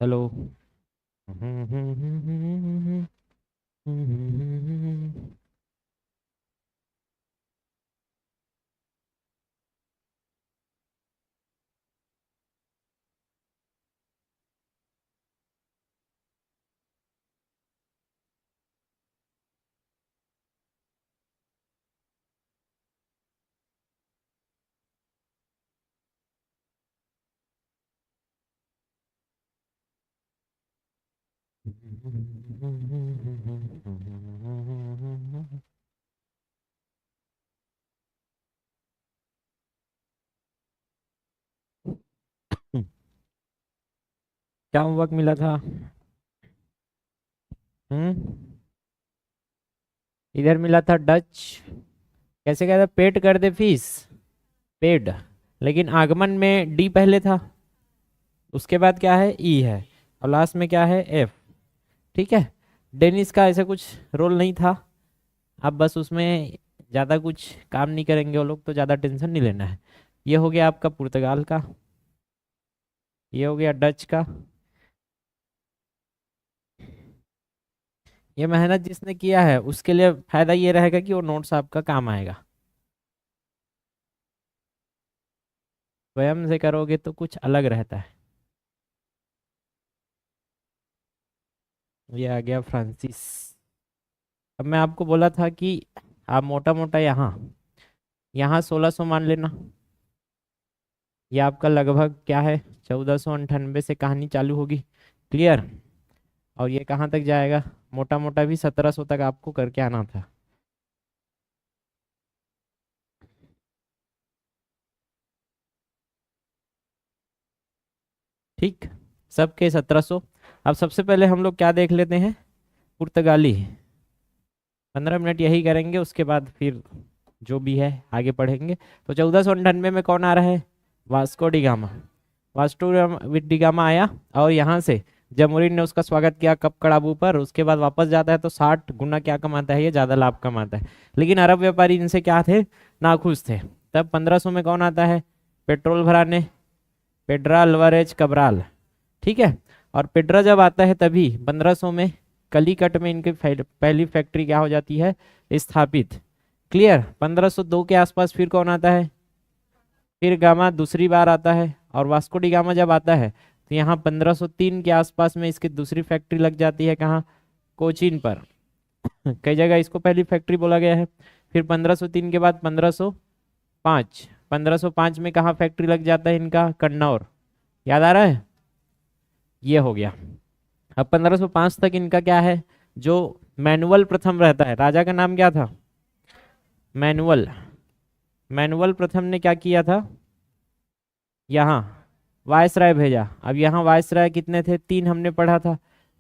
Hello. क्या homework मिला था? हम्म। इधर मिला था डच। कैसे कहता, पेट कर दे फीस। पेड। लेकिन आगमन में डी पहले था, उसके बाद क्या है, ई है, और लास्ट में क्या है, एफ। ठीक है। डेनिस का ऐसा कुछ रोल नहीं था। आप बस उसमें ज़्यादा कुछ काम नहीं करेंगे वो लोग, तो ज़्यादा टेंशन नहीं लेना है। ये हो गया आपका पुर्तगाल का, ये हो गया डच का। ये मेहनत जिसने किया है उसके लिए फायदा ये रहेगा कि वो नोट्स आपका काम आएगा। स्वयं से करोगे तो कुछ अलग रहता है। ये आ गया फ्रांसिस। अब मैं आपको बोला था कि आप मोटा मोटा यहाँ यहाँ 1600 मान लेना। ये आपका लगभग क्या है, 1498 से कहानी चालू होगी। क्लियर। और ये कहाँ तक जाएगा, मोटा मोटा भी 1700 तक आपको करके आना था। ठीक। सबके 1700। अब सबसे पहले हम लोग क्या देख लेते हैं, पुर्तगाली। 15 मिनट यही करेंगे, उसके बाद फिर जो भी है आगे पढ़ेंगे। तो 1498 में कौन आ रहा है, Vasco D gamma. D gamma आया, और यहाँ से जमोरिन ने उसका स्वागत किया कप कड़ाबू पर। उसके बाद वापस जाता है तो 60 गुना क्या कमाता है, ये ज़्यादा लाभ कमाता है। लेकिन अरब व्यापारी इनसे क्या थे, नाखुश थे। तब 1500 में कौन आता है, पेट्रोल भराने, पेड्रा अल्वारेज कब्राल। ठीक है। और पेड्रा जब आता है तभी 1500 में कलीकट में इनकी पहली फैक्ट्री क्या हो जाती है, स्थापित। क्लियर। 1502 के आसपास फिर कौन आता है, फिर गामा दूसरी बार आता है। और वास्को डी गामा जब आता है तो यहाँ 1503 के आसपास में इसकी दूसरी फैक्ट्री लग जाती है, कहाँ, कोचीन पर। कई जगह इसको पहली फैक्ट्री बोला गया है। फिर 1503 के बाद 1505, 1505 में कहाँ फैक्ट्री लग जाता है इनका, कन्नौर। याद आ रहा है, ये हो गया। अब 1505 तक इनका क्या है, जो मैनुअल प्रथम रहता है, राजा का नाम क्या था, मैनुअल। मैनुअल प्रथम ने क्या किया था, यहाँ वायसराय भेजा। अब यहाँ वायसराय कितने थे, 3 हमने पढ़ा था।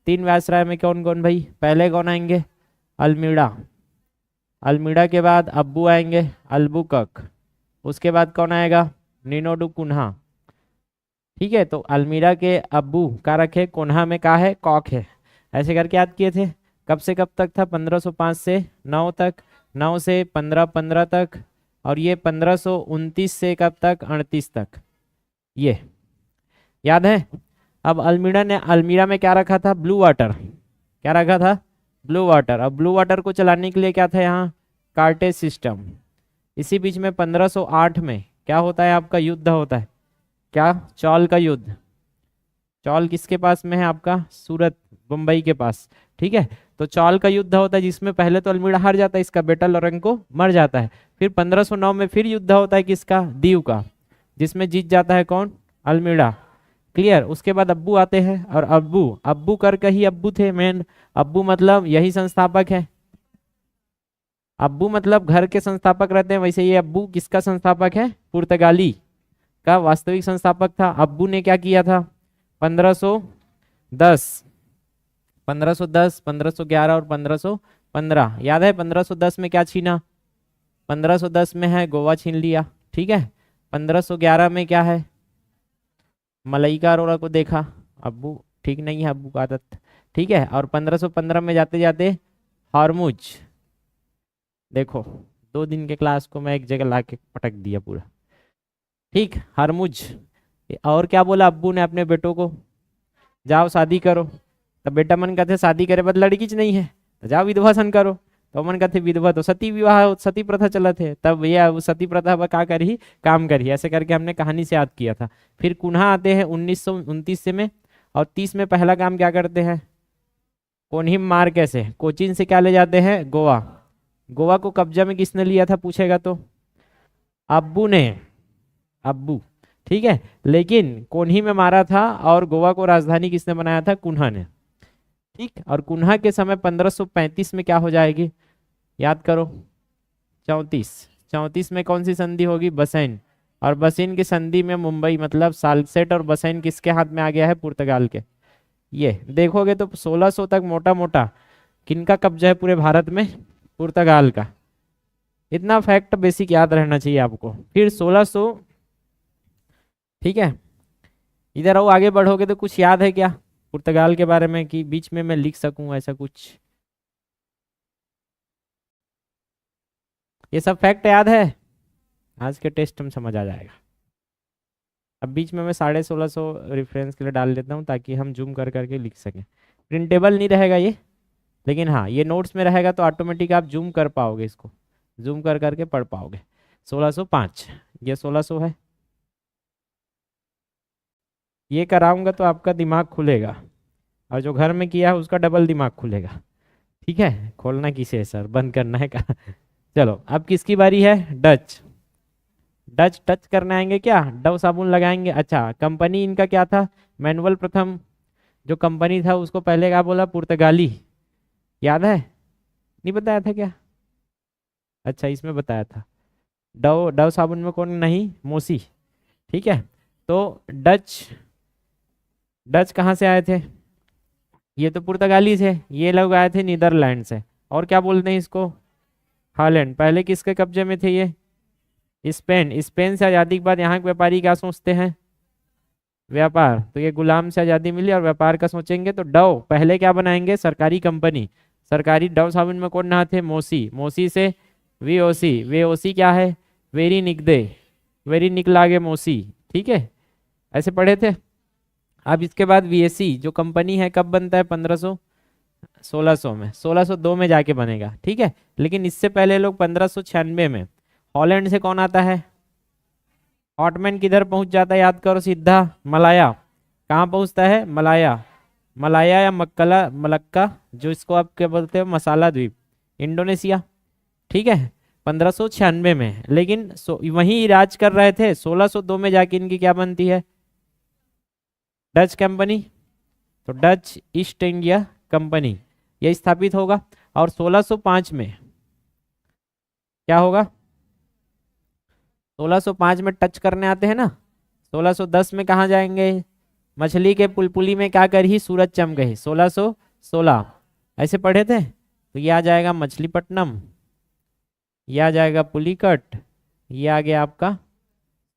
3 वायसराय में कौन कौन भाई, पहले कौन आएंगे, अल्मीड़ा। अल्मीड़ा के बाद अब्बू आएंगे, अल्बुकक। उसके बाद कौन आएगा, निनोडू कुन्हा। ठीक है। तो अल्मीड़ा के अब्बू का रखे, कोन्हा में का है, कॉक है। ऐसे करके याद किए थे। कब से कब तक था, 1505 से 9 तक, 9 से 1515 तक। और ये 1529 से कब तक, 38 तक। ये याद है। अब अल्मीड़ा ने, अल्मीड़ा में क्या रखा था, ब्लू वाटर। क्या रखा था, ब्लू वाटर। अब ब्लू वाटर को चलाने के लिए क्या था यहाँ, कार्टेज सिस्टम। इसी बीच में 1508 में क्या होता है, आपका युद्ध होता है, क्या, चौल का युद्ध। चौल किसके पास में है आपका, सूरत, मुंबई के पास। ठीक है। तो चौल का युद्ध होता है जिसमें पहले तो अल्मीड़ा हार जाता है, इसका बेटा लोरेंको मर जाता है। फिर 1509 में फिर युद्ध होता है किसका, दीव का, जिसमें जीत जाता है कौन, अल्मीड़ा। क्लियर। उसके बाद अब्बू आते हैं, और अब्बू, अब्बू करके ही अब्बू थे मेन। अब्बू मतलब यही संस्थापक है। अब्बू मतलब घर के संस्थापक रहते हैं, वैसे ये अब्बू किसका संस्थापक है, पुर्तगाली का वास्तविक संस्थापक था। अब्बू ने क्या किया था, 1510, 1510, 1511 और 1515। याद है 1510 में क्या छीना, 1510 में है गोवा छीन लिया। ठीक है। 1511 में क्या है, मलाइका अरोड़ा को देखा। अब्बू ठीक नहीं है, अब्बू का आदत। ठीक है। और 1515 में जाते जाते हारमुज। देखो, 2 दिन के क्लास को मैं एक जगह ला के पटक दिया पूरा। ठीक, हरमुज। और क्या बोला अब्बू ने अपने बेटों को, जाओ शादी करो। तब बेटा मन कहते शादी करे बद लड़की च नहीं है तो जाओ विधवा सन करो। तो मन कहते विधवा तो सती विवाह सती प्रथा चलत है, तब ये वो सती प्रथा पर क्या करी, काम करी। ऐसे करके हमने कहानी से याद किया था। फिर कुन्हा आते हैं 1929 में, और 30 में पहला काम क्या करते हैं, कोनहिम मार कैसे कोचीन से क्या ले जाते हैं, गोवा। गोवा को कब्जा में किसने लिया था पूछेगा तो अब्बू ने, अब्बू, ठीक है। लेकिन कोन्ही में मारा था और गोवा को राजधानी किसने बनाया था, कुन्हा ने, ठीक। और कुन्हा के समय 1535 में क्या हो जाएगी, याद करो, 34 में कौन सी संधि होगी, बसैन। और बसैन की संधि में मुंबई मतलब साल्सेट और बसैन किसके हाथ में आ गया है, पुर्तगाल के। ये देखोगे तो 1600 तक मोटा मोटा किनका कब्जा है पूरे भारत में, पुर्तगाल का। इतना फैक्ट बेसिक याद रहना चाहिए आपको। फिर 1600, ठीक है। इधर आओ, आगे बढ़ोगे तो कुछ याद है क्या पुर्तगाल के बारे में, कि बीच में मैं लिख सकूं ऐसा कुछ, ये सब फैक्ट याद है, आज के टेस्ट में समझ आ जाएगा। अब बीच में मैं 1650 रेफरेंस के लिए डाल देता हूँ ताकि हम जूम कर करके लिख सकें। प्रिंटेबल नहीं रहेगा ये, लेकिन हाँ ये नोट्स में रहेगा तो ऑटोमेटिक आप जूम कर पाओगे, इसको जूम कर करके पढ़ पाओगे। 1605 ये 1600 है। ये कराऊंगा तो आपका दिमाग खुलेगा, और जो घर में किया है उसका डबल दिमाग खुलेगा, ठीक है। खोलना किसे है सर, बंद करना है का चलो अब किसकी बारी है, डच। डच टच करने आएंगे क्या, डव साबुन लगाएंगे। अच्छा, कंपनी इनका क्या था, मैनुअल प्रथम जो कंपनी था उसको पहले क्या बोला, पुर्तगाली, याद है, नहीं बताया था क्या, अच्छा इसमें बताया था। डव डव साबुन में कौन नहीं, मोसी, ठीक है। तो डच, डच कहाँ से आए थे, ये तो पुर्तगाली थे, ये लोग आए थे नीदरलैंड से। और क्या बोलते हैं इसको, हॉलैंड। पहले किसके कब्जे में थे ये, स्पेन। स्पेन से आज़ादी के बाद यहाँ के व्यापारी क्या सोचते हैं, व्यापार। तो ये गुलाम से आज़ादी मिली और व्यापार का सोचेंगे तो डव पहले क्या बनाएंगे, सरकारी कंपनी। सरकारी डव साबुन में कौन नहा थे, मोसी। मोसी से वीओसी, वीओसी क्या है, वेरी निकदे, वेरी निकलागे मोसी, ठीक है, ऐसे पढ़े थे। अब इसके बाद वीएसी जो कंपनी है कब बनता है, 1600 में, 1602 में जाके बनेगा, ठीक है। लेकिन इससे पहले लोग 1596 में हॉलैंड से कौन आता है, ऑटमैन किधर पहुंच जाता है, याद करो, सीधा मलाया। कहाँ पहुंचता है, मलाया, मलाया या मक्कला, मलक्का, जो इसको आप क्या बोलते हो, मसाला द्वीप, इंडोनेशिया, ठीक है। 1596 में, लेकिन वहीं राज कर रहे थे। 1602 में जाके इनकी क्या बनती है, डच कंपनी। तो डच ईस्ट इंडिया कंपनी ये स्थापित होगा। और 1605 में क्या होगा, 1605 में टच करने आते हैं ना। 1610 में कहाँ जाएंगे, मछली के पुलपुली में क्या करी, सूरज चमक गई, 1616 ऐसे पढ़े थे। तो ये आ जाएगा मछलीपट्टनम, ये आ जाएगा पुलिकट, ये आ गया आपका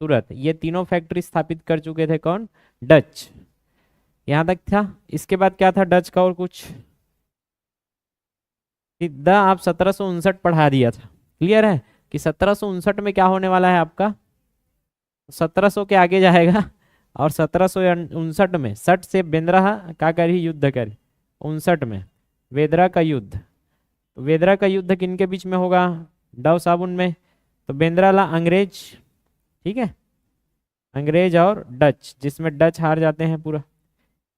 सूरत। ये तीनों फैक्ट्री स्थापित कर चुके थे कौन, डच। यहां तक था। इसके बाद क्या था डच का, और कुछ सीधा आप 1759 पढ़ा दिया था। क्लियर है कि 1759 में क्या होने वाला है आपका, 1700 के आगे जाएगा। और 1759 में 60 से बेंद्रा क्या करी, युद्ध करी। 59 में वेदरा का युद्ध। तो वेदरा का युद्ध किनके बीच में होगा, डव साबुन में। तो बेंद्रा ला अंग्रेज, ठीक है, अंग्रेज और डच, जिसमें डच हार जाते हैं पूरा।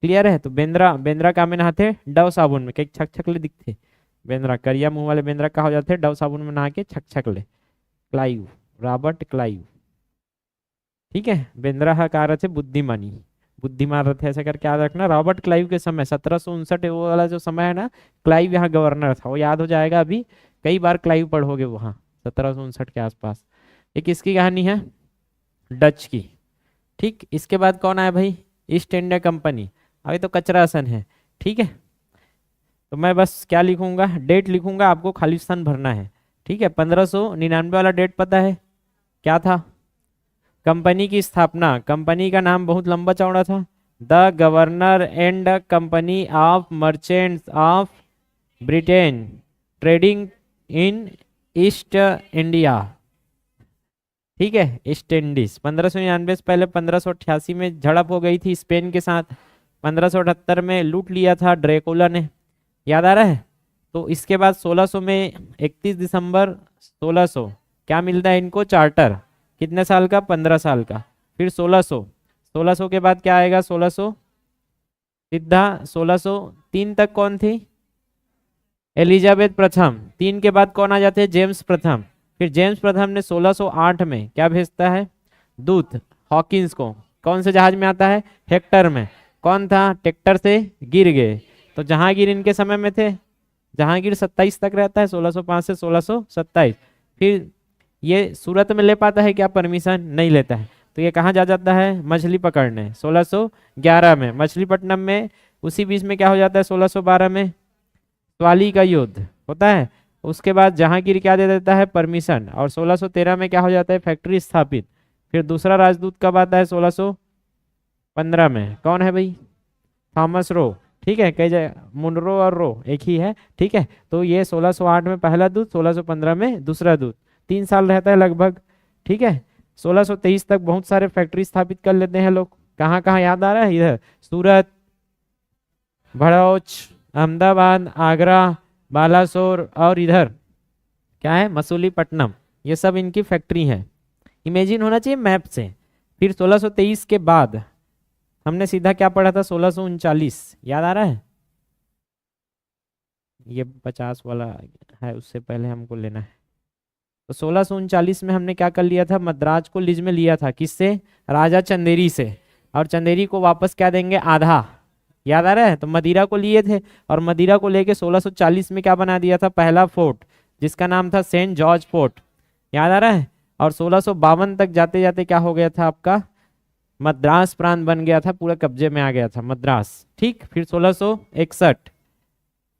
क्लियर है। तो बेंद्रा, बेंद्रा का में नहाते डव साबुन में, कई छक छकले दिखते, बेंद्रा करिया मुंह वाले बेंद्रा का हो जाते डव साबुन में नहा के छक छकले। क्लाइव, रॉबर्ट क्लाइव, ठीक है। बेंद्रा हा कार थे बुद्धिमानी, बुद्धिमान रथ, ऐसा करके याद रखना। रॉबर्ट क्लाइव के समय 1759 वो वाला जो समय है ना, क्लाइव यहाँ गवर्नर था, वो याद हो जाएगा। अभी कई बार क्लाइव पढ़ोगे वहाँ 1759 के आसपास। ये किसकी कहानी है, डच की, ठीक। इसके बाद कौन आया भाई, ईस्ट इंडिया कंपनी। अभी तो कचरा सन है, ठीक है। तो मैं बस क्या लिखूंगा, डेट लिखूंगा, आपको खाली स्थान भरना है, ठीक है। 1599 वाला डेट पता है क्या था, कंपनी की स्थापना। कंपनी का नाम बहुत लंबा चौड़ा था, the governor and company of merchants of Britain trading in east India, ठीक है, ईस्ट इंडीज। 1599 से पहले 1588 में झड़प हो गई थी स्पेन के साथ, 1578 में लूट लिया था ड्रैकुला ने, याद आ रहा है। तो इसके बाद 1600 में 31 दिसंबर 1600 क्या मिलता है इनको, चार्टर, कितने साल का, 15 साल का। फिर 1600 के बाद क्या आएगा, 1600 सीधा 1603 तक कौन थी, एलिजाबेथ प्रथम। 3 के बाद कौन आ जाते हैं, जेम्स प्रथम। फिर जेम्स प्रथम ने 1608 में क्या भेजता है, दूत हॉकिंस को, कौन से जहाज में आता है, हेक्टर में। कौन था, टेक्टर से गिर गए। तो जहांगीर इनके समय में थे, जहांगीर 27 तक रहता है, 1605 से 1627। फिर ये सूरत में ले पाता है क्या, परमिशन नहीं लेता है। तो ये कहाँ जा जाता है, मछली पकड़ने, 1611 में मछलीपट्टनम में। उसी बीच में क्या हो जाता है, 1612 में स्वाली का युद्ध होता है। उसके बाद जहांगीर क्या दे देता है, परमिशन, और 1613 में क्या हो जाता है, फैक्ट्री स्थापित। फिर दूसरा राजदूत कब आता है, 1615 में, कौन है भाई, थॉमस रो। ठीक है, कई जगह मुनरो और रो एक ही है। ठीक है, तो ये 1608 में पहला दूत, 1615 में दूसरा दूत, 3 साल रहता है लगभग। ठीक है, 1623 तक बहुत सारे फैक्ट्री स्थापित कर लेते हैं लोग। कहाँ कहाँ याद आ रहा है, इधर सूरत, भड़ौच, अहमदाबाद, आगरा, बालासोर, और इधर क्या है, मसूलीपट्टनम। ये सब इनकी फैक्ट्री है, इमेजिन होना चाहिए मैप से। फिर 1623 के बाद हमने सीधा क्या पढ़ा था, 1639, याद आ रहा है। ये 50 वाला है, उससे पहले हमको लेना है। तो 1639 में हमने क्या कर लिया था, मद्रास को लीज में लिया था, किससे, राजा चंदेरी से। और चंदेरी को वापस क्या देंगे, आधा, याद आ रहा है। तो मदिरा को लिए थे, और मदिरा को लेके 1640 में क्या बना दिया था, पहला फोर्ट, जिसका नाम था सेंट जॉर्ज फोर्ट, याद आ रहा है। और 1652 तक जाते जाते क्या हो गया था आपका, मद्रास प्रांत बन गया था, पूरा कब्जे में आ गया था मद्रास। ठीक, फिर 1661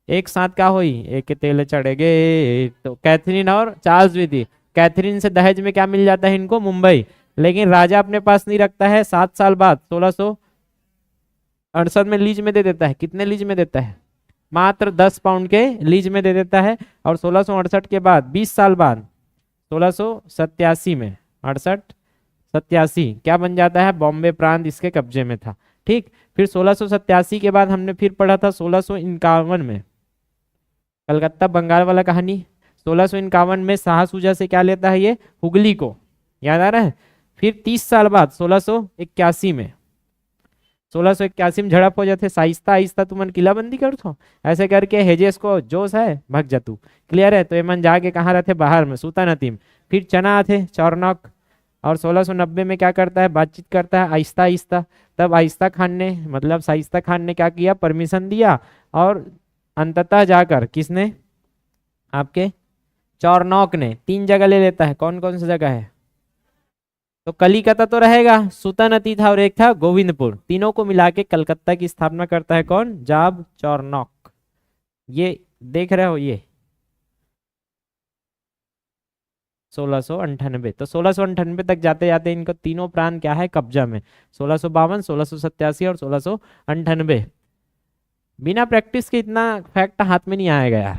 एक साथ क्या हुई, एक तेल चढ़ गए, तो कैथरीन और चार्ल्स भी थी। कैथरीन से दहेज में क्या मिल जाता है इनको, मुंबई। लेकिन राजा अपने पास नहीं रखता है, 7 साल बाद 1668 में लीज में दे देता है। कितने लीज में देता है, मात्र 10 पाउंड के लीज में दे देता है। और 1668 के बाद 20 साल बाद 1687 में, 68-87 क्या बन जाता है, बॉम्बे प्रांत इसके कब्जे में था। ठीक, फिर 1687 के बाद हमने फिर पढ़ा था 1651 में कलकत्ता बंगाल वाला कहानी। 1651 में शाहसूजा से क्या लेता है ये, हुगली को, याद आ रहा है। फिर 30 साल बाद 1681 में, 1681 में झड़प हो जाते, साइस्ता आहिस्ता तुमन किलाबंदी कर थो, ऐसे करके हेजेस को जोश है भग जा तू, क्लियर है। तो एमन जाके कहाँ रहते, बाहर में, सूता नतीम। फिर चना आते चौरनौक, और 1690 में क्या करता है, बातचीत करता है आहिस्ता आहिस्ता। तब आहिस्ता खान ने, मतलब शाइस्ता खान ने क्या किया, परमिशन दिया। और अंततः जाकर किसने, आपके चौरनौक ने 3 जगह ले लेता है। कौन कौन सी जगह है, तो कलिकता तो रहेगा, सुतानती था, और एक था गोविंदपुर। तीनों को मिला के कलकत्ता की स्थापना करता है कौन, जाब चौरनौक। ये देख रहे हो, ये 1698। तो 1698 तक जाते जाते इनको तीनों प्रांत क्या है, कब्जा में, 1652, 1687 और 1698। बिना प्रैक्टिस के इतना फैक्ट हाथ में नहीं आएगा यार,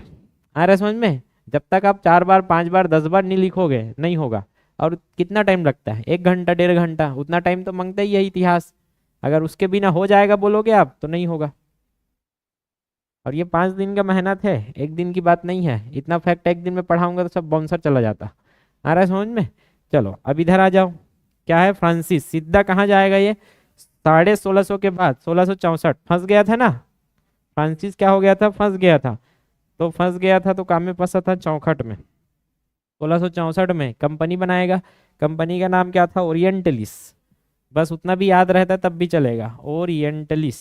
आ रहा है समझ में। जब तक आप 4 बार 5 बार 10 बार नहीं लिखोगे नहीं होगा। और कितना टाइम लगता है, 1 घंटा 1.5 घंटा, उतना टाइम तो मांगता ही है इतिहास। अगर उसके बिना हो जाएगा बोलोगे आप, तो नहीं होगा। और ये 5 दिन का मेहनत है, 1 दिन की बात नहीं है। इतना फैक्ट 1 दिन में पढ़ाऊंगा तो सब बाउंसर चला जाता। आ रहा है समझ में। चलो अब इधर आ जाओ, क्या है, फ्रांसिस सीधा कहाँ जाएगा ये, 1650 के बाद 1664 फंस गया था ना, फ्रांसिस क्या हो गया था, फंस गया था। तो फंस गया था तो काम में फंसा था चौखट में। 1664 में कंपनी बनाएगा, कंपनी का नाम क्या था, ओरिएंटलिस। बस उतना भी याद रहता है तब भी चलेगा, ओरिएंटलिस।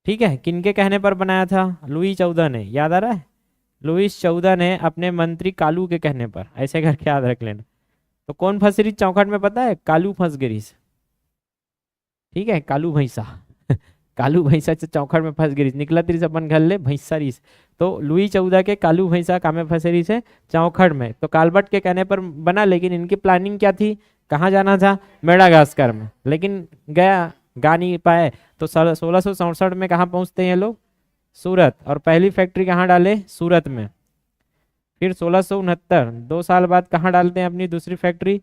ठीक है, किनके कहने पर बनाया था, लुई 14 ने, याद आ रहा है। लुईस 14 ने अपने मंत्री कालू के कहने पर, ऐसे करके याद रख लेना। तो कौन फंस रही चौखट में पता है, कालू फंस गई। ठीक है, कालू भैंसा कालू भैंसा चौखट में फंस गई, निकला तिरी से अपन घर ले भैंसा रिस। तो लुई 14 के कालू भैंसा काम में फंसे रही से चौखट में। तो काल्बर्ट के कहने पर बना, लेकिन इनकी प्लानिंग क्या थी, कहाँ जाना था, मेडागास्कर में, लेकिन गया गा नहीं पाए। तो 1667 में कहाँ पहुँचते हैं लोग, सूरत। और पहली फैक्ट्री कहाँ डाले, सूरत में। फिर 1669 2 साल बाद कहाँ डालते हैं अपनी दूसरी फैक्ट्री,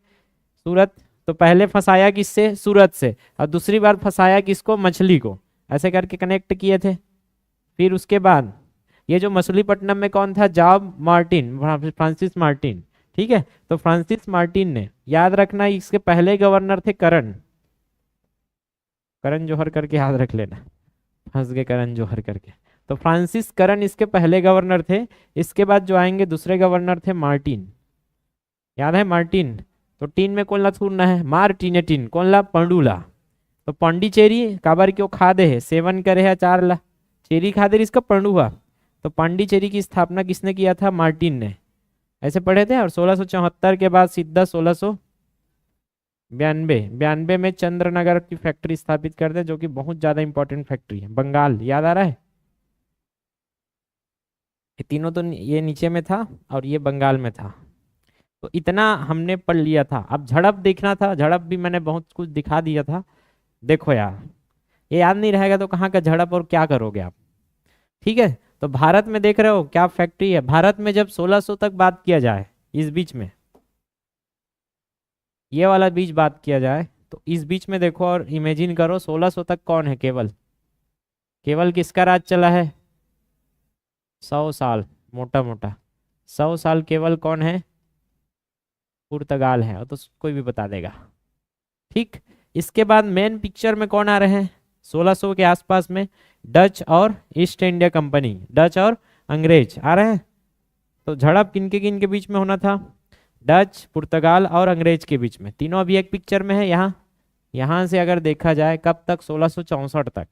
सूरत। तो पहले फंसाया किससे, सूरत से, और दूसरी बार फंसाया किसको, मछली को। ऐसे करके कनेक्ट किए थे। फिर उसके बाद ये जो मछलीपट्टनम में कौन था, जॉब मार्टिन, फ्रांसिस मार्टिन। ठीक है, तो फ्रांसिस मार्टिन ने, याद रखना इसके पहले गवर्नर थे करण, करण जौहर करके याद रख लेना, फंस गए करण जौहर करके। तो फ्रांसिस करण इसके पहले गवर्नर थे। इसके बाद जो आएंगे दूसरे गवर्नर थे मार्टिन, याद है मार्टिन। तो टीन में कौन ला छूटना है, मार्टिन टीन, कौन ला, पंडुला। तो पांडिचेरी काबर क्यों खादे है, सेवन करे है चार ला, चेरी खादे इसका पंडुआ। तो पांडिचेरी की स्थापना किसने किया था, मार्टिन ने, ऐसे पढ़े थे। और 1674 के बाद सीधा 1692 में चंद्रनगर की फैक्ट्री स्थापित कर दे, जो कि बहुत ज्यादा इंपॉर्टेंट फैक्ट्री है, बंगाल, याद आ रहा है। ये तीनों तो ये नीचे में था और ये बंगाल में था। तो इतना हमने पढ़ लिया था। अब झड़प देखना था, झड़प भी मैंने बहुत कुछ दिखा दिया था। देखो यार, ये याद नहीं रहेगा तो कहाँ का झड़प और क्या करोगे आप। ठीक है, तो भारत में देख रहे हो क्या फैक्ट्री है। भारत में जब 1600 तक बात किया जाए, इस बीच में ये वाला बीच बात किया जाए, तो इस बीच में देखो और इमेजिन करो 1600 तक कौन है, केवल केवल किसका राज चला है, 100 साल, मोटा मोटा 100 साल केवल कौन है, पुर्तगाल है। और तो कोई भी बता देगा। ठीक, इसके बाद मेन पिक्चर में कौन आ रहे हैं 1600 के आसपास में, डच और ईस्ट इंडिया कंपनी, डच और अंग्रेज आ रहे हैं। तो झड़प किन के बीच में होना था, डच, पुर्तगाल और अंग्रेज के बीच में। तीनों अभी एक पिक्चर में है। यहाँ से अगर देखा जाए कब तक, 1664 तक।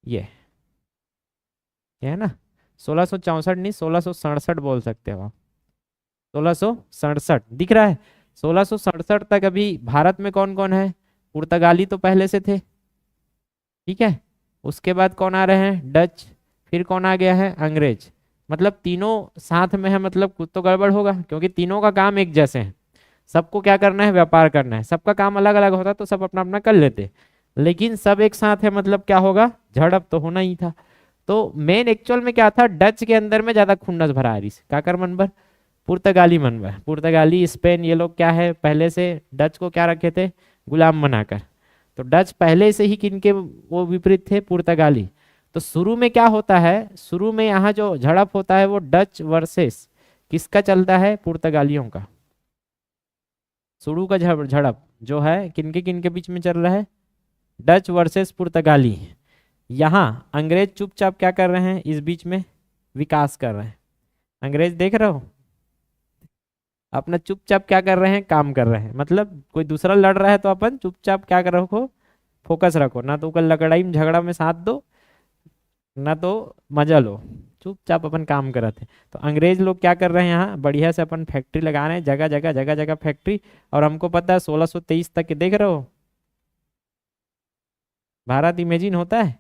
ये है ना, 1664 नहीं, 1667 बोल सकते हो आप, 1667 दिख रहा है। 1667 तक अभी भारत में कौन कौन है, पुर्तगाली तो पहले से थे। ठीक है, उसके बाद कौन आ रहे हैं, डच, फिर कौन आ गया है, अंग्रेज। मतलब तीनों साथ में है, मतलब कुछ तो गड़बड़ होगा, क्योंकि तीनों का काम एक जैसे है। सबको क्या करना है, व्यापार करना है। सबका काम अलग अलग होता तो सब अपना अपना कर लेते, लेकिन सब एक साथ है, मतलब क्या होगा, झड़प तो होना ही था। तो मेन एक्चुअल में क्या था, डच के अंदर में ज्यादा खुन्नस भरा है, क्या कर मन भर, पुर्तगाली मन भर। पुर्तगाली, स्पेन, ये लोग क्या है, पहले से डच को क्या रखे थे, गुलाम बनाकर। तो डच पहले से ही किनके वो विपरीत थे, पुर्तगाली। तो शुरू में क्या होता है, शुरू में यहाँ जो झड़प होता है वो डच वर्सेस किसका चलता है, पुर्तगालियों का। शुरू का झड़प जो है किनके बीच में चल रहा है, डच वर्सेस पुर्तगाली। यहाँ अंग्रेज चुपचाप क्या कर रहे हैं, इस बीच में विकास कर रहे हैं। अंग्रेज देख रहे हो अपना चुपचाप क्या कर रहे हैं, काम कर रहे हैं। मतलब कोई दूसरा लड़ रहा है तो अपन चुपचाप क्या कर रखो, फोकस रखो, ना तो कल लड़ाई में झगड़ा में साथ दो, ना तो मजा लो, चुपचाप अपन काम कर रहे थे। तो अंग्रेज लोग क्या कर रहे हैं, यहाँ बढ़िया से अपन फैक्ट्री लगा रहे हैं, जगह जगह फैक्ट्री। और हमको पता है 1623 तक के, देख रहे हो भारत इमेजिन होता है,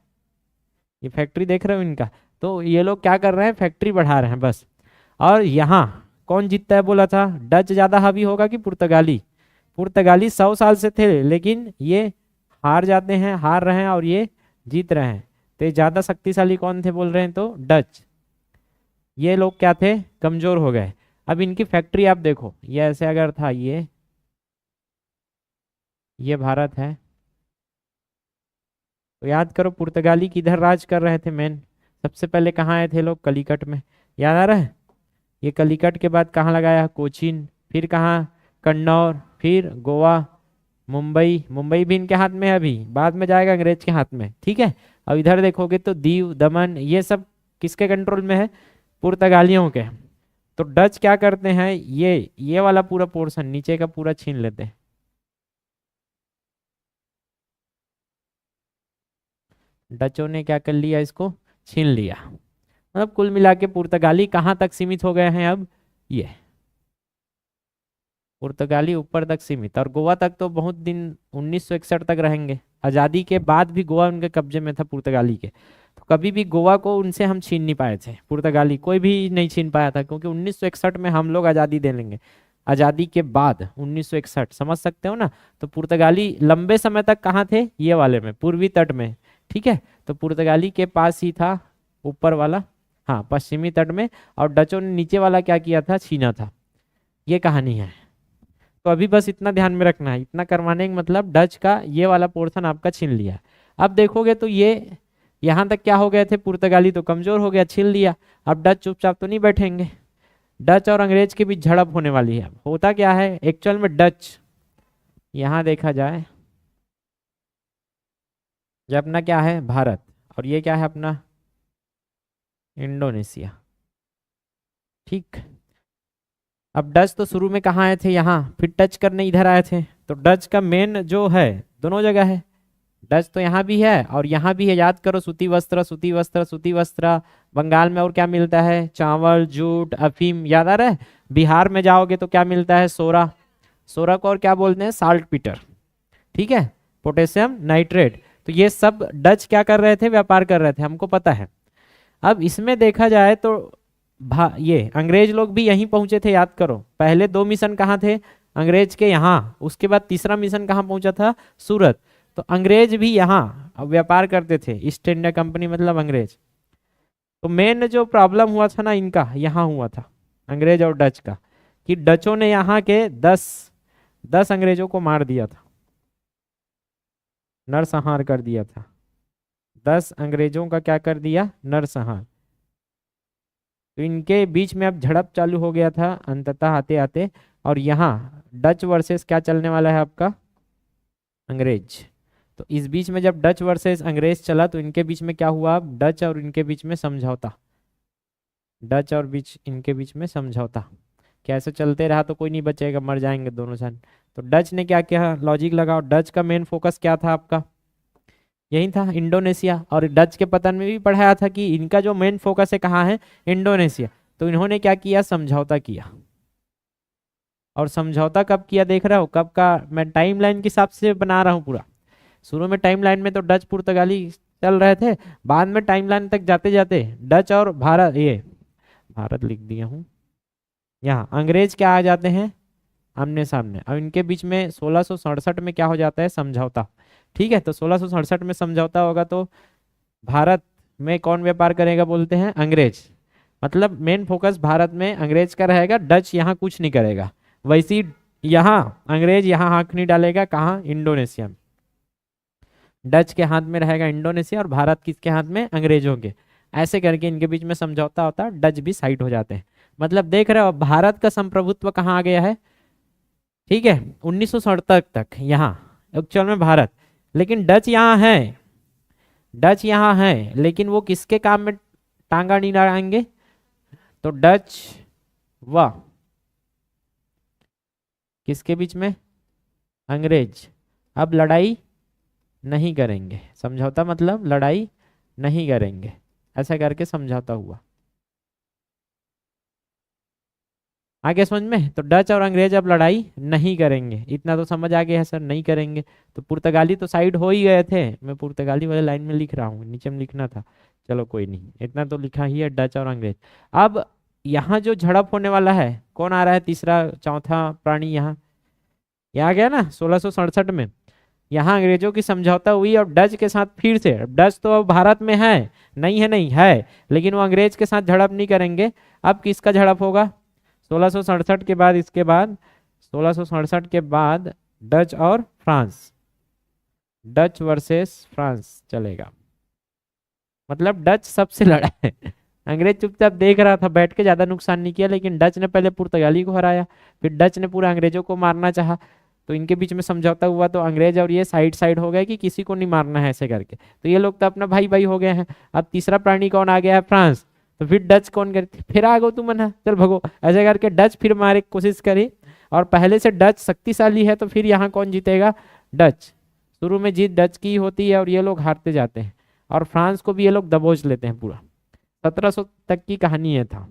ये फैक्ट्री देख रहे हो इनका। तो ये लोग क्या कर रहे हैं, फैक्ट्री बढ़ा रहे हैं बस। और यहाँ कौन जीतता है, बोला था डच ज्यादा हावी होगा कि पुर्तगाली। पुर्तगाली 100 साल से थे, लेकिन ये हार जाते हैं, हार रहे हैं, और ये जीत रहे हैं। तो ये ज्यादा शक्तिशाली कौन थे बोल रहे हैं, तो डच। ये लोग क्या थे, कमजोर हो गए। अब इनकी फैक्ट्री आप देखो, ये ऐसे अगर था, ये भारत है, तो याद करो पुर्तगाली किधर राज कर रहे थे मेन, सबसे पहले कहाँ आए थे लोग, कलिकट में, याद आ रहा है। ये कलिकट के बाद कहाँ लगाया, कोचीन, फिर कहाँ, कन्नौर, फिर गोवा, मुंबई। मुंबई भी इनके हाथ में है, अभी बाद में जाएगा अंग्रेज के हाथ में। ठीक है, अब इधर देखोगे तो दीव, दमन, ये सब किसके कंट्रोल में है, पुर्तगालियों के। तो डच क्या करते हैं, ये वाला पूरा पोर्शन नीचे का पूरा छीन लेते हैं। डचों ने क्या कर लिया, इसको छीन लिया। मतलब कुल मिला के पुर्तगाली कहाँ तक सीमित हो गए हैं अब, ये पुर्तगाली ऊपर तक सीमित। और गोवा तक तो बहुत दिन 1961 तक रहेंगे। आज़ादी के बाद भी गोवा उनके कब्जे में था पुर्तगाली के। तो कभी भी गोवा को उनसे हम छीन नहीं पाए थे, पुर्तगाली कोई भी नहीं छीन पाया था, क्योंकि 1961 में हम लोग आज़ादी दे लेंगे। आज़ादी के बाद 1961, समझ सकते हो ना। तो पुर्तगाली लंबे समय तक कहाँ थे, ये वाले में, पूर्वी तट में। ठीक है, तो पुर्तगाली के पास ही था ऊपर वाला, हाँ पश्चिमी तट में। और डचों ने नीचे वाला क्या किया था, छीना था। ये कहानी है। तो अभी बस इतना ध्यान में रखना है, इतना करवाने का मतलब डच का ये वाला पोर्शन आपका छीन लिया। अब देखोगे तो ये यहाँ तक क्या हो गए थे, पुर्तगाली तो कमजोर हो गया, छीन लिया। अब डच चुपचाप तो नहीं बैठेंगे, डच और अंग्रेज के बीच झड़प होने वाली है। होता क्या है एक्चुअल में, डच यहाँ देखा जाए, ये अपना क्या है भारत, और ये क्या है अपना इंडोनेशिया, ठीक। अब डच तो शुरू में कहाँ आए थे, यहाँ, फिर टच करने इधर आए थे। तो डच का मेन जो है दोनों जगह है, डच तो यहाँ भी है और यहाँ भी है। याद करो, सूती वस्त्र सूती वस्त्र सूती वस्त्र। बंगाल में और क्या मिलता है, चावल, जूट, अफीम, याद आ रहा है। बिहार में जाओगे तो क्या मिलता है, सोरा। सोरा को और क्या बोलते हैं, साल्ट पीटर, ठीक है, पोटेशियम नाइट्रेट। तो ये सब डच क्या कर रहे थे, व्यापार कर रहे थे, हमको पता है। अब इसमें देखा जाए तो ये अंग्रेज लोग भी यहीं पहुंचे थे। याद करो, पहले 2 मिशन कहाँ थे अंग्रेज के, यहाँ। उसके बाद तीसरा मिशन कहाँ पहुंचा था, सूरत। तो अंग्रेज भी यहाँ अब व्यापार करते थे, ईस्ट इंडिया कंपनी मतलब अंग्रेज। तो मेन जो प्रॉब्लम हुआ था ना इनका, यहाँ हुआ था अंग्रेज और डच का, कि डचों ने यहाँ के 10 अंग्रेजों को मार दिया था, नरसंहार कर दिया था। 10 अंग्रेजों का क्या कर दिया, नरसंहार। तो इनके बीच में अब झड़प चालू हो गया था अंततः आते आते। और यहाँ डच वर्सेस क्या चलने वाला है आपका, अंग्रेज। तो इस बीच में जब डच वर्सेस अंग्रेज चला तो इनके बीच में क्या हुआ, अब डच और इनके बीच में समझौता, डच और इनके बीच में समझौता। कैसे चलते रहा तो कोई नहीं बचेगा, मर जाएंगे दोनों जन। तो डच ने क्या किया, लॉजिक लगाओ, डच का मेन फोकस क्या था आपका, यही था इंडोनेशिया। और डच के पतन में भी पढ़ाया था कि इनका जो मेन फोकस है कहाँ है, इंडोनेशिया। तो इन्होंने क्या किया, समझौता किया। और समझौता कब किया देख रहे हो, कब का, मैं टाइमलाइन के हिसाब से बना रहा हूँ पूरा। शुरू में टाइमलाइन में तो डच पुर्तगाली चल रहे थे, बाद में टाइमलाइन तक जाते जाते डच और भारत, ये भारत लिख दिया हूँ, यहाँ अंग्रेज क्या आ जाते हैं आमने सामने। अब इनके बीच में 1667 में क्या हो जाता है, समझौता, ठीक है। तो 1667 में समझौता होगा तो भारत में कौन व्यापार करेगा, बोलते हैं अंग्रेज। मतलब मेन फोकस भारत में अंग्रेज का रहेगा, डच यहाँ कुछ नहीं करेगा। वैसी यहाँ अंग्रेज यहाँ हाथ नहीं डालेगा, कहाँ, इंडोनेशिया में। डच के हाथ में रहेगा इंडोनेशिया और भारत किसके हाथ में, अंग्रेजों के। ऐसे करके इनके बीच में समझौता होता है, डच भी साइड हो जाते हैं। मतलब देख रहे हो भारत का संप्रभुत्व कहाँ आ गया है, ठीक है, 1967 तक यहाँ एक्चुअल में भारत। लेकिन डच यहाँ है, डच यहाँ है, लेकिन वो किसके काम में टांगा नहीं लगाएंगे, तो डच व किसके बीच में, अंग्रेज। अब लड़ाई नहीं करेंगे, समझौता मतलब लड़ाई नहीं करेंगे, ऐसा करके समझौता हुआ। आगे समझ में, तो डच और अंग्रेज अब लड़ाई नहीं करेंगे, इतना तो समझ आ गया है सर, नहीं करेंगे। तो पुर्तगाली तो साइड हो ही गए थे, मैं पुर्तगाली वाले लाइन में लिख रहा हूँ, नीचे में लिखना था, चलो कोई नहीं, इतना तो लिखा ही है, डच और अंग्रेज। अब यहाँ जो झड़प होने वाला है, कौन आ रहा है तीसरा चौथा प्राणी, यहाँ ये आ गया ना 1667 में। यहाँ अंग्रेजों की समझौता हुई और डच के साथ फिर से, डच तो अब भारत में है, नहीं है, नहीं है, लेकिन वो अंग्रेज के साथ झड़प नहीं करेंगे। अब किसका झड़प होगा, 1667 के बाद, इसके बाद 1667 के बाद डच और फ्रांस, डच वर्सेस फ्रांस चलेगा। मतलब डच सबसे लड़ा है, अंग्रेज चुपचाप देख रहा था बैठ के, ज्यादा नुकसान नहीं किया, लेकिन डच ने पहले पुर्तगाली को हराया, फिर डच ने पूरा अंग्रेजों को मारना चाहा। तो इनके बीच में समझौता हुआ, तो अंग्रेज और ये साइड साइड हो गए कि किसी को नहीं मारना है, ऐसे करके। तो ये लोग तो अपना भाई भाई हो गए हैं। अब तीसरा प्राणी कौन आ गया है, फ्रांस। तो फिर डच कौन करती, फिर आ गो तू मना, चल भगो, ऐसे करके डच फिर मारे कोशिश करी। और पहले से डच शक्तिशाली है, तो फिर यहाँ कौन जीतेगा, डच। शुरू में जीत डच की होती है और ये लोग हारते जाते हैं, और फ्रांस को भी ये लोग दबोच लेते हैं पूरा। 1700 तक की कहानी है था,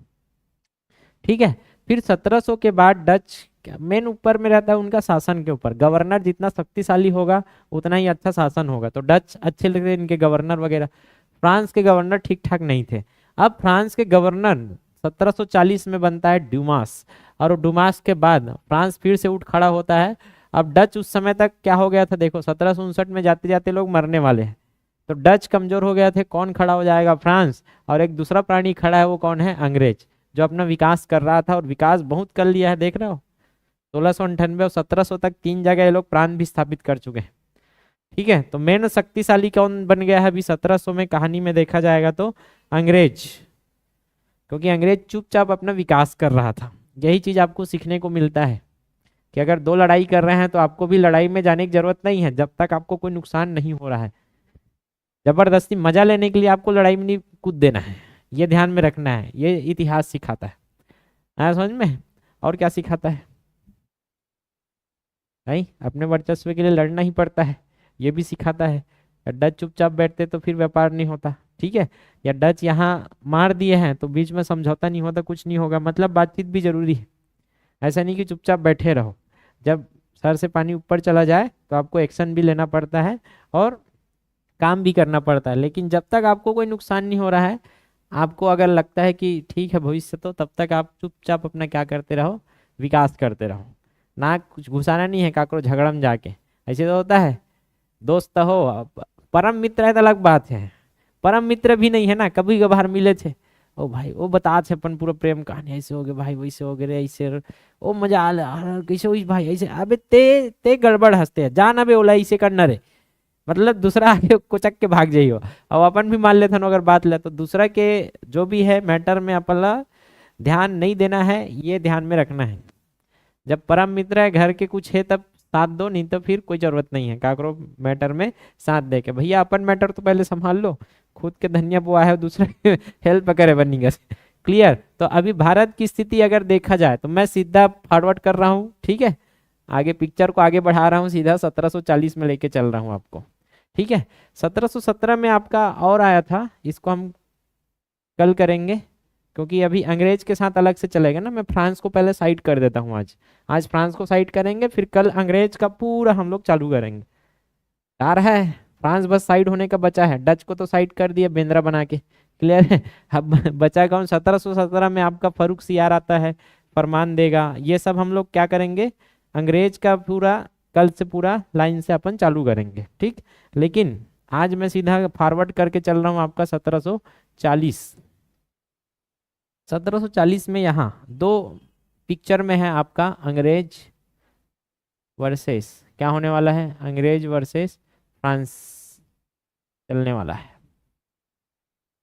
ठीक है। फिर 1700 के बाद डच मेन ऊपर में रहता है, उनका शासन के ऊपर। गवर्नर जितना शक्तिशाली होगा उतना ही अच्छा शासन होगा। तो डच अच्छे लग रहे इनके गवर्नर वगैरह। फ्रांस के गवर्नर ठीक ठाक नहीं थे। अब फ्रांस के गवर्नर 1740 में बनता है ड्यूमास, और ड्यूमास के बाद फ्रांस फिर से उठ खड़ा होता है। अब डच उस समय तक क्या हो गया था, देखो 1759 में जाते जाते लोग मरने वाले हैं, तो डच कमजोर हो गया थे। कौन खड़ा हो जाएगा, फ्रांस। और एक दूसरा प्राणी खड़ा है, वो कौन है, अंग्रेज, जो अपना विकास कर रहा था, और विकास बहुत कर लिया है, देख रहे हो। 1698 और 1700 तक 3 जगह ये लोग प्रांत भी स्थापित कर चुके हैं। ठीक है, तो मेन शक्तिशाली कौन बन गया है अभी 1700 में कहानी में देखा जाएगा तो? अंग्रेज, क्योंकि अंग्रेज चुपचाप अपना विकास कर रहा था। यही चीज आपको सीखने को मिलता है कि अगर दो लड़ाई कर रहे हैं तो आपको भी लड़ाई में जाने की जरूरत नहीं है जब तक आपको कोई नुकसान नहीं हो रहा है। जबरदस्ती मजा लेने के लिए आपको लड़ाई में नहीं कूद देना है, ये ध्यान में रखना है। ये इतिहास सिखाता है, आया समझ में? और क्या सिखाता है भाई? अपने वर्चस्व के लिए लड़ना ही पड़ता है, ये भी सिखाता है। या डच चुपचाप बैठते तो फिर व्यापार नहीं होता, ठीक है? या डच यहाँ मार दिए हैं तो बीच में समझौता नहीं होता, कुछ नहीं होगा। मतलब बातचीत भी जरूरी है, ऐसा नहीं कि चुपचाप बैठे रहो। जब सर से पानी ऊपर चला जाए तो आपको एक्शन भी लेना पड़ता है और काम भी करना पड़ता है। लेकिन जब तक आपको कोई नुकसान नहीं हो रहा है, आपको अगर लगता है कि ठीक है भविष्य, तो तब तक आप चुपचाप अपना क्या करते रहो, विकास करते रहो। ना कुछ घुसाना नहीं है काकरो झगड़ा में जाके, ऐसे तो होता है। दोस्त हो, परम मित्र है तो अलग बात है, परम मित्र भी नहीं है ना, कभी कभार मिले थे, ओ भाई वो बता थे अपन पूरा प्रेम कहानी, ऐसे हो गए भाई, वैसे हो गए, ऐसे ओ मजा आ कैसे हुई भाई, ऐसे। अबे ते ते गड़बड़ हंसते हैं, जान अबे ओला ऐसे करना रे, मतलब दूसरा आगे कुचक के भाग जाइयो। अब अपन भी मान लेते हैं अगर बात ले तो दूसरा के जो भी है मैटर में अपन ध्यान नहीं देना है, ये ध्यान में रखना है। जब परम मित्र है, घर के कुछ है तब साथ दो, नहीं तो फिर कोई जरूरत नहीं है काकरो मैटर में साथ दे के। भैया अपन मैटर तो पहले संभाल लो, खुद के धनिया बुआ है, दूसरे हेल्प करे बनेगा। क्लियर? तो अभी भारत की स्थिति अगर देखा जाए तो मैं सीधा फॉरवर्ड कर रहा हूँ, ठीक है? आगे पिक्चर को आगे बढ़ा रहा हूँ, सीधा 1740 में लेके चल रहा हूँ आपको, ठीक है? 1717 में आपका और आया था, इसको हम कल करेंगे क्योंकि अभी अंग्रेज के साथ अलग से चलेगा ना। मैं फ्रांस को पहले साइड कर देता हूँ आज, आज फ्रांस को साइड करेंगे, फिर कल अंग्रेज का पूरा हम लोग चालू करेंगे। आ रहा है? फ्रांस बस साइड होने का बचा है, डच को तो साइड कर दिया बेंद्रा बना के। क्लियर है? अब बचा कौन? 1717 में आपका फर्रुख सियार आता है, फरमान देगा। ये सब हम लोग क्या करेंगे, अंग्रेज का पूरा कल से पूरा लाइन से अपन चालू करेंगे, ठीक? लेकिन आज मैं सीधा फॉरवर्ड करके चल रहा हूँ आपका 1740। 1740 में यहाँ दो पिक्चर में है आपका अंग्रेज वर्सेस, क्या होने वाला है? अंग्रेज वर्सेस फ्रांस चलने वाला है।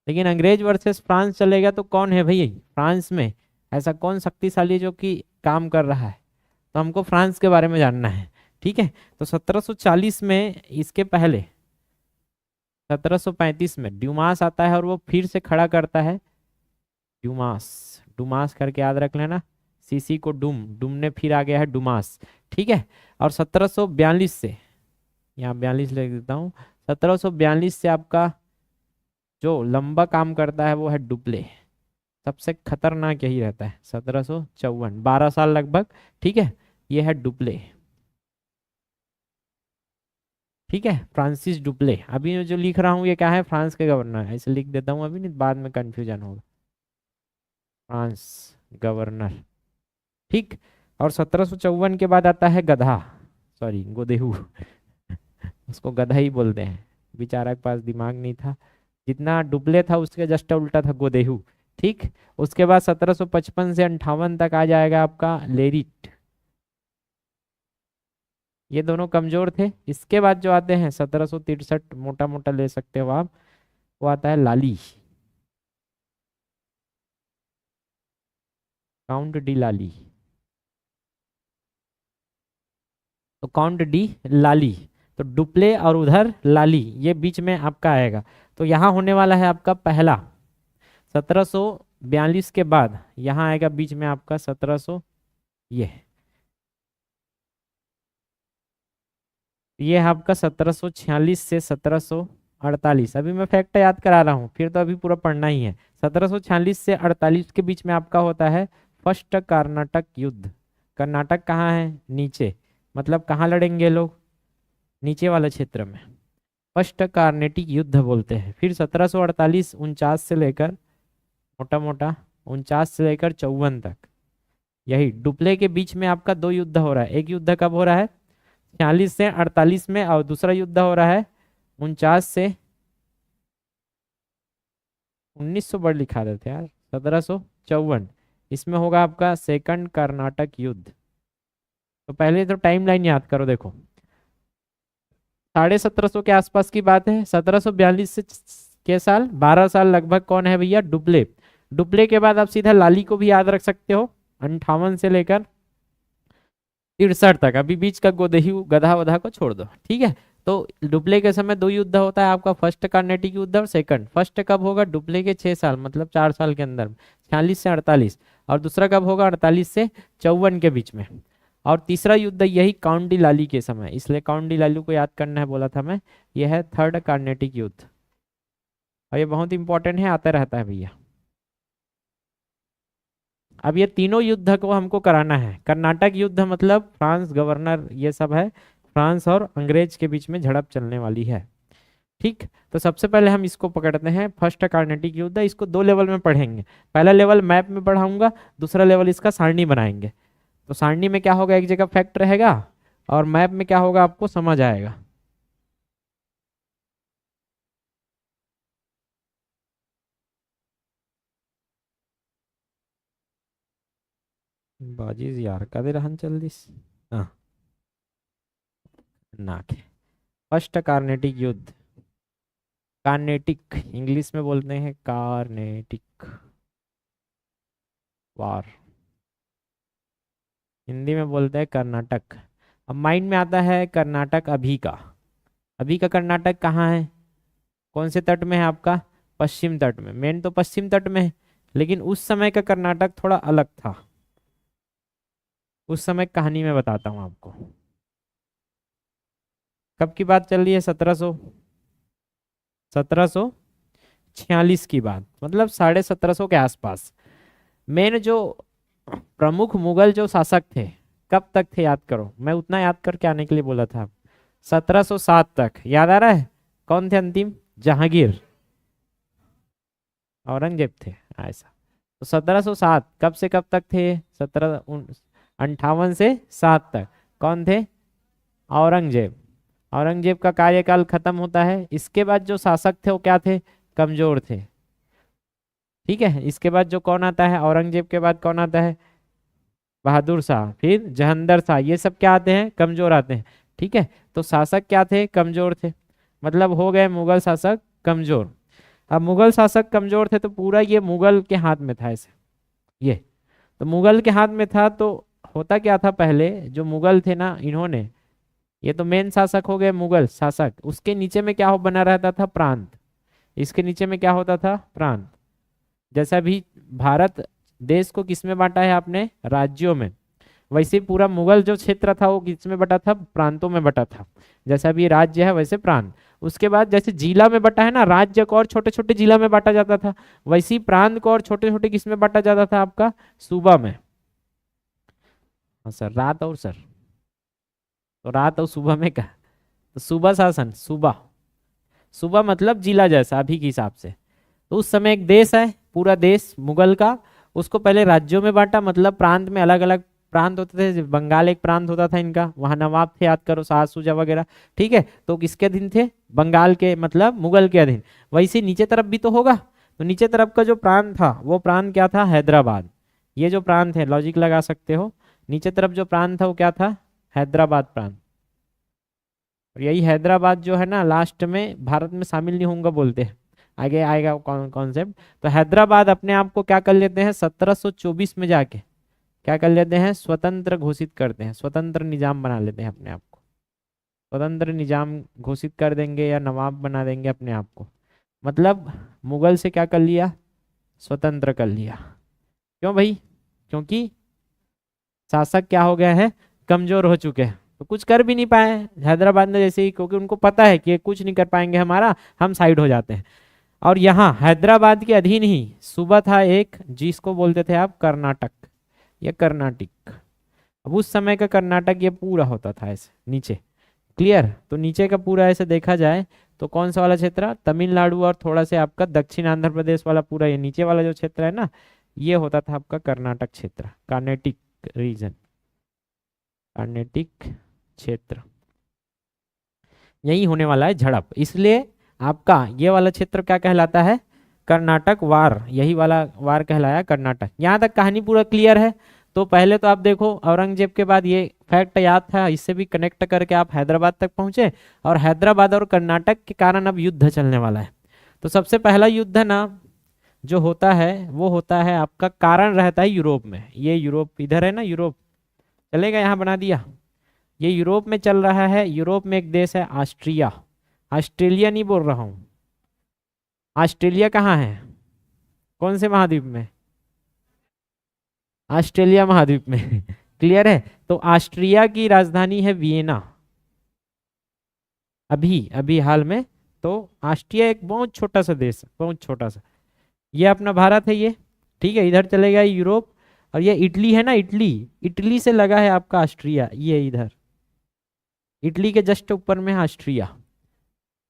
लेकिन अंग्रेज वर्सेस फ्रांस चलेगा तो कौन है भाई फ्रांस में? ऐसा कौन शक्तिशाली जो कि काम कर रहा है? तो हमको फ्रांस के बारे में जानना है, ठीक है? तो 1740 में, इसके पहले 1735 में ड्यूमास आता है और वो फिर से खड़ा करता है। ड्यूमास, डुमास करके याद रख लेना, सीसी को डुम, डुम ने फिर आ गया है डुमास, ठीक है? और 1742 से, यहाँ 42 लिख देता हूँ, 1742 से आपका जो लंबा काम करता है वो है डुप्ले। सबसे खतरनाक यही रहता है, 1754, 12 साल लगभग, ठीक है? ये है डुप्ले, ठीक है? Francis Dupleix. अभी मैं जो लिख रहा हूँ ये क्या है? फ्रांस के गवर्नर है, ऐसे लिख देता हूँ अभी, नहीं बाद में कंफ्यूजन होगा। फ्रांस गवर्नर, ठीक? और 1754 के बाद आता है गधा, सॉरी गोदेहू, उसको गधा ही बोलते हैं, बेचारा के पास दिमाग नहीं था, जितना डुप्ले था उसके जस्ट उल्टा था गोदेहू, ठीक? उसके बाद 1755 से 58 तक आ जाएगा आपका लेरिट। ये दोनों कमजोर थे। इसके बाद जो आते हैं 1763, मोटा मोटा ले सकते हो आप, वो आता है लाली, काउंट डी लाली। तो काउंट डी लाली, तो डुप्ले और उधर लाली, ये बीच में आपका आएगा। तो यहाँ होने वाला है आपका पहला 1742 के बाद यहाँ आएगा बीच में आपका ये है आपका 1746 से 1748। अभी मैं फैक्ट याद करा रहा हूँ, फिर तो अभी पूरा पढ़ना ही है। 1746 से 48 के बीच में आपका होता है फर्स्ट कर्नाटक युद्ध। कर्नाटक कहाँ है? नीचे, मतलब कहाँ लड़ेंगे लोग? नीचे वाले क्षेत्र में, फर्स्ट कार्नेटिक युद्ध बोलते हैं। फिर 1748 49 से लेकर, मोटा मोटा 49 से लेकर 54 तक, यही डुप्ले के बीच में आपका दो युद्ध हो रहा है। एक युद्ध कब हो रहा है? 46 से 48 में, और दूसरा युद्ध हो रहा है 49 से 1900, बड़ लिखा देते यार, 1754। इसमें होगा आपका सेकंड कर्नाटक युद्ध। तो पहले तो टाइमलाइन याद करो, देखो 1750 के आसपास की बात है। 1742 से के साल 12 साल लगभग कौन है भैया? डुप्ले। डुप्ले के बाद आप सीधा लाली को भी याद रख सकते हो, 58 से लेकर 63 तक। अभी बीच का गोदही गधा वधा को छोड़ दो, ठीक है। तो डुप्ले के समय दो युद्ध होता है आपका, फर्स्ट कार्नेटिक युद्ध और सेकंड। फर्स्ट कब होगा? डुप्ले के 6 साल मतलब 4 साल के अंदर, 46 से 48। और दूसरा कब होगा? 48 से 54 के बीच में। और तीसरा युद्ध यही काउंट डी लाली के समय, इसलिए काउंट डी लाली को याद करना है बोला था मैं। यह है थर्ड कार्नेटिक युद्ध, और ये बहुत इंपॉर्टेंट है, आता रहता है भैया। अब ये तीनों युद्ध को हमको कराना है। कर्नाटक युद्ध मतलब फ्रांस गवर्नर, ये सब है, फ्रांस और अंग्रेज के बीच में झड़प चलने वाली है, ठीक। तो सबसे पहले हम इसको पकड़ते हैं, फर्स्ट कार्नेटिक युद्ध। इसको दो लेवल में पढ़ेंगे। पहला लेवल मैप में पढ़ाऊंगा, दूसरा लेवल इसका सारणी बनाएंगे। तो सारणी में क्या होगा? एक जगह फैक्ट रहेगा, और मैप में क्या होगा आपको समझ आएगा। बाजीज यार कदे रहन चल दिस हाँ ना के। फर्स्ट कार्नेटिक युद्ध, कार्नेटिक इंग्लिश में बोलते हैं कार्नेटिक वार, हिंदी में बोलते हैं कर्नाटक। अब माइंड में आता है कर्नाटक अभी का। अभी का कर्नाटक कहाँ है? कौन से तट में है आपका? पश्चिम तट में। मेन तो पश्चिम तट में है, लेकिन उस समय का कर्नाटक थोड़ा अलग था। उस समय कहानी में बताता हूँ आपको। कब की बात चल रही है? 1746 की बात, मतलब 1750 के आसपास। मेन जो प्रमुख मुगल जो शासक थे, कब तक थे याद करो, मैं उतना याद करके आने के लिए बोला था। 1707 तक। याद आ रहा है? कौन थे अंतिम? जहांगीर, औरंगजेब थे ऐसा। तो 1707 कब से कब तक थे? 1758 से 7 तक कौन थे? औरंगजेब। औरंगजेब का कार्यकाल खत्म होता है। इसके बाद जो शासक थे वो क्या थे? कमजोर थे, ठीक है। इसके बाद जो कौन आता है? औरंगजेब के बाद कौन आता है? बहादुर शाह, फिर जहांगीर शाह। ये सब क्या आते हैं? कमजोर आते हैं, ठीक है। तो शासक क्या थे? कमजोर थे, मतलब हो गए मुगल शासक कमजोर। अब मुगल शासक कमजोर थे तो पूरा ये मुगल के हाथ में था ऐसे, ये तो मुगल के हाथ में था। तो होता क्या था पहले, जो मुगल थे ना, इन्होंने, ये तो मेन शासक हो गए मुगल शासक, उसके नीचे में क्या हो बना रहता था? प्रांत। इसके नीचे में क्या होता था? प्रांत। जैसा भी भारत देश को किस में बांटा है आपने? राज्यों में। वैसे पूरा मुगल जो क्षेत्र था वो किस में बटा था? प्रांतों में बटा था। जैसा भी राज्य है वैसे प्रांत। उसके बाद जैसे जिला में बटा है ना, राज्य को और छोटे छोटे जिला में बांटा जाता था, वैसे ही प्रांत को और छोटे छोटे किस में बांटा जाता था? आपका सूबा में। हाँ सर, रात और सर, तो रात और सुबह में क्या? तो सूबा शासन, सूबा। सूबा मतलब जिला जैसा अभी के हिसाब से। तो उस समय एक देश है, पूरा देश मुगल का, उसको पहले राज्यों में बांटा, मतलब प्रांत में अलग अलग प्रांत होते थे। बंगाल एक प्रांत होता था इनका, वहां नवाब थे, याद करो, शाह शुजा वगैरह, ठीक है। तो किसके अधीन थे? बंगाल के, मतलब मुगल के अधीन। वैसे नीचे तरफ भी तो होगा। तो नीचे तरफ का जो प्रांत था वो प्रांत क्या था? हैदराबाद। ये जो प्रांत है, लॉजिक लगा सकते हो, नीचे तरफ जो प्रांत था वो क्या था? हैदराबाद प्रांत। और यही हैदराबाद जो है ना, लास्ट में भारत में शामिल नहीं होऊंगा बोलते हैं, आगे आएगा कॉन्सेप्ट। तो हैदराबाद अपने आप को क्या कर लेते हैं? 1724 में जाके क्या कर लेते हैं? स्वतंत्र घोषित करते हैं, स्वतंत्र निजाम बना लेते हैं अपने आप को। स्वतंत्र निजाम घोषित कर देंगे या नवाब बना देंगे अपने आप को, मतलब मुगल से क्या कर लिया? स्वतंत्र कर लिया। क्यों भाई? क्योंकि शासक क्या हो गया है? कमजोर हो चुके हैं, तो कुछ कर भी नहीं पाए हैदराबाद ने जैसे ही, क्योंकि उनको पता है कि ये कुछ नहीं कर पाएंगे हमारा, हम साइड हो जाते हैं। और यहाँ हैदराबाद के अधीन ही सूबा था एक, जिसको बोलते थे आप कर्नाटक या कर्नाटिक। अब उस समय का कर्नाटक ये पूरा होता था ऐसे नीचे, क्लियर। तो नीचे का पूरा ऐसे देखा जाए तो कौन सा वाला क्षेत्र? तमिलनाडु और थोड़ा से आपका दक्षिण आंध्र प्रदेश वाला, पूरा ये नीचे वाला जो क्षेत्र है ना, ये होता था आपका कर्नाटक क्षेत्र, कार्नेटिक रीजन, कार्नेटिक क्षेत्र। यही होने वाला है झड़प, इसलिए आपका ये वाला क्षेत्र क्या कहलाता है? कर्नाटक वार। यही वाला वार कहलाया कर्नाटक। यहाँ तक कहानी पूरा क्लियर है। तो पहले तो आप देखो औरंगजेब के बाद ये फैक्ट याद था, इससे भी कनेक्ट करके आप हैदराबाद तक पहुंचे, और हैदराबाद और कर्नाटक के कारण अब युद्ध चलने वाला है। तो सबसे पहला युद्ध ना जो होता है वो होता है आपका, कारण रहता है यूरोप में। ये यूरोप इधर है ना, यूरोप चलेगा, यहाँ बना दिया। ये यूरोप में चल रहा है। यूरोप में एक देश है ऑस्ट्रिया, ऑस्ट्रेलिया नहीं बोल रहा हूँ, ऑस्ट्रेलिया कहाँ है, कौन से महाद्वीप में, ऑस्ट्रेलिया महाद्वीप में क्लियर है। तो ऑस्ट्रिया की राजधानी है वियना, अभी अभी हाल में। तो ऑस्ट्रिया एक बहुत छोटा सा देश है, बहुत छोटा सा। ये अपना भारत है ये, ठीक है, इधर चलेगा यूरोप। और ये इटली है ना, इटली, इटली से लगा है आपका ऑस्ट्रिया, ये इधर इटली के जस्ट ऊपर में है ऑस्ट्रिया,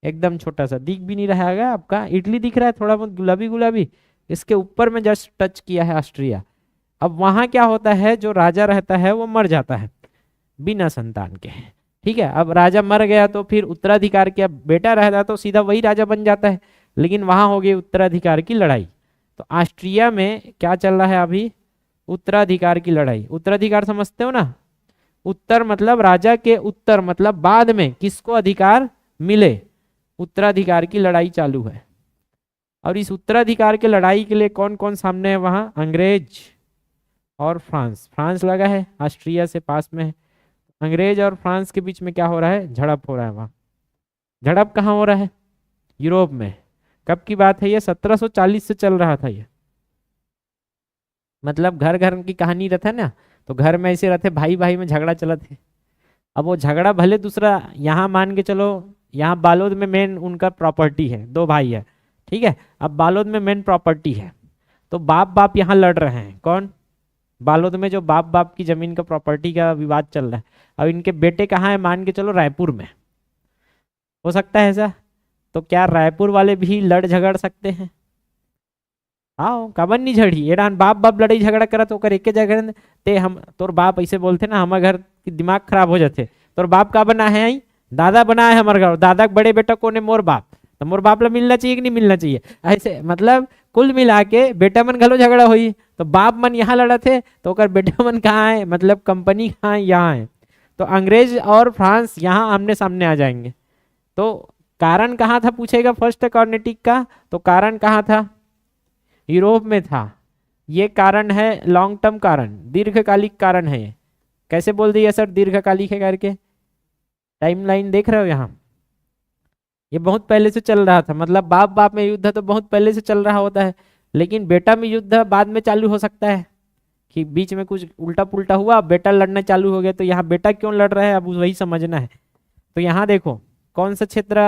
एकदम छोटा सा, दिख भी नहीं रहा है आपका, इटली दिख रहा है थोड़ा बहुत गुलाबी गुलाबी, इसके ऊपर में जस्ट टच किया है ऑस्ट्रिया। अब वहां क्या होता है, जो राजा रहता है वो मर जाता है बिना संतान के, ठीक है। अब राजा मर गया तो फिर उत्तराधिकार के, अब बेटा रहता तो सीधा वही राजा बन जाता है, लेकिन वहां हो गई उत्तराधिकार की लड़ाई। तो ऑस्ट्रिया में क्या चल रहा है अभी, उत्तराधिकार की लड़ाई। उत्तराधिकार समझते हो ना, उत्तर मतलब राजा के उत्तर मतलब बाद में किसको अधिकार मिले, उत्तराधिकार की लड़ाई चालू है। और इस उत्तराधिकार की लड़ाई के लिए कौन कौन सामने है वहां, अंग्रेज और फ्रांस। फ्रांस लगा है ऑस्ट्रिया से पास में है। अंग्रेज और फ्रांस के बीच में क्या हो रहा है, झड़प हो रहा है वहां। झड़प कहाँ हो रहा है, यूरोप में। कब की बात है ये, 1740 से चल रहा था ये। मतलब घर घर की कहानी रहता है ना, तो घर में ऐसे रहते, भाई भाई में झगड़ा चला थे। अब वो झगड़ा भले दूसरा, यहाँ मान के चलो, यहाँ बालोद में मेन उनका प्रॉपर्टी है, दो भाई है, ठीक है। अब बालोद में मेन प्रॉपर्टी है, तो बाप बाप यहाँ लड़ रहे हैं। कौन, बालोद में जो बाप बाप की जमीन का प्रॉपर्टी का विवाद चल रहा है। अब इनके बेटे कहाँ है, मान के चलो रायपुर में, हो सकता है ऐसा। तो क्या रायपुर वाले भी लड़ झगड़ सकते हैं, आओ काबर नहीं झड़ी, एडान बाप बाप लड़ाई झगड़ा करा तो कर एक जगह ते हम तोर बाप ऐसे बोलते ना, हमारे घर की दिमाग खराब हो जाते, तोर बाप का बना है आई, दादा बना है हमारे घर, दादा बड़े बेटा कौन है, मोर बाप, तो मोर बाप ला मिलना चाहिए कि नहीं मिलना चाहिए, ऐसे मतलब कुल मिला के बेटा मन घलो झगड़ा हुई। तो बाप मन यहाँ लड़ा थे तो कर बेटा मन कहाँ है, मतलब कंपनी कहाँ है, यहाँ है। तो अंग्रेज और फ्रांस यहाँ आमने सामने आ जाएंगे। तो कारण कहाँ था पूछेगा फर्स्ट कॉर्नेटिक का, तो कारण कहाँ था, यूरोप में था। ये कारण है लॉन्ग टर्म कारण, दीर्घकालिक कारण है ये। कैसे बोल दिया सर दीर्घकालिक है करके, टाइमलाइन देख रहे हो यहाँ, ये बहुत पहले से चल रहा था। मतलब बाप बाप में युद्ध तो बहुत पहले से चल रहा होता है, लेकिन बेटा में युद्ध बाद में चालू हो सकता है कि बीच में कुछ उल्टा पुल्टा हुआ, बेटा लड़ना चालू हो गया। तो यहाँ बेटा क्यों लड़ रहा है अब वही समझना है। तो यहाँ देखो कौन सा क्षेत्र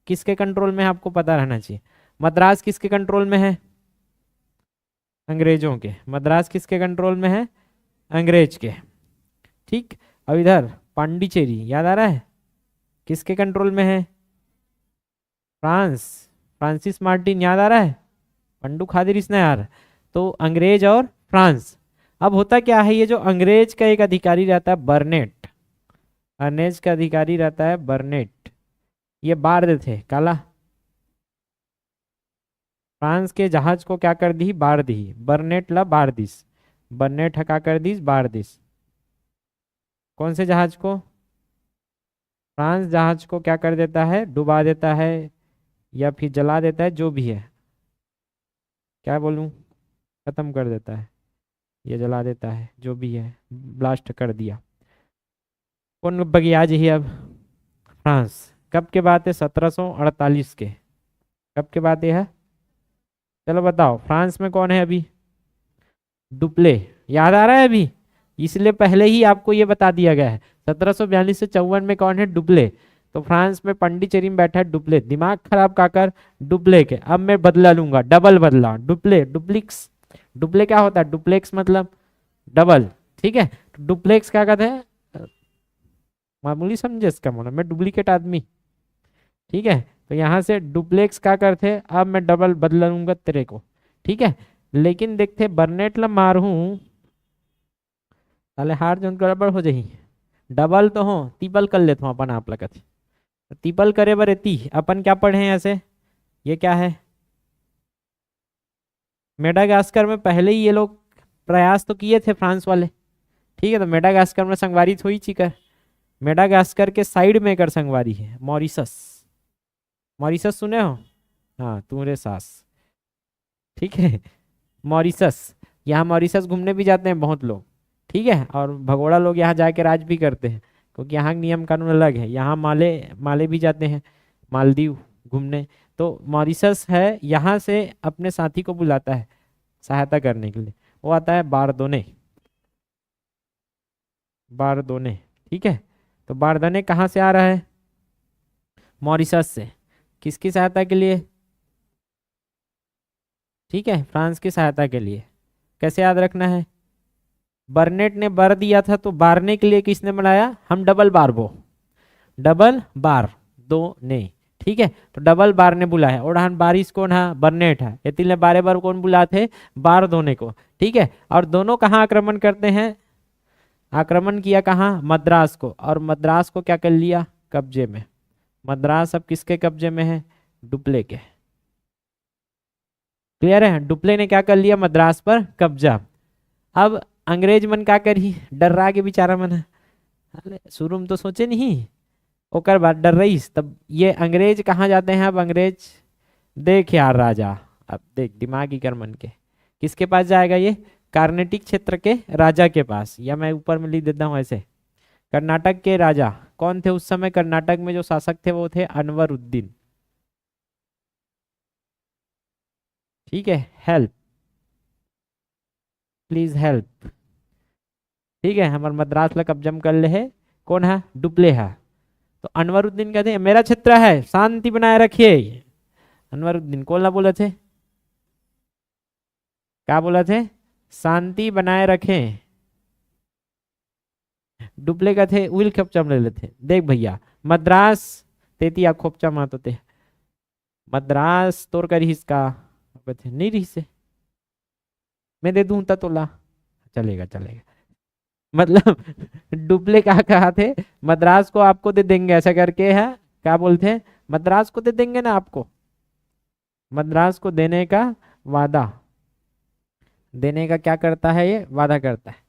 किसके कंट्रोल में है आपको पता रहना चाहिए। मद्रास किसके कंट्रोल में है, अंग्रेजों के। मद्रास किसके कंट्रोल में है, अंग्रेज के, ठीक। अब इधर पांडिचेरी याद आ रहा है, किसके कंट्रोल में है, फ्रांस, फ्रांसिस मार्टिन याद आ रहा है, पंडू खादिर ने यार। तो अंग्रेज और फ्रांस। अब होता क्या है, ये जो अंग्रेज का एक अधिकारी रहता है बर्नेट, अंग्रेज का अधिकारी रहता है बर्नेट, ये बार्द थे काला, फ्रांस के जहाज को क्या कर दी, बार दी, बर्नेट ला बार दिस, बर्नेट हका कर दिस बार दिस। कौन से जहाज को, फ्रांस जहाज को क्या कर देता है, डुबा देता है या फिर जला देता है, जो भी है, क्या बोलूं, खत्म कर देता है या जला देता है, जो भी है, ब्लास्ट कर दिया। कौन बगियाज ही अब, फ्रांस। कब के बात है, 1748 के, कब के बात है, चलो बताओ। फ्रांस में कौन है अभी, डुप्ले, याद आ रहा है अभी, इसलिए पहले ही आपको ये बता दिया गया है। 1742 से 54 में कौन है, डुप्ले। तो फ्रांस में पंडिचेरी में बैठा है डुप्ले, दिमाग खराब काकर, डुप्ले के। अब मैं बदला लूंगा, डबल बदला, डुप्ले, डुप्लिक्स, डुप्ले क्या होता है, डुप्लेक्स मतलब डबल, ठीक है। डुप्लेक्स क्या कहते हैं, मामूली समझे इसका मतलब, मैं डुप्लीकेट आदमी, ठीक है। तो यहाँ से डुप्लेक्स क्या करते, अब मैं डबल बदला लूंगा तेरे को, ठीक है। लेकिन देखते बर्नेट ला मारू ताले हार जोन गड़बड़ हो जाही, डबल तो हो तीपल कर लेता हूँ अपन आप लगत, तीपल करे बर एती अपन क्या पढ़े हैं ऐसे, ये क्या है, मेडागास्कर में पहले ही ये लोग प्रयास तो किए थे फ्रांस वाले, ठीक है। तो मेडागास्कर में संगवारी थोड़ी ची कर, मेडागास्कर के साइड में कर संगवारी है मॉरिशस। मॉरिशस सुने हो? हाँ तुम्हारे सास, ठीक है। मॉरिशस, यहाँ मॉरिशस घूमने भी जाते हैं बहुत लोग, ठीक है। और भगोड़ा लोग यहाँ जाके राज भी करते हैं, क्योंकि यहाँ नियम कानून अलग है। यहाँ माले माले भी जाते हैं मालदीव घूमने। तो मॉरिशस है, यहाँ से अपने साथी को बुलाता है सहायता करने के लिए, वो आता है बारदोने। बारदोने, ठीक है। तो बारदोने कहाँ से आ रहा है? मॉरिशस से। किसकी सहायता के लिए? ठीक है, फ्रांस की सहायता के लिए। कैसे याद रखना है? बर्नेट ने बर दिया था, तो बारने के लिए किसने बनाया? हम डबल बार बो, डबल बार दो ने, ठीक है। तो डबल बार ने बुलाया, और हम बारिश कौन है? बर्नेट है। ये तीन बारे बार कौन बुलाते? बार दोने को, ठीक है। और दोनों कहाँ आक्रमण करते हैं? आक्रमण किया कहाँ? मद्रास को। और मद्रास को क्या कर लिया? कब्जे में। मद्रास अब किसके कब्जे में है? डुप्ले के। क्लियर है? डुप्ले ने क्या कर लिया? मद्रास पर कब्जा। अब अंग्रेज मन क्या करी? डर रहा के बेचारा मन है, अरे शुरू में तो सोचे नहीं, ओकर बाद डर रही। तब ये अंग्रेज कहाँ जाते हैं? अब अंग्रेज देख यार राजा, अब देख दिमाग ही कर मन के, किसके पास जाएगा ये? कार्नेटिक क्षेत्र के राजा के पास, या मैं ऊपर में लिख देता हूँ ऐसे, कर्नाटक के राजा। कौन थे उस समय कर्नाटक में जो शासक थे? वो थे अनवरुद्दीन, ठीक है। हेल्प, प्लीज हेल्प, ठीक है। हमारे मद्रास ला कब्जम कर ले है, कौन है? डुप्ले है। तो अनवरुद्दीन कहते हैं मेरा क्षेत्र है, शांति बनाए रखिए। अनवरुद्दीन कौन ला बोले थे? क्या बोला थे? शांति बनाए रखें। डुप्ले का थे उइल खोपचम ले लेते। देख भैया, मद्रास तेती खोपचम आते थे, मद्रास तोड़ कर इसका नहीं रही से, मैं दे दूं तोला, चलेगा चलेगा। मतलब डुप्ले कहा थे मद्रास को आपको दे देंगे, ऐसा करके है। क्या बोलते हैं? मद्रास को दे देंगे ना आपको, मद्रास को देने का वादा, देने का क्या करता है? ये वादा करता है।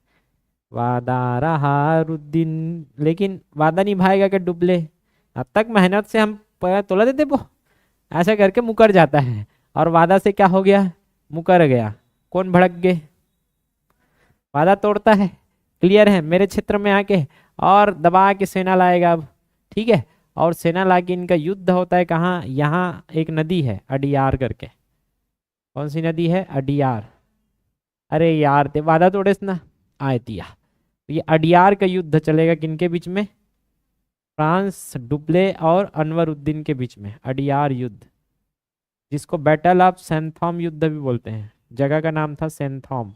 वादा रहा रुद्दीन, लेकिन वादा निभाएगा कि डुप्ले? अब तक मेहनत से हम तोला देते वो, ऐसा करके मुकर जाता है। और वादा से क्या हो गया? मुकर गया। कौन भड़क गए? वादा तोड़ता है। क्लियर है? मेरे क्षेत्र में आके और दबा के सेना लाएगा अब, ठीक है। और सेना लाके इनका युद्ध होता है कहाँ? यहाँ एक नदी है अडियार करके। कौन सी नदी है? अडियार। अरे यार ते वादा तोड़ेस ना आए तिया। ये अडियार का युद्ध चलेगा किनके बीच में? फ्रांस, डुप्ले और अनवरुद्दीन के बीच में अडियार युद्ध, जिसको बैटल ऑफ सेंथॉम युद्ध भी बोलते हैं। जगह का नाम था सेंथॉम,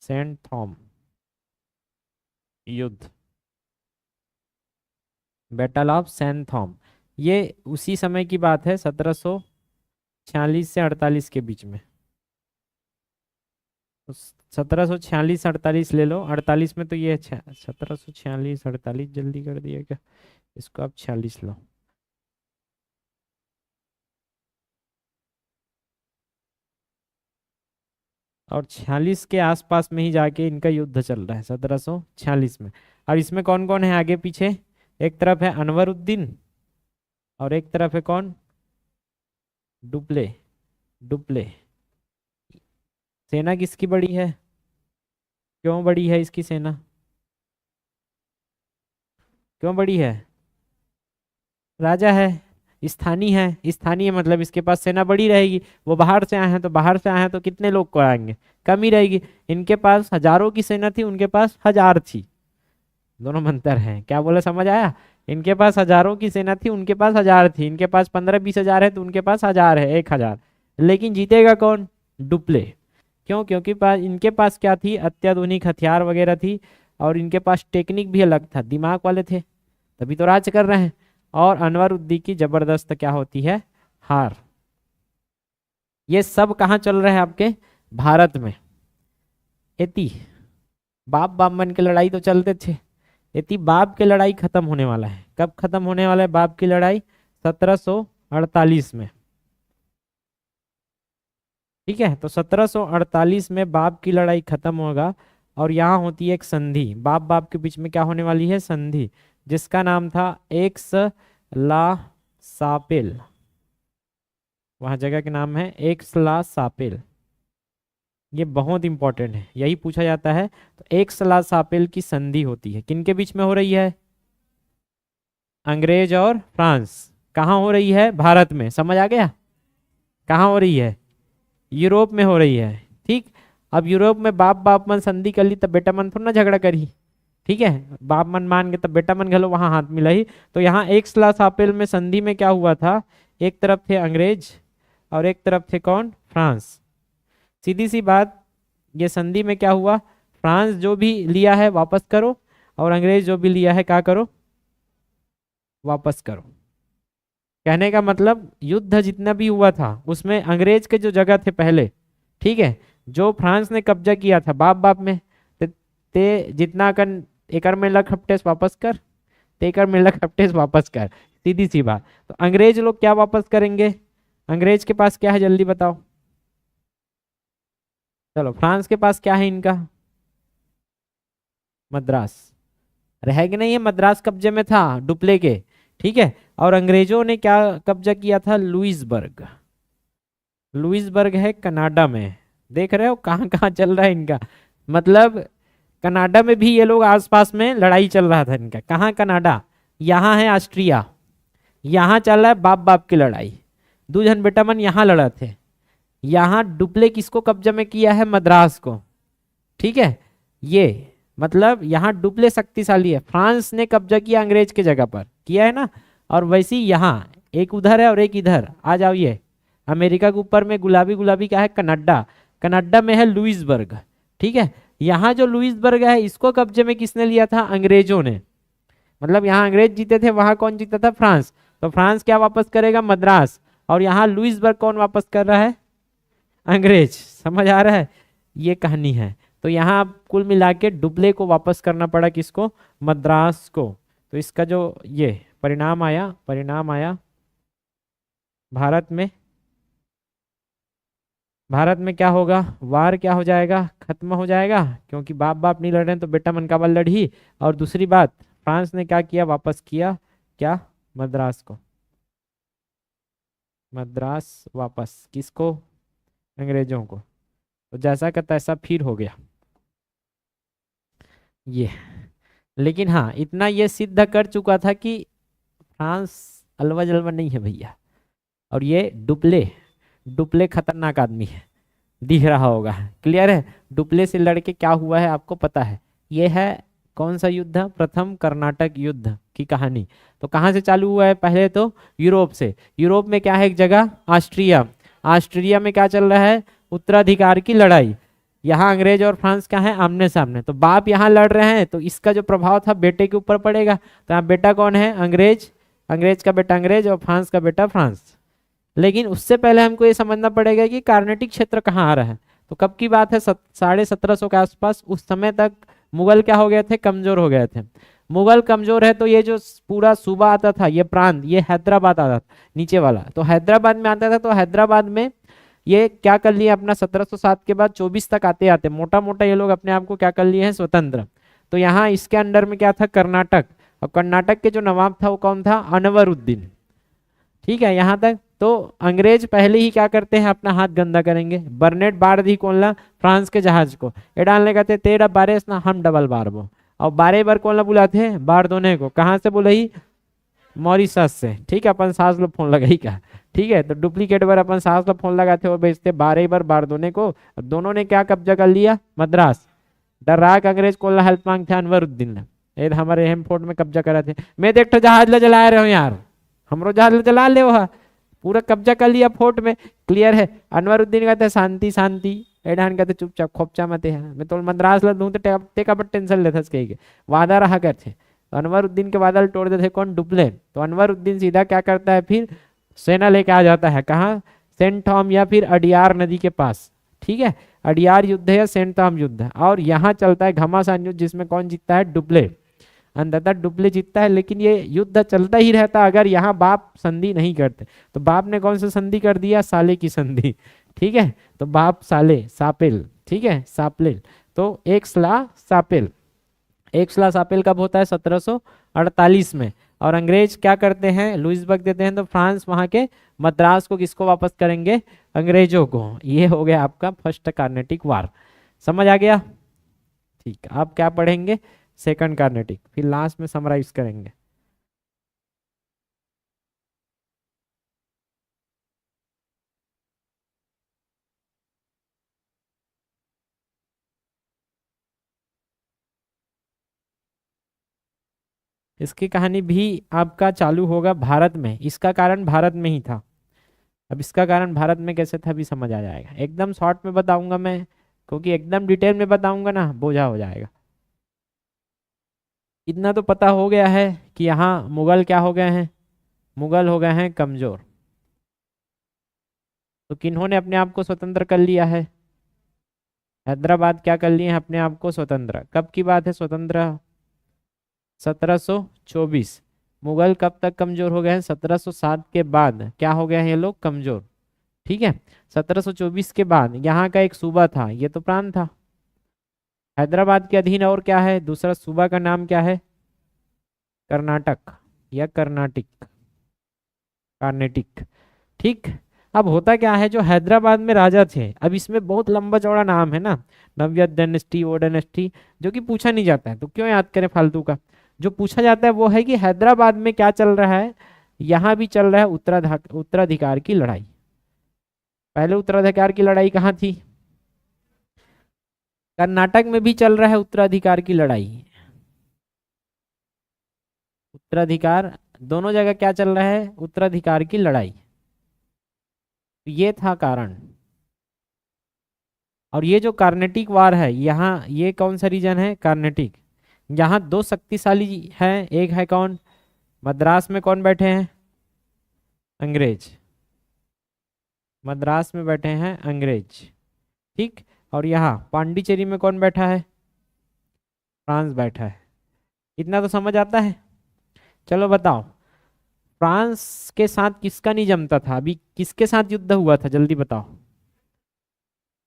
सेंथॉम युद्ध, बैटल ऑफ सेंथॉम। ये उसी समय की बात है, 1746 से 48 के बीच में। 1746 ले लो, 48 में तो ये 1746 48 जल्दी कर दिया क्या? इसको आप 46 लो। और 46 के आसपास में ही जाके इनका युद्ध चल रहा है 1746 में। और इसमें कौन कौन है आगे पीछे? एक तरफ है अनवरुद्दीन और एक तरफ है कौन? डुप्ले। डुप्ले। सेना किसकी बड़ी है? क्यों बड़ी है इसकी सेना? क्यों बड़ी है? राजा है, स्थानीय है। स्थानीय मतलब इसके पास सेना बड़ी रहेगी। वो बाहर से आए हैं तो बाहर से आए हैं तो कितने लोग को आएंगे? कम ही रहेगी। इनके पास हजारों की सेना थी, उनके पास हजार थी। दोनों में अंतर है। क्या बोला, समझ आया? इनके पास हजारों की सेना थी, उनके पास हजार थी। इनके पास 15-20 हजार है तो उनके पास हजार है, 1,000। लेकिन जीतेगा कौन? डुप्ले। क्यों? क्योंकि इनके पास क्या थी? अत्याधुनिक हथियार वगैरह थी, और इनके पास टेक्निक भी अलग था, दिमाग वाले थे, तभी तो राज कर रहे हैं। और अनवरुद्दीन की जबरदस्त क्या होती है? हार। ये सब कहाँ चल रहे हैं? आपके भारत में। एती बाप बामन की लड़ाई तो चलते थे, एती बाप की लड़ाई खत्म होने वाला है। कब खत्म होने वाला है बाप की लड़ाई? 1748 में। ठीक है, तो 1748 में बाप की लड़ाई खत्म होगा और यहाँ होती है एक संधि, बाप बाप के बीच में क्या होने वाली है, संधि, जिसका नाम था एक्स ला सापेल। वहां जगह के नाम है एक्स ला सापेल। ये बहुत इंपॉर्टेंट है, यही पूछा जाता है। तो एक्स ला सापेल की संधि होती है, किनके बीच में हो रही है, अंग्रेज और फ्रांस। कहाँ हो रही है, भारत में, समझ आ गया, कहाँ हो रही है, यूरोप में हो रही है। ठीक, अब यूरोप में बाप बाप मन संधि कर ली तब बेटा मन थोड़ा ना झगड़ा करी, ठीक है, बाप मन मान के तब बेटा मन घलो वहां हाथ मिला ही। तो यहाँ एक स्ला सापेल में संधि में क्या हुआ था, एक तरफ थे अंग्रेज और एक तरफ थे कौन, फ्रांस। सीधी सी बात, ये संधि में क्या हुआ, फ्रांस जो भी लिया है वापस करो और अंग्रेज जो भी लिया है क्या करो, वापस करो। कहने का मतलब युद्ध जितना भी हुआ था उसमें अंग्रेज के जो जगह थे पहले, ठीक है, जो फ्रांस ने कब्जा किया था बाप बाप में, ते जितना कर एकर में लख हफ्तेस वापस कर, तेकर में लख हफ्तेस वापस कर, सीधी सी बात। तो अंग्रेज लोग क्या वापस करेंगे, अंग्रेज के पास क्या है जल्दी बताओ, चलो फ्रांस के पास क्या है इनका, मद्रास, रहेगा नहीं, ये मद्रास कब्जे में था डुप्ले के, ठीक है। और अंग्रेजों ने क्या कब्जा किया था, लुइसबर्ग, लुइसबर्ग है कनाडा में, देख रहे हो कहाँ कहाँ चल रहा है इनका, मतलब कनाडा में भी ये लोग आसपास में लड़ाई चल रहा था इनका। कहाँ, कनाडा, यहाँ है ऑस्ट्रिया, यहाँ चल रहा है बाप बाप की लड़ाई, दो जन बेटा मन यहाँ लड़ा थे। यहाँ डुप्ले किसको कब्जा में किया है, मद्रास को, ठीक है। ये मतलब यहाँ डुप्ले शक्तिशाली है, फ्रांस ने कब्जा किया अंग्रेज के जगह पर, किया है ना। और वैसे ही यहाँ एक उधर है और एक इधर, आ जाओ, ये अमेरिका के ऊपर में गुलाबी गुलाबी क्या है, कनाडा, कनाडा में है लुइसबर्ग, ठीक है। यहाँ जो लुइसबर्ग है इसको कब्जे में किसने लिया था, अंग्रेजों ने, मतलब यहाँ अंग्रेज जीते थे, वहां कौन जीता था, फ्रांस। तो फ्रांस क्या वापस करेगा, मद्रास, और यहाँ लुइसबर्ग कौन वापस कर रहा है, अंग्रेज। समझ आ रहा है, ये कहानी है। तो यहाँ कुल मिला के डुप्ले को वापस करना पड़ा, किसको, मद्रास को। तो इसका जो ये परिणाम आया, परिणाम आया भारत में, भारत में क्या होगा, वार क्या हो जाएगा, खत्म हो जाएगा, क्योंकि बाप बाप नहीं लड़ रहे हैं तो बेटा मन का बल लड़ी। और दूसरी बात, फ्रांस ने क्या किया, वापस किया क्या, मद्रास को, मद्रास वापस किसको, अंग्रेजों को। तो जैसा का तैसा फिर हो गया ये। लेकिन हाँ, इतना ये सिद्ध कर चुका था कि फ्रांस अलवा जलवा नहीं है भैया, और ये डुप्ले, डुप्ले खतरनाक आदमी है, दिख रहा होगा, क्लियर है। डुप्ले से लड़के क्या हुआ है आपको पता है, ये है कौन सा युद्ध, प्रथम कर्नाटक युद्ध की कहानी। तो कहाँ से चालू हुआ है, पहले तो यूरोप से। यूरोप में क्या है, एक जगह ऑस्ट्रिया, ऑस्ट्रिया में क्या चल रहा है, उत्तराधिकार की लड़ाई। यहाँ अंग्रेज और फ्रांस क्या है, आमने सामने, तो बाप यहाँ लड़ रहे हैं तो इसका जो प्रभाव था बेटे के ऊपर पड़ेगा। तो यहाँ बेटा कौन है, अंग्रेज, अंग्रेज का बेटा अंग्रेज और फ्रांस का बेटा फ्रांस। लेकिन उससे पहले हमको ये समझना पड़ेगा कि कार्नेटिक क्षेत्र कहाँ आ रहा है। तो कब की बात है, 1750 के आसपास। उस समय तक मुगल क्या हो गए थे, कमजोर हो गए थे। मुगल कमजोर है तो ये जो पूरा सूबा आता था, ये प्रांत, ये हैदराबाद आता था नीचे वाला, तो हैदराबाद में आता था। तो हैदराबाद में ये क्या कर लिया अपना, 1707 के बाद 24 तक आते आते मोटा मोटा ये लोग अपने आप को क्या कर लिए हैं, स्वतंत्र। तो यहाँ इसके अंडर में क्या था, कर्नाटक, और कर्नाटक के जो नवाब था वो कौन था, अनवरुद्दीन, ठीक है। यहाँ तक तो अंग्रेज पहले ही क्या करते हैं, अपना हाथ गंदा करेंगे। बर्नेट बार दी कौन ला, फ्रांस के जहाज को, ये डालने कहते तेरा बारिश ना हम डबल बार वो, और बारे बार कौन ला बुलाते हैं, बार दोने को, कहाँ से बुलाई, मॉरिशस से, ठीक है। अपन सास लोग फोन लगाई का, ठीक है। तो डुप्लीकेट बार अपन सास लोग फोन लगाते और बेचते बारह बार बार दोने को। दोनों ने क्या कब्जा कर लिया, मद्रास। डराक अंग्रेज को ला हेल्प मांगते अनवरुद्दीन ने, ये हमारे हेम फोर्ट में कब्जा करा थे। मैं देखो जहाज ला जला रहे हो यार, हमरो जहाज ला जला ले, पूरा कब्जा कर लिया फोर्ट में, क्लियर है। अनवरुद्दीन कहते शांति शांति, एडान कहते चुपचाप खोपचा मत है, मैं तो मद्रास ला दूं तो टेका पर टेंशन लेता के वादा रहा करते। तो अनवरुद्दीन के बादल तोड़ देते कौन, डुप्ले। तो अनवरुद्दीन सीधा क्या करता है, फिर सेना लेके आ जाता है कहाँ, सेंट थॉम या फिर अडियार नदी के पास, ठीक है। अडियार युद्ध या सेंट थॉम युद्ध, और यहाँ चलता है घमासान युद्ध, जिसमें कौन जीतता है, डुप्ले, अंततः डुप्ले जीतता है। लेकिन ये युद्ध चलता ही रहता अगर यहाँ बाप संधि नहीं करते। तो बाप ने कौन सा संधि कर दिया, साले की संधि, ठीक है, तो बाप साले सापिल, ठीक है, सापिल, तो एक स्ला सापिल। एक स्ला सापिल कब होता है? 1748 में। और अंग्रेज क्या करते हैं? लुइसबर्ग देते हैं, तो फ्रांस वहां के मद्रास को किसको वापस करेंगे? अंग्रेजों को। ये हो गया आपका फर्स्ट कार्नेटिक वार। समझ आ गया? ठीक, आप क्या पढ़ेंगे? सेकंड कार्नेटिक, फिर लास्ट में समराइज करेंगे। इसकी कहानी भी आपका चालू होगा भारत में, इसका कारण भारत में ही था। अब इसका कारण भारत में कैसे था भी समझ आ जाएगा, एकदम शॉर्ट में बताऊंगा मैं, क्योंकि एकदम डिटेल में बताऊंगा ना बोझा हो जाएगा। इतना तो पता हो गया है कि यहाँ मुगल क्या हो गए हैं? मुगल हो गए हैं कमजोर। तो किन्होंने अपने आप को स्वतंत्र कर लिया है? हैदराबाद क्या कर लिए हैं अपने आप को स्वतंत्र? कब की बात है स्वतंत्र? 1724। मुगल कब तक कमजोर हो गए हैं? 1707 के बाद क्या हो गए हैं ये लोग? कमजोर। ठीक है, 1724 के बाद यहाँ का एक सूबा था, ये तो प्रांत था, हैदराबाद के अधीन। और क्या है दूसरा सूबा का नाम क्या है? कर्नाटक या कर्नाटिक, कार्नेटिक। ठीक। अब होता क्या है, जो हैदराबाद में राजा थे, अब इसमें बहुत लंबा चौड़ा नाम है ना, नव्य डायनेस्टी, वो डायनेस्टी, जो कि पूछा नहीं जाता है, तो क्यों याद करें फालतू का। जो पूछा जाता है वो है कि हैदराबाद में क्या चल रहा है? यहाँ भी चल रहा है उत्तराधिकार की लड़ाई। पहले उत्तराधिकार की लड़ाई कहाँ थी? कर्नाटक में भी चल रहा है उत्तराधिकार की लड़ाई। उत्तराधिकार, दोनों जगह क्या चल रहा है? उत्तराधिकार की लड़ाई। ये था कारण। और ये जो कार्नेटिक वार है, यहाँ ये कौन सा रीजन है? कार्नेटिक। यहाँ दो शक्तिशाली है, एक है कौन? मद्रास में कौन बैठे हैं? अंग्रेज। मद्रास में बैठे हैं अंग्रेज। ठीक। और यहाँ पांडिचेरी में कौन बैठा है? फ्रांस बैठा है। इतना तो समझ आता है। चलो बताओ, फ्रांस के साथ किसका नहीं जमता था? अभी किसके साथ युद्ध हुआ था, जल्दी बताओ।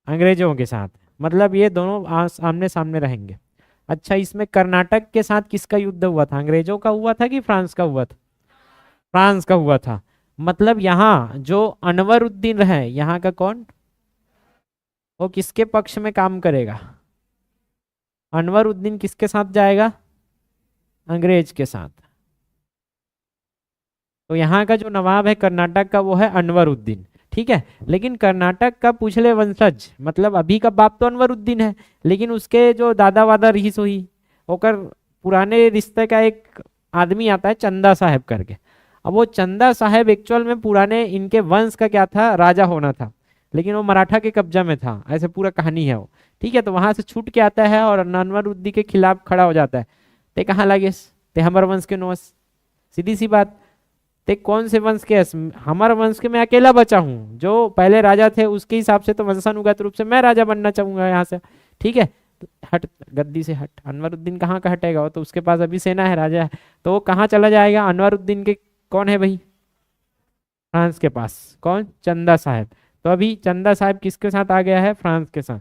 अंग्रेजों के साथ। मतलब ये दोनों आमने सामने रहेंगे। अच्छा, इसमें कर्नाटक के साथ किसका युद्ध हुआ था? अंग्रेजों का हुआ था कि फ्रांस का हुआ था? फ्रांस का हुआ था। मतलब यहाँ जो अनवरुद्दीन है, यहाँ का कौन, वो किसके पक्ष में काम करेगा? अनवरुद्दीन किसके साथ जाएगा? अंग्रेज के साथ। तो यहाँ का जो नवाब है कर्नाटक का, वो है अनवरुद्दीन। ठीक है, लेकिन कर्नाटक का पिछले वंशज, मतलब अभी का बाप तो अनवरुद्दीन है, लेकिन उसके जो दादा वादा रही सोई होकर पुराने रिश्ते का एक आदमी आता है चंदा साहब करके। अब वो चंदा साहब एक्चुअल में पुराने इनके वंश का क्या था? राजा होना था, लेकिन वो मराठा के कब्जा में था, ऐसे पूरा कहानी है वो। ठीक है, तो वहां से छूट के आता है और अनवरुद्दीन के खिलाफ खड़ा हो जाता है। ते कहाँ लगे? ते हमर वंश के नोस, सीधी सी बात। ते कौन से वंश के? हमारे वंश के मैं अकेला बचा हूँ, जो पहले राजा थे उसके हिसाब से तो वंशानुगत रूप से मैं राजा बनना चाहूंगा यहाँ से। ठीक है, तो हट गद्दी से हट। अनवरुद्दीन कहाँ का हटेगा? वो तो उसके पास अभी सेना है, राजा है, तो वो कहाँ चला जाएगा? अनवरुद्दीन के कौन है भाई? फ्रांस के पास। कौन? चंदा साहब। तो अभी चंदा साहब किसके साथ आ गया है? फ्रांस के साथ।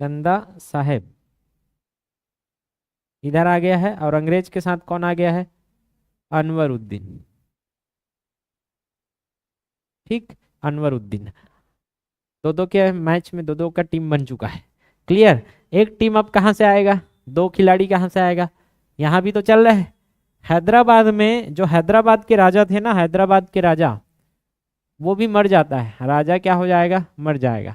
चंदा साहब इधर आ गया है, और अंग्रेज के साथ कौन आ गया है? अनवरुद्दीन। ठीक, अनवरुद्दीन। दो दो के मैच में दो दो का टीम बन चुका है। क्लियर? एक टीम अब कहाँ से आएगा? दो खिलाड़ी कहाँ से आएगा? यहाँ भी तो चल रहा है। हैदराबाद में जो हैदराबाद के राजा थे ना, हैदराबाद के राजा, वो भी मर जाता है। राजा क्या हो जाएगा? मर जाएगा।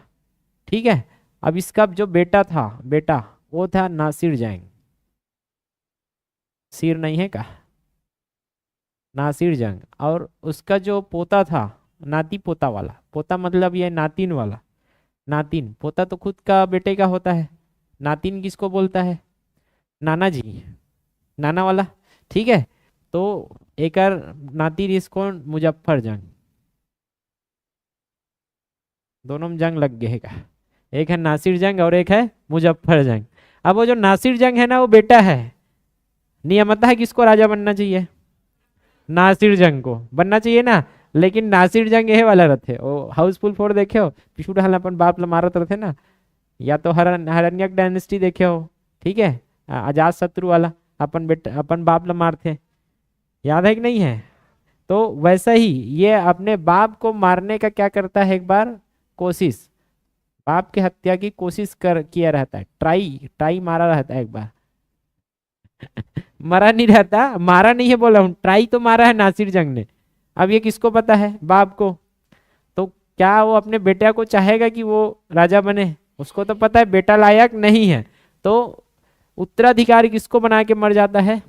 ठीक है, अब इसका जो बेटा था, बेटा, वो था नासिर जंग। सिर नहीं है का? नासिर जंग। और उसका जो पोता था, नाती पोता वाला, पोता मतलब ये नातिन वाला, नातिन। पोता तो खुद का बेटे का होता है, नातिन किसको बोलता है? नाना जी, नाना वाला। ठीक है, तो एक और नाती रिस कौन? मुजफ्फर जंग। दोनों में जंग लग गए है का? एक है नासिर जंग और एक है मुजफ्फर जंग। अब वो जो नासिर जंग है ना, वो बेटा है। नियमतः किसको राजा बनना चाहिए? नासिर जंग को बनना चाहिए ना, लेकिन नासिर जंग ये वाला रथे वो हाउसफुल 4 देखे हो, पिछू ढाल अपन बाप ला मारत रथे ना, या तो हरण्यक डायनेस्टी देखे हो, ठीक है, अजात शत्रु वाला, अपन बेटा अपन बाप ला मारते, याद है कि नहीं है? तो वैसा ही ये अपने बाप को मारने का क्या करता है, एक बार कोशिश, बाप की हत्या की कोशिश कर किया रहता है, ट्राई ट्राई मारा रहता है एक बार। मरा नहीं रहता, मारा नहीं है बोला हूं, ट्राई तो मारा है नासिर जंग ने। अब ये किसको पता है, बाप को। तो क्या वो अपने बेटा को चाहेगा कि वो राजा बने? उसको तो पता है बेटा लायक नहीं है, तो उत्तराधिकारी किसको बना के मर जाता है,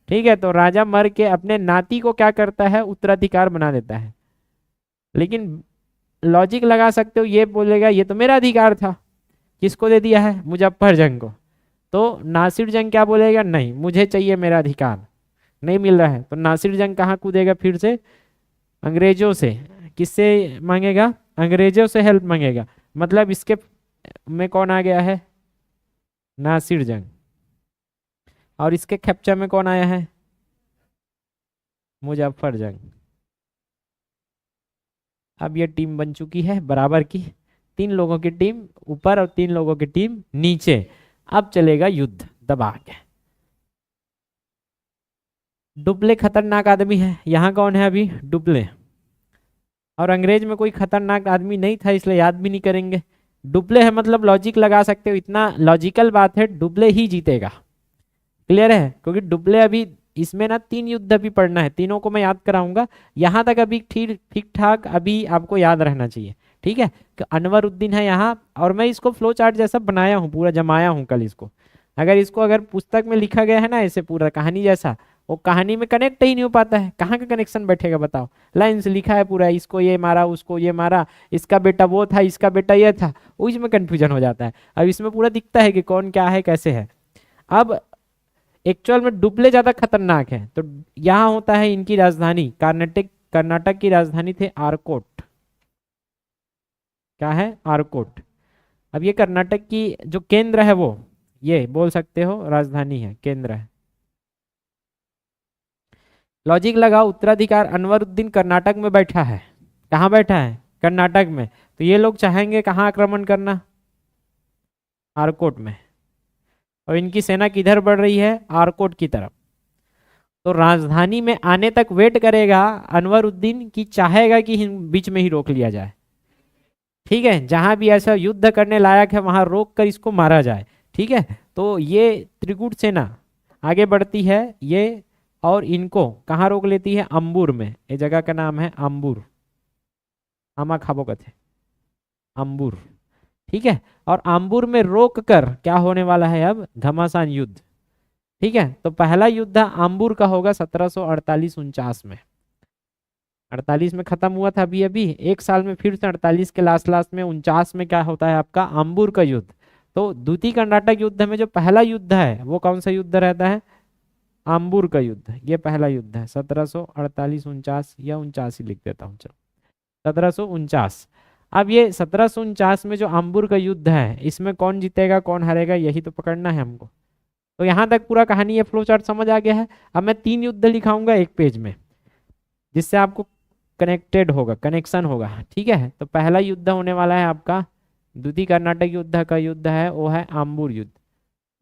ठीक है। तो राजा मर के अपने नाती को क्या करता है, उत्तराधिकार बना देता है। लेकिन लॉजिक लगा सकते हो, ये बोलेगा ये तो मेरा अधिकार था, किसको दे दिया है, मुजफ्फर जंग को। तो नासिर जंग क्या बोलेगा, नहीं मुझे चाहिए मेरा अधिकार, नहीं मिल रहा है। तो नासिर जंग कहाँ कूदेगा फिर से, अंग्रेजों से। किससे मांगेगा, अंग्रेजों से हेल्प मांगेगा। मतलब इसके में कौन आ गया है, नासिर जंग, और इसके खेपचा में कौन आया है, मुजफ्फर जंग। अब ये टीम बन चुकी है बराबर की, 3 लोगों की टीम ऊपर और 3 लोगों की टीम नीचे। अब चलेगा युद्ध दबा के। डुप्ले खतरनाक आदमी है, यहाँ कौन है अभी, डुप्ले। और अंग्रेज में कोई खतरनाक आदमी नहीं था, इसलिए याद भी नहीं करेंगे। डुप्ले है मतलब लॉजिक लगा सकते हो, इतना लॉजिकल बात है, डुप्ले ही जीतेगा। क्लियर है, क्योंकि डुप्ले अभी इसमें ना 3 युद्ध भी पढ़ना है, तीनों को मैं याद कराऊंगा। यहाँ तक अभी ठीक ठाक अभी आपको याद रहना चाहिए, ठीक है। कि अनवरुद्दीन है यहाँ, और मैं इसको फ्लो चार्ट जैसा बनाया हूँ, पूरा जमाया हूँ कल इसको। अगर पुस्तक में लिखा गया है ना ऐसे पूरा कहानी जैसा, वो कहानी में कनेक्ट ही नहीं हो पाता है, कहाँ का कनेक्शन बैठेगा बताओ। लाइन से लिखा है पूरा, इसको ये मारा, उसको ये मारा, इसका बेटा वो था, इसका बेटा ये था, उसमें कंफ्यूजन हो जाता है। अब इसमें पूरा दिखता है कि कौन क्या है कैसे है। अब एक्चुअल में डुप्ले ज्यादा खतरनाक है। तो यहाँ होता है इनकी राजधानी, कर्नाटक की राजधानी थे आरकोट। क्या है, आरकोट। अब ये कर्नाटक की जो केंद्र है, वो ये बोल सकते हो राजधानी है, केंद्र है। लॉजिक लगाओ, उत्तराधिकार अनवरुद्दीन कर्नाटक में बैठा है, कहाँ बैठा है, कर्नाटक में। तो ये लोग चाहेंगे कहाँ आक्रमण करना, आरकोट में। और इनकी सेना किधर बढ़ रही है, आरकोट की तरफ। तो राजधानी में आने तक वेट करेगा अनवरुद्दीन, की चाहेगा कि बीच में ही रोक लिया जाए, ठीक है। जहां भी ऐसा युद्ध करने लायक है वहां रोक कर इसको मारा जाए, ठीक है। तो ये त्रिकूट सेना आगे बढ़ती है ये, और इनको कहाँ रोक लेती है, अंबुर में। ये जगह का नाम है अंबुर, आमा खाबो कथे, अंबुर, ठीक है। और अंबुर में रोक कर क्या होने वाला है, अब घमासान युद्ध, ठीक है। तो पहला युद्ध अंबुर का होगा 1748-49 में। 48 में खत्म हुआ था अभी अभी, एक साल में फिर से 48 के लास्ट में 49 में क्या होता है आपका, अंबुर का युद्ध। तो द्वितीय कर्नाटक युद्ध में जो पहला युद्ध है वो कौन सा युद्ध रहता है, अंबुर का युद्ध। ये पहला युद्ध है 1748-49, या 49 ही लिख देता हूँ, चलो 1749। अब ये 1749 में जो अंबुर का युद्ध है, इसमें कौन जीतेगा कौन हारेगा यही तो पकड़ना है हमको। तो यहाँ तक पूरा कहानी, ये फ्लो चार्ट समझ आ गया है। अब मैं 3 युद्ध लिखाऊंगा एक पेज में, जिससे आपको कनेक्टेड होगा, कनेक्शन होगा, ठीक है। तो पहला युद्ध होने वाला है आपका, द्वितीय कर्नाटक युद्ध का युद्ध है, वो है अंबुर युद्ध।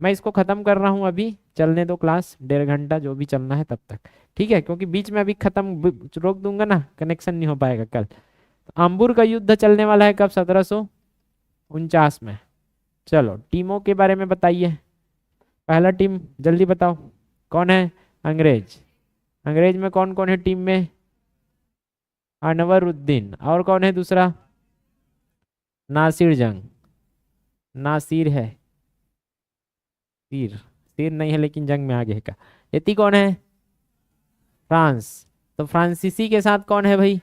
मैं इसको खत्म कर रहा हूँ अभी, चलने दो क्लास, 1.5 घंटा जो भी चलना है तब तक, ठीक है। क्योंकि बीच में अभी खत्म रोक दूंगा ना, कनेक्शन नहीं हो पाएगा कल। तो अंबुर का युद्ध चलने वाला है कब, 1749 में। चलो टीमों के बारे में बताइए। पहला टीम जल्दी बताओ कौन है, अंग्रेज। अंग्रेज में कौन कौन है टीम में, अनवरुद्दीन, और कौन है दूसरा, नासिर जंग, नासिर है, सिर सिर नहीं है लेकिन जंग में आगे का। इतनी कौन है, फ्रांस। तो फ्रांसीसी के साथ कौन है भाई,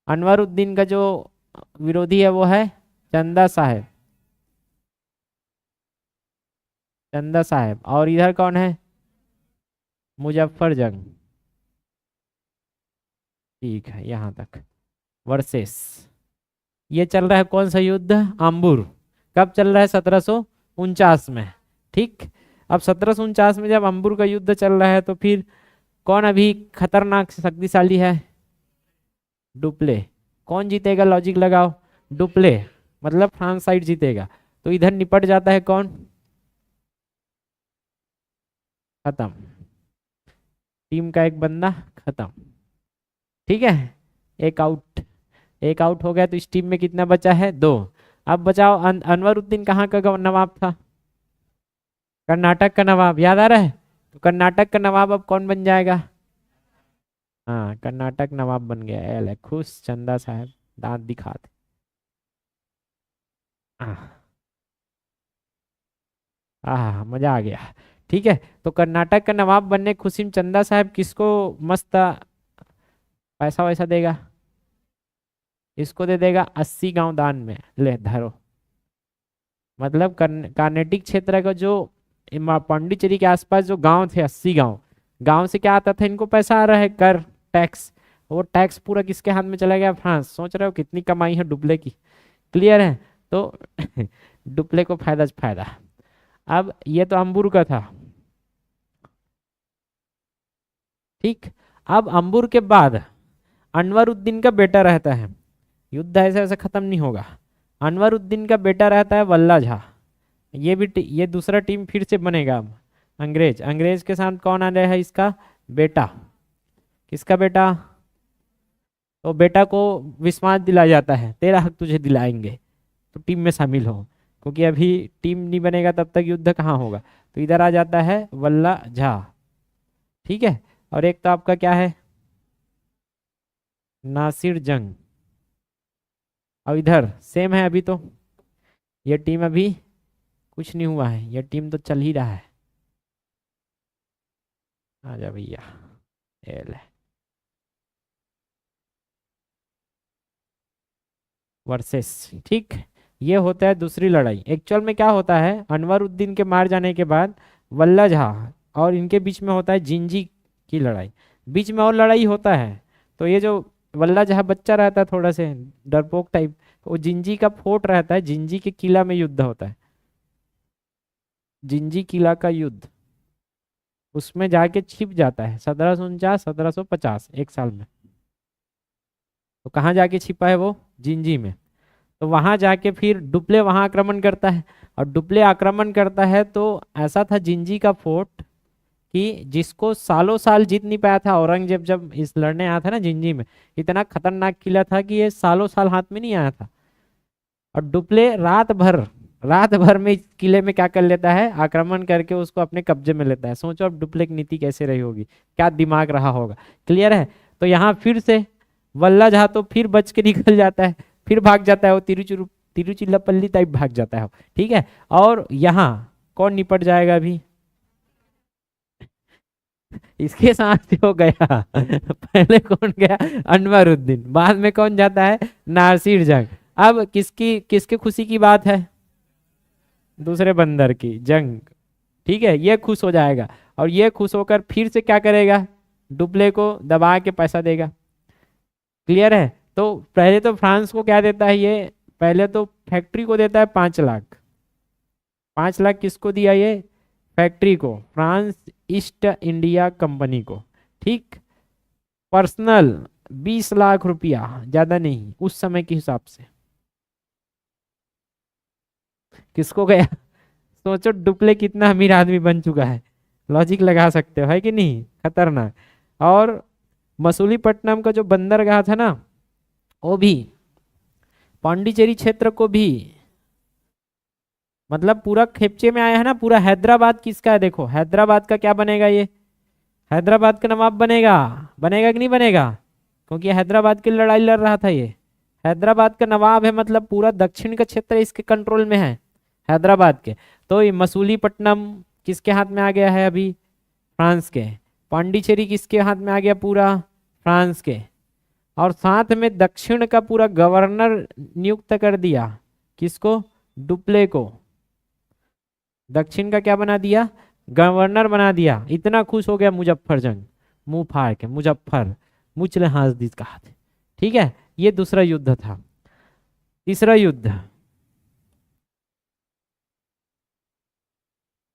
अनवरुद्दीन का जो विरोधी है वो है चंदा साहेब, चंदा साहेब। और इधर कौन है, मुजफ्फर जंग, ठीक है। यहाँ तक वर्सेस ये चल रहा है कौन सा युद्ध, अंबुर। कब चल रहा है, 1749 में, ठीक। अब 1749 में जब अंबुर का युद्ध चल रहा है तो फिर कौन अभी खतरनाक शक्तिशाली है? डुप्ले। कौन जीतेगा? लॉजिक लगाओ। डुप्ले, मतलब फ्रांस साइड जीतेगा। तो इधर निपट जाता है कौन? खत्म। टीम का एक बंदा खत्म। ठीक है, एक आउट। एक आउट हो गया। तो इस टीम में कितना बचा है? 2। अब बचाओ, अनवरुद्दीन कहाँ का नवाब था? कर्नाटक का नवाब, याद आ रहा है? तो कर्नाटक का नवाब अब कौन बन जाएगा? हाँ, कर्नाटक नवाब बन गया। एल है खुश, चंदा साहब दांत दिखाते। आह, मजा आ गया। ठीक है, तो कर्नाटक का नवाब बनने खुशी में चंदा साहब किसको मस्त पैसा वैसा देगा? इसको दे देगा 80 गांव दान में। ले धरो। मतलब कार्नेटिक क्षेत्र का जो पांडिचेरी के आसपास जो गांव थे, 80 गांव, गांव से क्या आता था इनको? पैसा आ रहा है, कर, टैक्स। वो टैक्स पूरा किसके हाथ में चला गया? फ्रांस। सोच रहे हो कितनी कमाई है डुप्ले की? क्लियर है? तो डुप्ले को फायदा फायदा। अब ये तो अंबुर का था। ठीक। अब अंबुर के बाद अनवरुद्दीन का बेटा रहता है। युद्ध ऐसे ऐसे खत्म नहीं होगा। अनवरुद्दीन का बेटा रहता है वल्ला झा। ये दूसरा टीम फिर से बनेगा अब। अंग्रेज, अंग्रेज के साथ कौन आ रहा है? इसका बेटा। किसका बेटा? तो बेटा को विश्वास दिलाया जाता है, तेरा हक तुझे दिलाएंगे, तो टीम में शामिल हो। क्योंकि अभी टीम नहीं बनेगा तब तक युद्ध कहाँ होगा। तो इधर आ जाता है वल्ला झा। ठीक है, और एक तो आपका क्या है? नासिर जंग। और इधर सेम है अभी तो। ये टीम अभी कुछ नहीं हुआ है, ये टीम तो चल ही रहा है। आजा भैया, ये ले। वर्सेस। ठीक। ये होता है दूसरी लड़ाई। एक्चुअल में क्या होता है, अनवरुद्दीन के मार जाने के बाद वल्ला झा और इनके बीच में होता है जिंजी की लड़ाई। बीच में और लड़ाई होता है। तो ये जो वल्ला झा बच्चा रहता है थोड़ा से डरपोक टाइप, वो जिंजी का फोर्ट रहता है, जिंजी के किला में युद्ध होता है। जिंजी किला का युद्ध, उसमें जाके छिप जाता है 1749 1750, एक साल में। तो कहाँ जाके छिपा है वो? जिंजी में। तो वहां जाके फिर डुप्ले वहां आक्रमण करता है। और डुप्ले आक्रमण करता है तो ऐसा था जिंजी का फोर्ट कि जिसको सालों साल जीत नहीं पाया था औरंगजेब, जब इस लड़ने आया था ना जिंजी में, इतना खतरनाक किला था कि ये सालों साल हाथ में नहीं आया था। और डुप्ले रात भर में इस किले में क्या कर लेता है? आक्रमण करके उसको अपने कब्जे में लेता है। सोचो अब डुप्ले की नीति कैसे रही होगी, क्या दिमाग रहा होगा। क्लियर है? तो यहाँ फिर से वल्ला झा तो फिर बच के निकल जाता है, फिर भाग जाता है वो तिरुचिरापल्ली टाइप भाग जाता है वो। ठीक है, और यहाँ कौन निपट जाएगा अभी? इसके साथ हो गया पहले कौन गया? अनवरुद्दीन। बाद में कौन जाता है? नासिर जंग। अब किसकी किसके खुशी की बात है? दूसरे बंदर की जंग। ठीक है, ये खुश हो जाएगा। और ये खुश होकर फिर से क्या करेगा? डुप्ले को दबा के पैसा देगा। क्लियर है? तो पहले तो फ्रांस को क्या देता है ये? पहले तो फैक्ट्री को देता है 5 लाख। 5 लाख किसको दिया ये? फैक्ट्री को, फ्रांस ईस्ट इंडिया कंपनी को। ठीक। पर्सनल 20 लाख रुपया, ज्यादा नहीं उस समय के हिसाब से। किसको गया? सोचो डुप्ले कितना अमीर आदमी बन चुका है। लॉजिक लगा सकते हो, है कि नहीं? खतरनाक। और मसूलीपट्टनम का जो बंदरगाह था ना, वो भी, पांडिचेरी क्षेत्र को भी, मतलब पूरा खेपचे में आया है ना पूरा। हैदराबाद किसका है? देखो हैदराबाद का क्या बनेगा ये? हैदराबाद का नवाब बनेगा। बनेगा कि नहीं बनेगा? क्योंकि हैदराबाद की लड़ाई लड़ रहा था ये। हैदराबाद का नवाब है, मतलब पूरा दक्षिण का क्षेत्र इसके कंट्रोल में है, हैदराबाद के। तो ये मसूलीपट्टनम किसके हाथ में आ गया है अभी? फ्रांस के। पांडिचेरी किसके हाथ में आ गया? पूरा फ्रांस के। और साथ में दक्षिण का पूरा गवर्नर नियुक्त कर दिया। किसको? डुप्ले को। दक्षिण का क्या बना दिया? गवर्नर बना दिया। इतना खुश हो गया मुजफ्फर जंग, मुंह फाड़ के मुजफ्फर, मुचले हाथ कहा थे। ठीक है, ये दूसरा युद्ध था। तीसरा युद्ध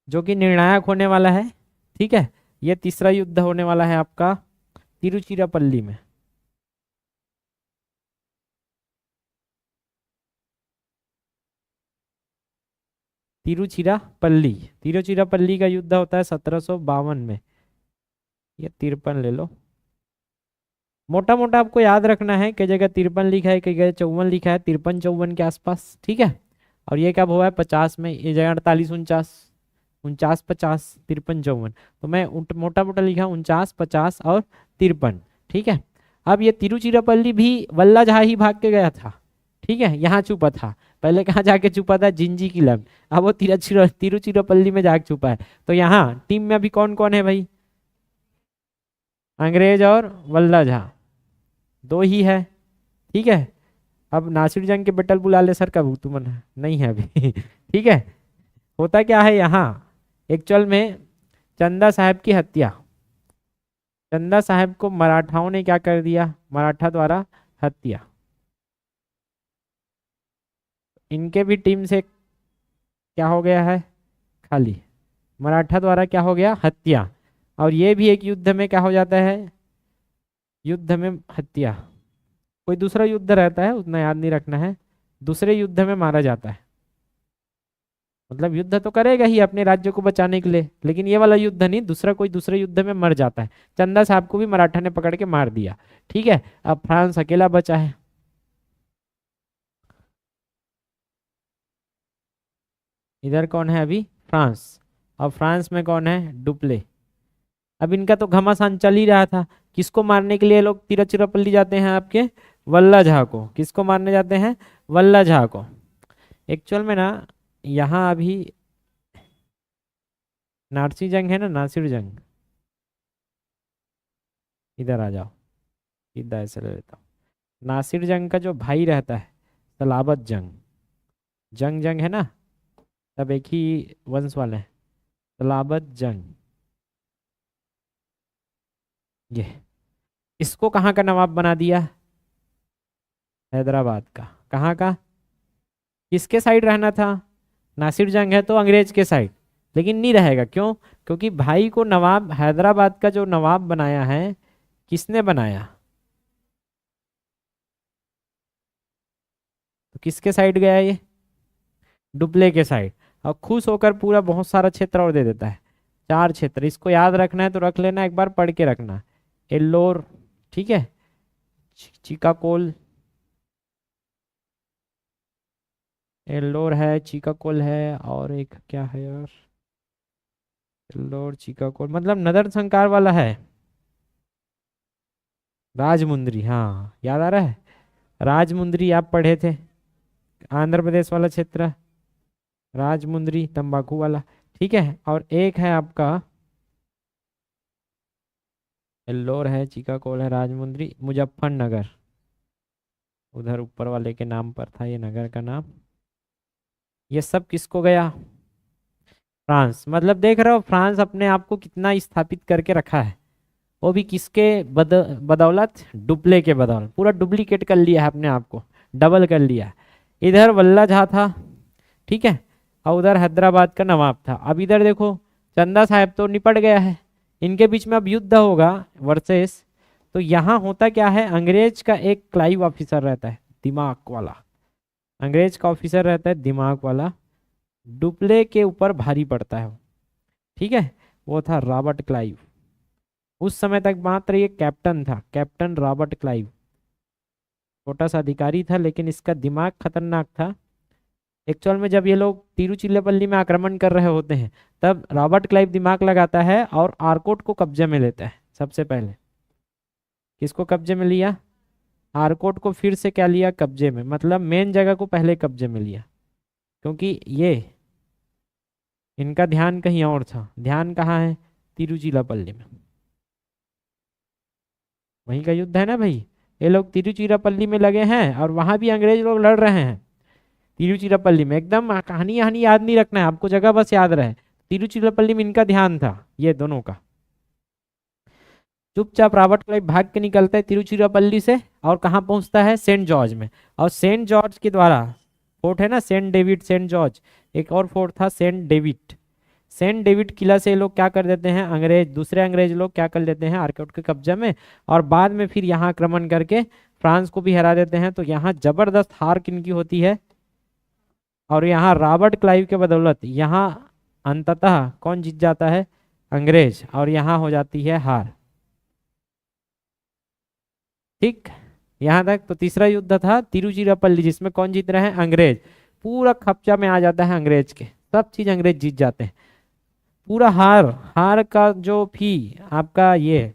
जो कि निर्णायक होने वाला है। ठीक है, ये तीसरा युद्ध होने वाला है आपका तिरुचिरापल्ली में। तिरुचिरापल्ली, तिरुचिरापल्ली का युद्ध होता है 1752 में। ये 53 ले लो, मोटा मोटा आपको याद रखना है, कई जगह 53 लिखा है, कई जगह 54 लिखा है, 53-54 के आसपास, ठीक है। और ये कब हुआ है 50 में, ये जगह 48-49, 49-50, 53-54, तो मैं मोटा मोटा लिखा 49-50 और 53, ठीक है। अब ये तिरुचिरापल्ली भी वल्लाजहा ही भाग के गया था, ठीक है, यहाँ छुपा था। पहले कहाँ जाके छुपा था, जिंजी किला में, अब वो तिरुचिरापल्ली में जाके छुपा है। तो यहाँ टीम में अभी कौन कौन है भाई, अंग्रेज और वल्लाजहा, दो ही है, ठीक है। अब नासिर जंग के बेटल बुला ले सर, कब तुमन नहीं है अभी ठीक है। होता क्या है यहाँ एक्चुअल में, चंदा साहब की हत्या, चंदा साहब को मराठाओं ने क्या कर दिया, मराठा द्वारा हत्या। इनके भी टीम से क्या हो गया है, खाली, मराठा द्वारा क्या हो गया, हत्या। और ये भी एक युद्ध में क्या हो जाता है, युद्ध में हत्या। कोई दूसरा युद्ध रहता है, उतना याद नहीं रखना है, दूसरे युद्ध में मारा जाता है। मतलब युद्ध तो करेगा ही अपने राज्य को बचाने के लिए, लेकिन ये वाला युद्ध नहीं, दूसरा कोई दूसरे युद्ध में मर जाता है। चंदा साहब को भी मराठा ने पकड़ के मार दिया, ठीक है। अब फ्रांस अकेला बचा है। इधर कौन है अभी, फ्रांस। और फ्रांस में कौन है, डुप्ले। अब इनका तो घमासान चल ही रहा था। किसको मारने के लिए लोग तिरुचिरापल्ली जाते हैं, आपके वल्लाजहा को। किसको मारने जाते हैं, वल्लाजहा को। एक्चुअल में ना यहाँ अभी नासिर जंग है ना, नासिर जंग, इधर आ जाओ, इधर ऐसे ले लेता हूँ। नासिर जंग का जो भाई रहता है सलाबत जंग, जंग जंग है ना, सब एक ही वंश वाले हैं, सलाबत जंग। ये इसको कहाँ का नवाब बना दिया, हैदराबाद का। कहाँ का, किसके साइड रहना था, नासिर जंग है तो अंग्रेज के साइड, लेकिन नहीं रहेगा। क्यों, क्योंकि भाई को नवाब, हैदराबाद का जो नवाब बनाया है, किसने बनाया, तो किसके साइड गया ये, डुप्ले के साइड। और खुश होकर पूरा बहुत सारा क्षेत्र और दे देता है, 4 क्षेत्र। इसको याद रखना है तो रख लेना, एक बार पढ़ के रखना। एल्लोर, ठीक है, चिकाकोल, एल्लोर है, चिकाकोल है, और एक क्या है यार, एल्लोर चिकाकोल मतलब नदर संकार वाला है, राजमुंद्री, हाँ याद आ रहा है, राजमुंद्री आप पढ़े थे, आंध्र प्रदेश वाला क्षेत्र, राजमुंद्री तंबाकू वाला, ठीक है। और एक है आपका एल्लोर है, चिकाकोल है, राजमुंद्री, मुजफ्फरनगर, उधर ऊपर वाले के नाम पर था ये नगर का नाम। ये सब किसको गया, फ्रांस। मतलब देख रहे हो फ्रांस अपने आप को कितना स्थापित करके रखा है, वो भी किसके बदौलत, डुप्ले के बदौलत। पूरा डुप्लीकेट कर लिया है अपने आप को, डबल कर लिया है। इधर वल्लाजहा था, ठीक है, और उधर हैदराबाद का नवाब था। अब इधर देखो चंदा साहब तो निपट गया है, इनके बीच में अब युद्ध होगा वर्सेस। तो यहाँ होता क्या है, अंग्रेज का एक क्लाइव ऑफिसर रहता है, दिमाग वाला, अंग्रेज का ऑफिसर रहता है दिमाग वाला, डुप्ले के ऊपर भारी पड़ता है वो, ठीक है। वो था रॉबर्ट क्लाइव। उस समय तक मात्र ये कैप्टन था, कैप्टन रॉबर्ट क्लाइव, छोटा सा अधिकारी था, लेकिन इसका दिमाग खतरनाक था। एक्चुअल में जब ये लोग तिरुचिरापल्ली में आक्रमण कर रहे होते हैं, तब रॉबर्ट क्लाइव दिमाग लगाता है और आरकोट को कब्जे में लेता है। सबसे पहले किसको कब्जे में लिया, आरकोट को फिर से क्या लिया, कब्जे में, मतलब मेन जगह को पहले कब्जे में लिया। क्योंकि ये इनका ध्यान कहीं और था, ध्यान कहाँ है, तिरुचिरापल्ली में। वहीं का युद्ध है ना भाई, ये लोग तिरुचिरापल्ली में लगे हैं और वहां भी अंग्रेज लोग लड़ रहे हैं तिरुचिरापल्ली में। एकदम कहानी कहानी याद नहीं रखना है आपको, जगह बस याद रहे। तिरुचिरापल्ली में इनका ध्यान था, ये दोनों का। चुपचाप रॉबर्ट क्लाइव भाग के निकलता है तिरुचिरापल्ली से, और कहाँ पहुंचता है, सेंट जॉर्ज में। और सेंट जॉर्ज के द्वारा, फोर्ट है ना सेंट डेविड, सेंट जॉर्ज, एक और फोर्ट था सेंट डेविड। सेंट डेविड किला से ये लोग क्या कर देते हैं, अंग्रेज, दूसरे अंग्रेज लोग क्या कर लेते हैं आर्कॉट के कब्जा में, और बाद में फिर यहाँ आक्रमण करके फ्रांस को भी हरा देते हैं। तो यहाँ जबरदस्त हार किनकी होती है, और यहाँ रॉबर्ट क्लाइव के बदौलत यहाँ अंततः कौन जीत जाता है, अंग्रेज, और यहाँ हो जाती है हार। ठीक, यहाँ तक। तो तीसरा युद्ध था तिरुचिरापल्ली, जिसमें कौन जीत रहे हैं, अंग्रेज। पूरा खपचा में आ जाता है अंग्रेज के, सब चीज अंग्रेज जीत जाते हैं। पूरा हार, हार का जो भी आपका ये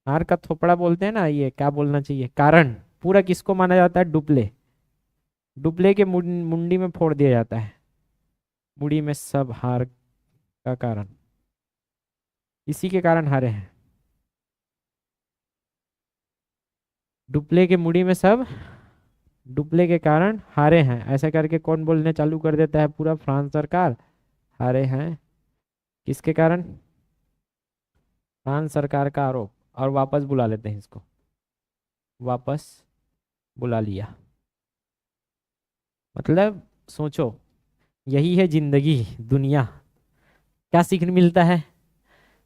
हार का थोपड़ा बोलते हैं ना, ये क्या बोलना चाहिए, कारण, पूरा किसको माना जाता है, डुप्ले। डुप्ले के मुंडी में फोड़ दिया जाता है, मुड़ी में सब हार का कारण, इसी के कारण हारे हैं। डुप्ले के मुड़ी में सब, डुप्ले के कारण हारे हैं, ऐसा करके कौन बोलने चालू कर देता है, पूरा फ्रांस सरकार हारे हैं। किसके कारण, फ्रांस सरकार का आरोप, और वापस बुला लेते हैं इसको, वापस बुला लिया। मतलब सोचो, यही है जिंदगी, दुनिया। क्या सीखने मिलता है,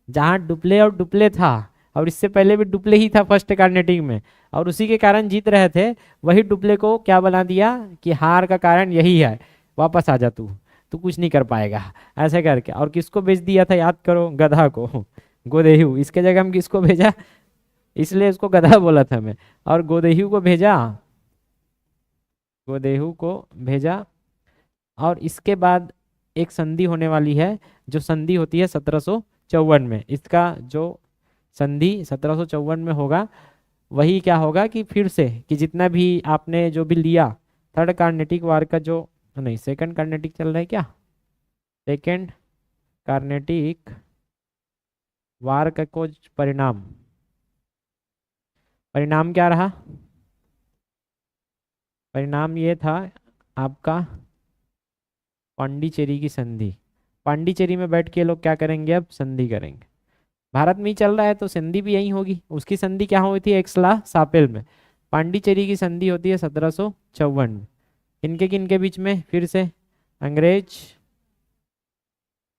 जहाँ डुप्ले और डुप्ले था, और इससे पहले भी डुप्ले ही था फर्स्ट कार्नेटिक में, और उसी के कारण जीत रहे थे, वही डुप्ले को क्या बना दिया कि हार का कारण यही है, वापस आ जा तू, तू कुछ नहीं कर पाएगा, ऐसे करके। और किसको भेज दिया था, याद करो, गधा को, गोदेहू। इसके जगह हम किसको भेजा, इसलिए इसको गधा बोला था मैं, और गोदेहू को भेजा, गोदेहू को भेजा। और इसके बाद एक संधि होने वाली है, जो संधि होती है 1754 में। इसका जो संधि 1754 में होगा, वही क्या होगा कि फिर से कि जितना भी आपने जो भी लिया, थर्ड कार्नेटिक वार का जो, नहीं सेकंड कार्नेटिक चल रहा है क्या, सेकंड कार्नेटिक वार का कुछ परिणाम, परिणाम क्या रहा, परिणाम ये था आपका पांडिचेरी की संधि। पांडिचेरी में बैठ के लोग क्या करेंगे, अब संधि करेंगे। भारत में ही चल रहा है तो संधि भी यही होगी। उसकी संधि क्या हुई थी, एक्सला सापेल में। पांडिचेरी की संधि होती है 1754 में। किनके किनके बीच में, फिर से अंग्रेज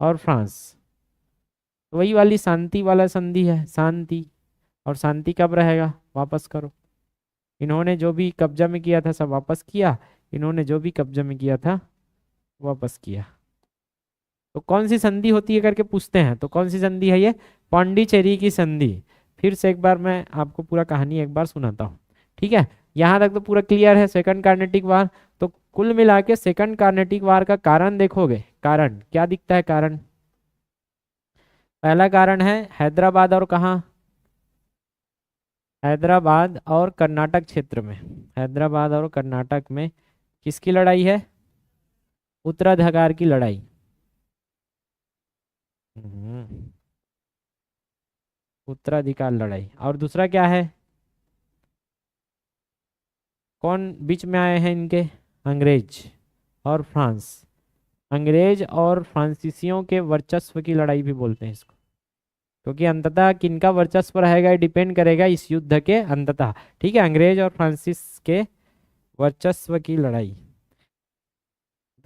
और फ्रांस। वही वाली शांति वाला संधि है, शांति। और शांति कब रहेगा, वापस करो। इन्होंने जो भी कब्जा में किया था सब वापस किया, इन्होंने जो भी कब्जा में किया था वापस किया। तो कौन सी संधि होती है करके पूछते हैं, तो कौन सी संधि है ये, पांडिचेरी की संधि। फिर से एक बार मैं आपको पूरा कहानी एक बार सुनाता हूँ, ठीक है। यहाँ तक तो पूरा क्लियर है, सेकंड कार्नेटिक वार। तो कुल मिला के सेकंड कार्नेटिक वार का कारण देखोगे, कारण क्या दिखता है, कारण पहला कारण है हैदराबाद, और कहाँ, हैदराबाद और कर्नाटक क्षेत्र में। हैदराबाद और कर्नाटक में किसकी लड़ाई है, उत्तराधिकार की लड़ाई। उत्तराधिकार लड़ाई। और दूसरा क्या है, कौन बीच में आए हैं इनके, अंग्रेज और फ्रांस। अंग्रेज और फ्रांसीसियों के वर्चस्व की लड़ाई भी बोलते हैं इसको, क्योंकि अंततः किनका वर्चस्व रहेगा डिपेंड करेगा इस युद्ध के अंततः, ठीक है। अंग्रेज और फ्रांसिस के वर्चस्व की लड़ाई।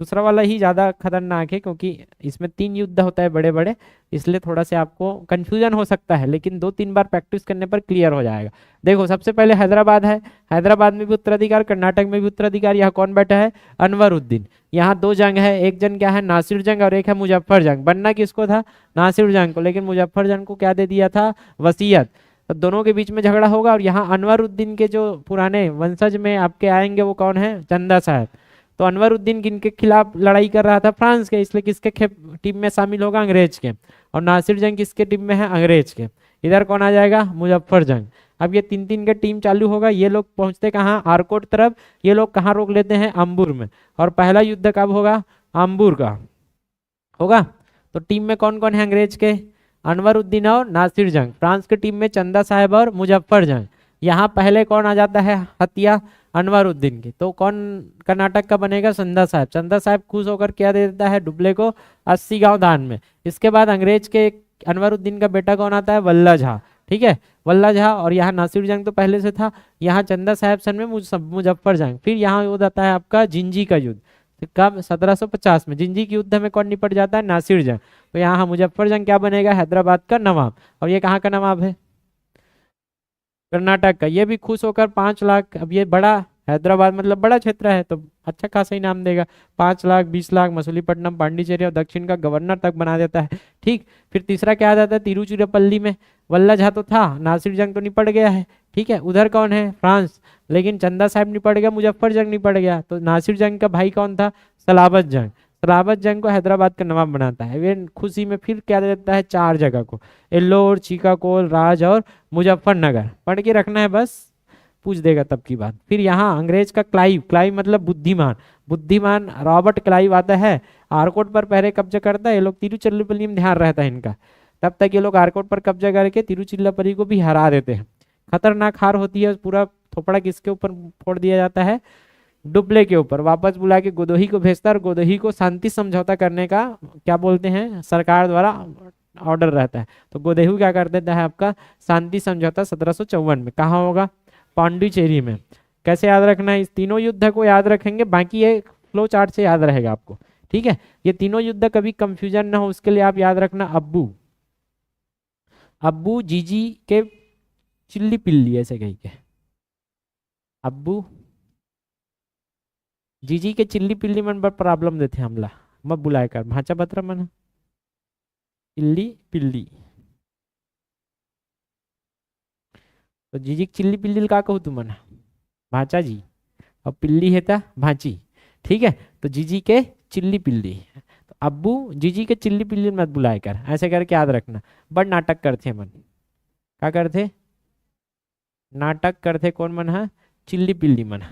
दूसरा वाला ही ज़्यादा खतरनाक है, क्योंकि इसमें 3 युद्ध होता है बड़े बड़े, इसलिए थोड़ा से आपको कंफ्यूजन हो सकता है, लेकिन 2-3 बार प्रैक्टिस करने पर क्लियर हो जाएगा। देखो सबसे पहले हैदराबाद है, हैदराबाद में भी उत्तराधिकार, कर्नाटक में भी उत्तराधिकार। यहाँ कौन बैठा है, अनवरुद्दीन। यहाँ 2 जंग है, एक जंग क्या है, नासिर जंग, और एक है मुजफ्फर जंग। बनना किसको था, नासिर जंग को, लेकिन मुजफ्फर जंग को क्या दे दिया था, वसीयत। तो दोनों के बीच में झगड़ा होगा। और यहाँ अनवरुद्दीन के जो पुराने वंशज में आपके आएंगे वो कौन है, चंदा साहब। तो अनवरुद्दीन किनके खिलाफ लड़ाई कर रहा था, फ्रांस के, इसलिए किसके टीम में शामिल होगा, अंग्रेज के। और नासिर जंग किसके टीम में है, अंग्रेज के। इधर कौन आ जाएगा, मुजफ्फर जंग। अब ये 3-3 का टीम चालू होगा। ये लोग पहुंचते कहाँ, आरकोट तरफ। ये लोग कहाँ रोक लेते हैं, अम्बुर में। और पहला युद्ध कब होगा, अम्बुर का होगा। तो टीम में कौन कौन है, अंग्रेज के अनवरुद्दीन और नासिर जंग। फ्रांस के टीम में चंदा साहब और मुजफ्फर जंग। यहाँ पहले कौन आ जाता है, हत्या अनवरुद्दीन की। तो कौन कर्नाटक का बनेगा, चंदा साहब। चंदा साहब खुश होकर क्या दे देता है, डुप्ले को 80 गांव दान में। इसके बाद अंग्रेज के अनवरुद्दीन का बेटा कौन आता है, वल्ला झा, ठीक है, वल्ला झा। और यहाँ नासिर जंग तो पहले से था। यहाँ चंदा साहब सन में मुजफ्फर जंग। फिर यहाँ हो जाता है आपका जिंजी का युद्ध। तो कब? 1750 में। जिंजी की युद्ध में कौन निपट जाता है? नासिर जंग। तो यहाँ मुजफ्फर जंग क्या बनेगा? हैदराबाद का नवाब। और ये कहाँ का नवाब है? कर्नाटक का। ये भी खुश होकर 5 लाख, अब ये बड़ा हैदराबाद मतलब बड़ा क्षेत्र है तो अच्छा खासा ही नाम देगा, 5 लाख, 20 लाख, मसूलीपट्टनम, पांडिचेरी और दक्षिण का गवर्नर तक बना देता है। ठीक। फिर तीसरा क्या आ जाता है? तिरुचिरापल्ली में वल्लभ झा तो था, नासिर जंग तो निपट गया है। ठीक है, उधर कौन है? फ्रांस। लेकिन चंदा साहब निपट गया, मुजफ्फर जंग निपट गया, तो नासिर जंग का भाई कौन था? सलाबत जंग। सलाबत जंग को हैदराबाद का नवाब बनाता है। वे खुशी में फिर क्या देता है? 4 जगह को, एल्लोर, चिकाकोल, राज और मुजफ्फरनगर। पढ़ के रखना है बस, पूछ देगा तब की बात। फिर यहाँ अंग्रेज का क्लाइव, क्लाइव मतलब बुद्धिमान, बुद्धिमान रॉबर्ट क्लाइव आता है, आरकोट पर पहले कब्जा करता है। ये लोग तिरुचिरापल्ली में ध्यान रहता है इनका, तब तक ये लोग आरकोट पर कब्जा करके तिरुचिरापल्ली को भी हरा देते हैं। खतरनाक हार होती है, पूरा थोपड़ा किसके ऊपर फोड़ दिया जाता है? डुप्ले के ऊपर। वापस बुला के गोदोही को भेजता है, और गोदोही को शांति समझौता करने का क्या बोलते हैं? सरकार द्वारा ऑर्डर रहता है। तो गोदोही क्या कर देता है आपका? शांति समझौता 1754 में। कहाँ होगा? पांडिचेरी में। कैसे याद रखना है? इस तीनों युद्ध को याद रखेंगे, बाकी ये फ्लो चार्ट से याद रहेगा आपको। ठीक है, ये तीनों युद्ध कभी कंफ्यूजन ना हो उसके लिए आप याद रखना। अब्बू, अब्बू जीजी के चिल्ली पिल्ली ऐसे कही के, अब्बू जीजी के चिल्ली पिल्ली मन पर प्रॉब्लम देते हमला, मत बुलाए कर भाचा बतरा मन, चिल्ली पिल्ली। तो जीजी के चिल्ली पिल्ली का कहू तू मन? भाचा जी। और पिल्ली है ता भाची। ठीक है, तो जीजी के चिल्ली पिल्ली, तो अब्बू जीजी के चिल्ली पिल्ली मत बुलाए कर, ऐसे करके याद रखना। बड़ नाटक करते मन, क्या करते? नाटक करते कौन मन है? चिल्ली पिल्ली मन।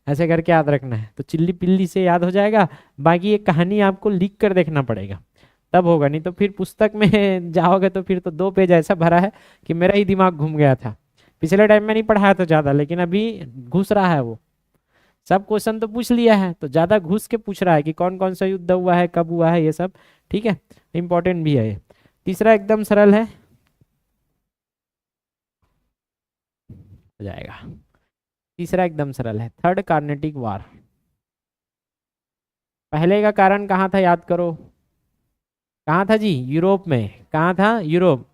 ऐसे करके याद रखना है, तो चिल्ली पिल्ली से याद हो जाएगा। बाकी ये कहानी आपको लिख कर देखना पड़ेगा, तब होगा, नहीं तो फिर पुस्तक में जाओगे तो फिर तो 2 पेज ऐसा भरा है कि मेरा ही दिमाग घूम गया था। पिछले टाइम में नहीं पढ़ाया था ज़्यादा, लेकिन अभी घुस रहा है वो। सब क्वेश्चन तो पूछ लिया है, तो ज़्यादा घुस के पूछ रहा है कि कौन कौन सा युद्ध हुआ है, कब हुआ है, ये सब। ठीक है, इंपॉर्टेंट भी है ये। तीसरा एकदम सरल है, हो जाएगा। तीसरा एकदम सरल है, थर्ड कार्नेटिक वार। पहले का कारण कहाँ था? याद करो, कहाँ था जी? यूरोप में। कहाँ था? यूरोप।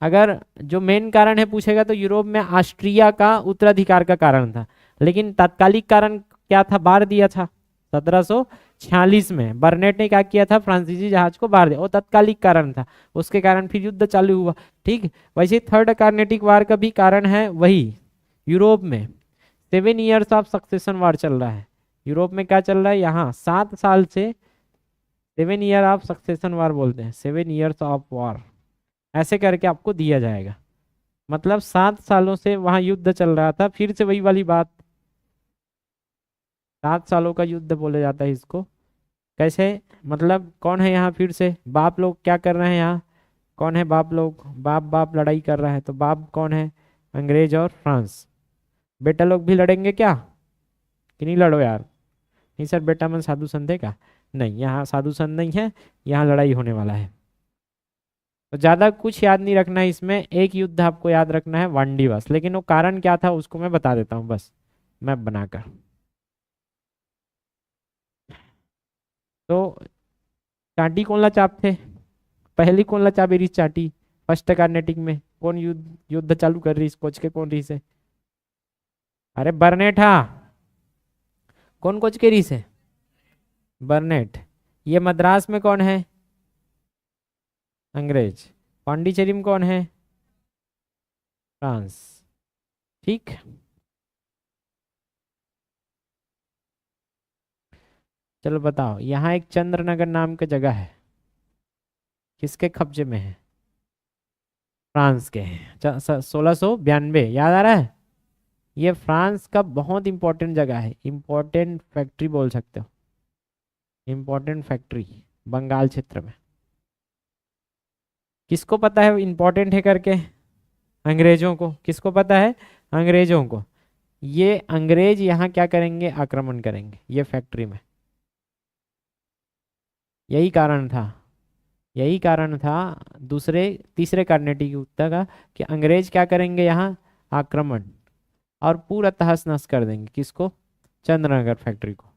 अगर जो मेन कारण है पूछेगा तो यूरोप में ऑस्ट्रिया का उत्तराधिकार का कारण था। लेकिन तात्कालिक कारण क्या था? बार दिया था 1746 में। बर्नेट ने क्या किया था? फ्रांसीसी जहाज को बार दिया, वो तात्कालिक कारण था, उसके कारण फिर युद्ध चालू हुआ। ठीक, वैसे थर्ड कार्नेटिक वार का भी कारण है वही, यूरोप में 7 years ऑफ सक्सेशन वार चल रहा है। यूरोप में क्या चल रहा है? यहाँ 7 साल से 7 year ऑफ सक्सेशन वार बोलते हैं, 7 years ऑफ वार, ऐसे करके आपको दिया जाएगा। मतलब 7 सालों से वहां युद्ध चल रहा था, फिर से वही वाली बात, 7 सालों का युद्ध बोला जाता है इसको। कैसे? मतलब कौन है यहाँ? फिर से बाप लोग क्या कर रहे हैं यहाँ? कौन है बाप लोग? बाप बाप लड़ाई कर रहा है, तो बाप कौन है? अंग्रेज और फ्रांस। बेटा लोग भी लड़ेंगे क्या? कि नहीं? लड़ो यार। नहीं सर, बेटा मन साधु संत है क्या? नहीं, यहाँ साधु संत नहीं है, यहाँ लड़ाई होने वाला है। तो ज्यादा कुछ याद नहीं रखना है इसमें, एक युद्ध आपको याद रखना है, वांडी बस। लेकिन वो कारण क्या था उसको मैं बता देता हूँ बस, मैप बनाकर। तो चाटी कौन ला चाप थे? पहली कौन ला चाप रही चाटी? फर्स्ट कार्नेटिक में कौन युद्ध युद्ध चालू कर रही? कोच के कौन रही से? अरे बर्नेट, हाँ। कौन कोच के रही से? बर्नेट। ये मद्रास में कौन है? अंग्रेज। पांडिचेरी में कौन है? फ्रांस। ठीक। चलो बताओ, यहाँ एक चंद्रनगर नाम की जगह है, किसके कब्जे में है? फ्रांस के हैं। 1692, याद आ रहा है? ये फ्रांस का बहुत इंपॉर्टेंट जगह है, इंपॉर्टेंट फैक्ट्री बोल सकते हो, इंपॉर्टेंट फैक्ट्री बंगाल क्षेत्र में। किसको पता है इंपॉर्टेंट है करके? अंग्रेजों को। किसको पता है? अंग्रेजों को। ये अंग्रेज यहाँ क्या करेंगे? आक्रमण करेंगे ये फैक्ट्री में। यही कारण था, यही कारण था दूसरे तीसरे कार्नेटिक युद्ध का, कि अंग्रेज क्या करेंगे यहाँ? आक्रमण, और पूरा तहस नहस कर देंगे। किसको? चंद्रनगर फैक्ट्री को।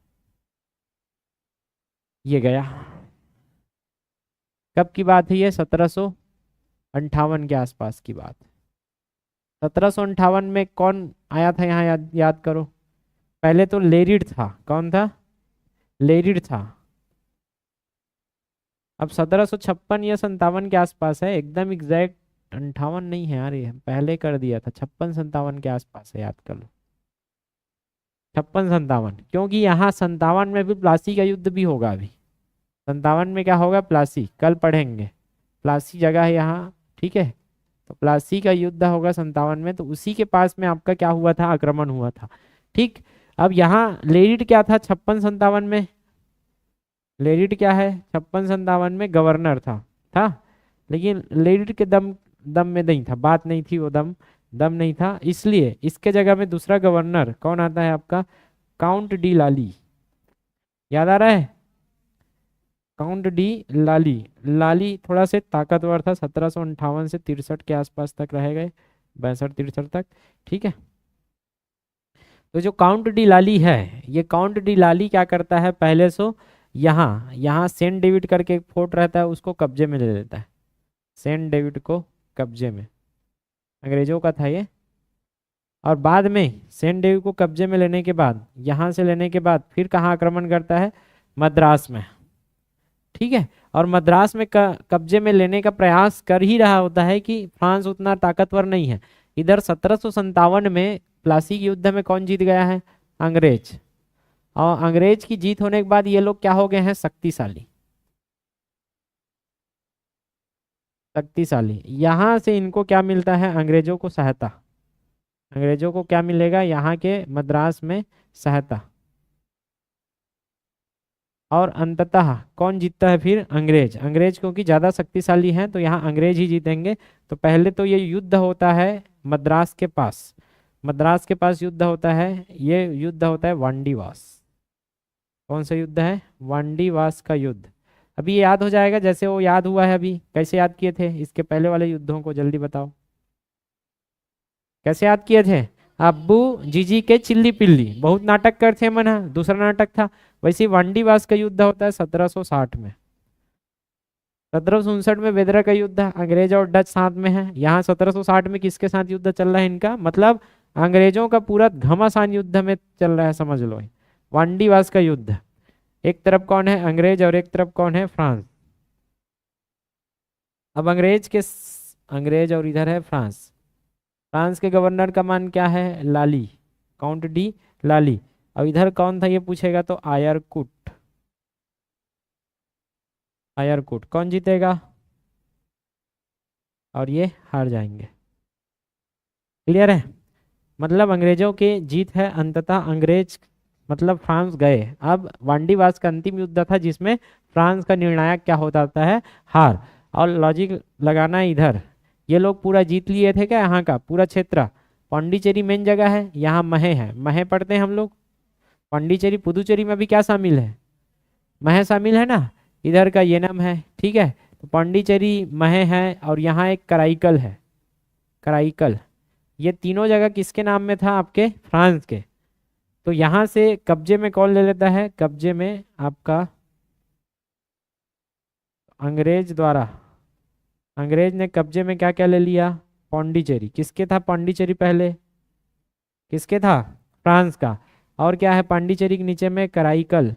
ये गया। कब की बात है ये? 1758 के आसपास की बात। 1758 में कौन आया था यहाँ, याद करो। पहले तो लेरिड था। कौन था? लेरिड था। अब 1756 या 57 के आसपास है, एकदम एग्जैक्ट 58 नहीं है यार, ये पहले कर दिया था। 56 57 के आसपास है, याद कर लो। 56 57, क्योंकि यहाँ 57 में भी प्लासी का युद्ध भी होगा अभी। 57 में क्या होगा? प्लासी, कल पढ़ेंगे। प्लासी जगह है यहाँ, ठीक है। तो प्लासी का युद्ध होगा 57 में, तो उसी के पास में आपका क्या हुआ था? आक्रमण हुआ था। ठीक। अब यहाँ लेरिड क्या था 56 57 में? लेरिड क्या है 56 57 में? गवर्नर था। लेकिन लेरिड के दम दम में नहीं था, बात नहीं थी, वो दम दम नहीं था, इसलिए इसके जगह में दूसरा गवर्नर कौन आता है आपका? काउंट डी लाली। याद आ रहा है? काउंट डी लाली। लाली थोड़ा से ताकतवर था, 1758 से 63 के आसपास तक रह गए, 62 63 तक। ठीक है। तो जो काउंट डी लाली है, ये काउंट डी लाली क्या करता है? पहले सो यहाँ यहाँ सेंट डेविड करके एक फोर्ट रहता है, उसको कब्जे में ले लेता है। सेंट डेविड को कब्जे में, अंग्रेजों का था ये। और बाद में सेंट डेविड को कब्जे में लेने के बाद, यहाँ से लेने के बाद फिर कहाँ आक्रमण करता है? मद्रास में। ठीक है। और मद्रास में कब्जे में लेने का प्रयास कर ही रहा होता है कि फ्रांस उतना ताकतवर नहीं है। इधर 1757 में प्लासी के युद्ध में कौन जीत गया है? अंग्रेज। और अंग्रेज की जीत होने के बाद ये लोग क्या हो गए हैं? शक्तिशाली। शक्तिशाली। यहाँ से इनको क्या मिलता है? अंग्रेजों को सहायता। अंग्रेजों को क्या मिलेगा? यहाँ के मद्रास में सहायता। और अंततः कौन जीतता है फिर? अंग्रेज। अंग्रेज क्योंकि ज़्यादा शक्तिशाली हैं, तो यहाँ अंग्रेज ही जीतेंगे। तो पहले तो ये युद्ध होता है मद्रास के पास। मद्रास के पास युद्ध होता है, ये युद्ध होता है वांडीवास। कौन सा युद्ध है? वांडीवास का युद्ध। अभी ये याद हो जाएगा जैसे वो याद हुआ है अभी। कैसे याद किए थे इसके पहले वाले युद्धों को? जल्दी बताओ, कैसे याद किए थे? अब्बू जीजी के चिल्ली पिल्ली, बहुत नाटक करते मना, दूसरा नाटक था। वैसे वांडीवास का युद्ध होता है 1760 में। 1759 में बेदरा का युद्ध, अंग्रेज और डच साथ में है। यहाँ 1760 में किसके साथ युद्ध चल रहा है इनका? मतलब अंग्रेजों का पूरा घमासान युद्ध में चल रहा है, समझ लो। वांडीवास का युद्ध, एक तरफ कौन है? अंग्रेज, और एक तरफ कौन है? फ्रांस। अब अंग्रेज और इधर है फ्रांस। फ्रांस के गवर्नर का मान क्या है? लाली, काउंट डी लाली। अब इधर कौन था ये पूछेगा तो आयरकुट। आयरकुट। कौन जीतेगा? और ये हार जाएंगे। क्लियर है? मतलब अंग्रेजों के जीत है अंततः। अंग्रेज मतलब फ्रांस गए। अब वांडीवास का अंतिम युद्ध था जिसमें फ्रांस का निर्णायक क्या हो जाता है? हार। और लॉजिक लगाना है इधर, ये लोग पूरा जीत लिए थे क्या? यहाँ का पूरा क्षेत्र। पांडिचेरी मेन जगह है, यहाँ महे है, महे पढ़ते हैं हम लोग। पांडिचेरी पुदुचेरी में भी क्या शामिल है? महे शामिल है ना। इधर का येनम है, ठीक है। तो पांडिचेरी, महे है, और यहाँ एक कराईकल है। कराईकल, ये तीनों जगह किसके नाम में था? आपके फ्रांस के। तो यहाँ से कब्जे में कौन ले लेता है? कब्जे में आपका अंग्रेज द्वारा। अंग्रेज ने कब्जे में क्या क्या ले लिया? पांडिचेरी। किसके था पांडिचेरी पहले? किसके था? फ्रांस का। और क्या है पांडिचेरी के नीचे में? कराईकल।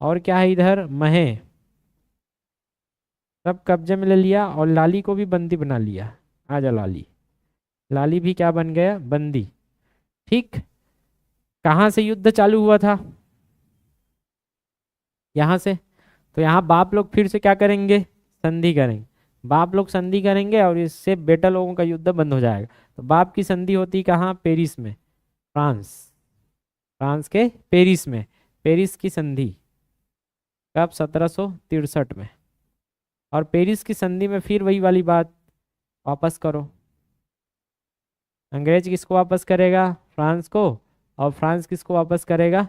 और क्या है इधर? महे। सब कब्जे में ले लिया, और लाली को भी बंदी बना लिया। आजा लाली। लाली भी क्या बन गया? बंदी। ठीक। कहाँ से युद्ध चालू हुआ था? यहाँ से। तो यहाँ बाप लोग फिर से क्या करेंगे? संधि करेंगे। बाप लोग संधि करेंगे और इससे बेटा लोगों का युद्ध बंद हो जाएगा। तो बाप की संधि होती कहाँ? पेरिस में, फ्रांस। फ्रांस के पेरिस में। पेरिस की संधि कब? 1763 में। और पेरिस की संधि में फिर वही वाली बात, वापस करो। अंग्रेज किसको वापस करेगा? फ्रांस को। और फ्रांस किसको वापस करेगा?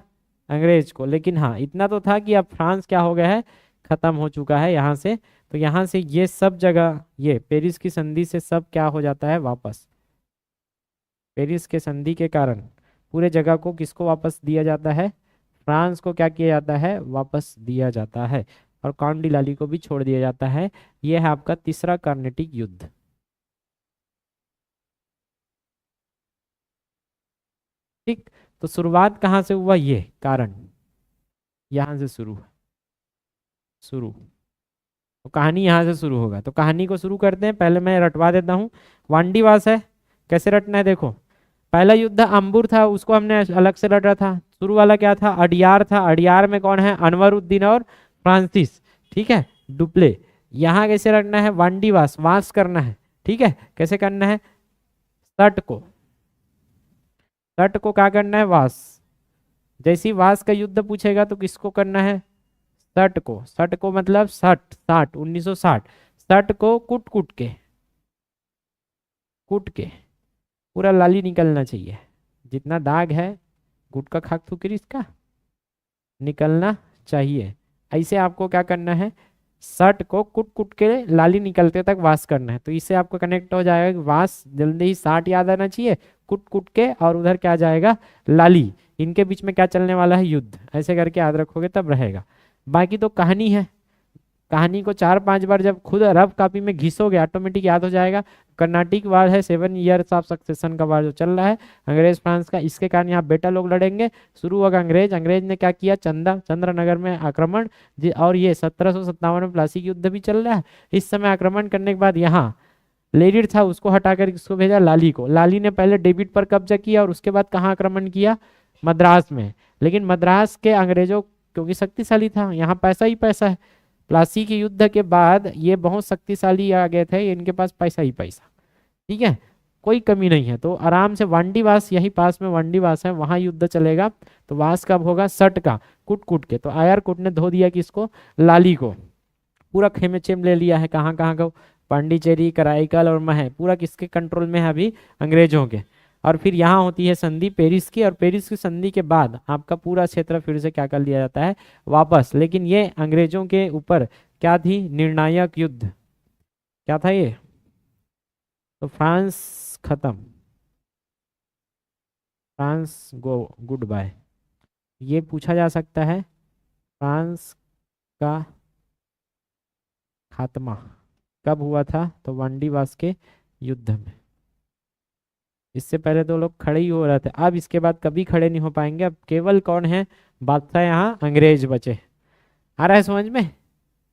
अंग्रेज को। लेकिन हाँ इतना तो था कि अब फ्रांस क्या हो गया है? खत्म हो चुका है यहाँ से। तो यहाँ से ये सब जगह, ये पेरिस की संधि से सब क्या हो जाता है? वापस। पेरिस के संधि के कारण पूरे जगह को किसको वापस दिया जाता है? फ्रांस को क्या किया जाता है, वापस दिया जाता है, और काउंट डी लाली को भी छोड़ दिया जाता है। यह है आपका तीसरा कार्नेटिक युद्ध। ठीक, तो शुरुआत कहाँ से हुआ, ये कारण यहाँ से शुरू शुरू तो कहानी यहाँ से शुरू होगा। तो कहानी को शुरू करते हैं, पहले मैं रटवा देता हूँ। वांडीवास है, कैसे रटना है देखो। पहला युद्ध अंबुर था, उसको हमने अलग से रटा था। शुरू वाला क्या था, अडियार था। अडियार में कौन है, अनवरुद्दीन और फ्रांसिस, ठीक है, डुप्ले। यहाँ कैसे रटना है, वांडीवास, वास करना है, ठीक है। कैसे करना है, तट को, तट को क्या करना है, वास। जैसी वास का युद्ध पूछेगा तो किसको करना है, सट को। सट को मतलब सठ, 1960। सट को कुट कुट के, कूट के पूरा लाली निकलना चाहिए। जितना दाग है गुटका खाक थूकरी इसका निकलना चाहिए। ऐसे आपको क्या करना है, शर्ट को कुट कुट के लाली निकलते तक वाश करना है। तो इससे आपको कनेक्ट हो जाएगा कि वाश जल्दी ही 60 याद आना चाहिए, कुट कुट के, और उधर क्या जाएगा, लाली। इनके बीच में क्या चलने वाला है, युद्ध। ऐसे करके याद रखोगे तब रहेगा। बाकी तो कहानी है, कहानी को 4-5 बार जब खुद रफ कॉपी में घिसोगे ऑटोमेटिक याद हो जाएगा। कर्नाटिक वार है, 7 ईयर्स ऑफ सक्सेशन का वार जो चल रहा है अंग्रेज फ्रांस का, इसके कारण यहाँ बेटा लोग लड़ेंगे। शुरू होगा अंग्रेज, अंग्रेज ने क्या किया, चंद्रनगर में आक्रमण और ये 1757 में प्लासी युद्ध भी चल रहा है। इस समय आक्रमण करने के बाद यहाँ लेडिड था, उसको हटाकर इसको भेजा लाली को। लाली ने पहले डेविड पर कब्जा किया और उसके बाद कहाँ आक्रमण किया, मद्रास में। लेकिन मद्रास के अंग्रेजों क्योंकि शक्तिशाली था, यहाँ पैसा ही पैसा है। प्लासी के युद्ध के बाद ये बहुत शक्तिशाली आ गए थे, इनके पास पैसा ही पैसा, ठीक है, कोई कमी नहीं है। तो आराम से वांडीवास, यही पास में वांडीवास है, वहां युद्ध चलेगा। तो वास कब होगा, सट का, कुट कुट के। तो आयर कुट ने धो दिया किसको, लाली को। पूरा खेमेचेम ले लिया है, कहाँ कहाँ का, पांडिचेरी, कराईकल और मह, पूरा किसके कंट्रोल में है अभी, अंग्रेजों के। और फिर यहाँ होती है संधि पेरिस की, और पेरिस की संधि के बाद आपका पूरा क्षेत्र फिर से क्या कर लिया जाता है, वापस। लेकिन ये अंग्रेजों के ऊपर क्या थी, निर्णायक युद्ध। क्या था ये, तो फ्रांस खत्म, फ्रांस गो गुड बाय। ये पूछा जा सकता है, फ्रांस का खात्मा कब हुआ था, तो वांडीवास के युद्ध में। इससे पहले तो लोग खड़े ही हो रहे थे, अब इसके बाद कभी खड़े नहीं हो पाएंगे। अब केवल कौन है बादशाह, यहाँ अंग्रेज बचे। आ रहा है समझ में,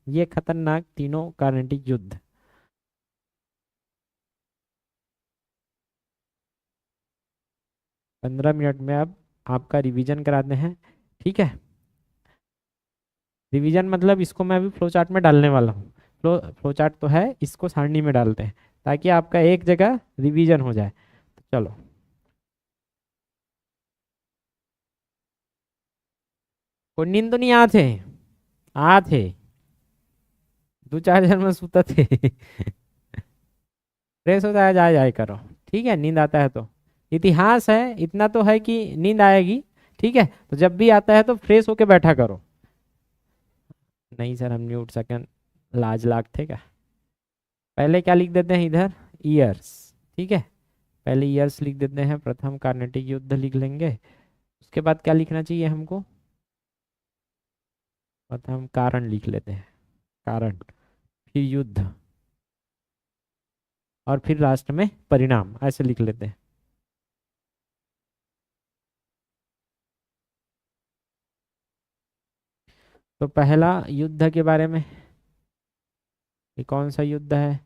ये खतरनाक तीनों कार्नेटिक युद्ध। पंद्रह मिनट में अब आपका रिवीजन कराते हैं, ठीक है। रिवीजन मतलब इसको मैं अभी फ्लो चार्ट में डालने वाला हूँ। फ्लो चार्ट तो है, इसको सारणी में डालते हैं ताकि आपका एक जगह रिवीजन हो जाए। तो चलो, कोई नींद तो नहीं आ थे, आ थे 2-4 जन में सुता थे फ्रेश हो जाए, जाए जाए करो, ठीक है। नींद आता है तो, इतिहास है, इतना तो है कि नींद आएगी, ठीक है। तो जब भी आता है तो फ्रेश होके बैठा करो। नहीं सर हम नहीं उठ सकें, लाज लागते क्या। पहले क्या लिख देते हैं इधर, ईयर्स, ठीक है। पहले ईयर्स लिख देते हैं, प्रथम कार्नेटिक युद्ध लिख लेंगे। उसके बाद क्या लिखना चाहिए हमको, प्रथम कारण लिख लेते हैं, कारण, फिर युद्ध, और फिर लास्ट में परिणाम, ऐसे लिख लेते हैं। तो पहला युद्ध के बारे में, ये कौन सा युद्ध है,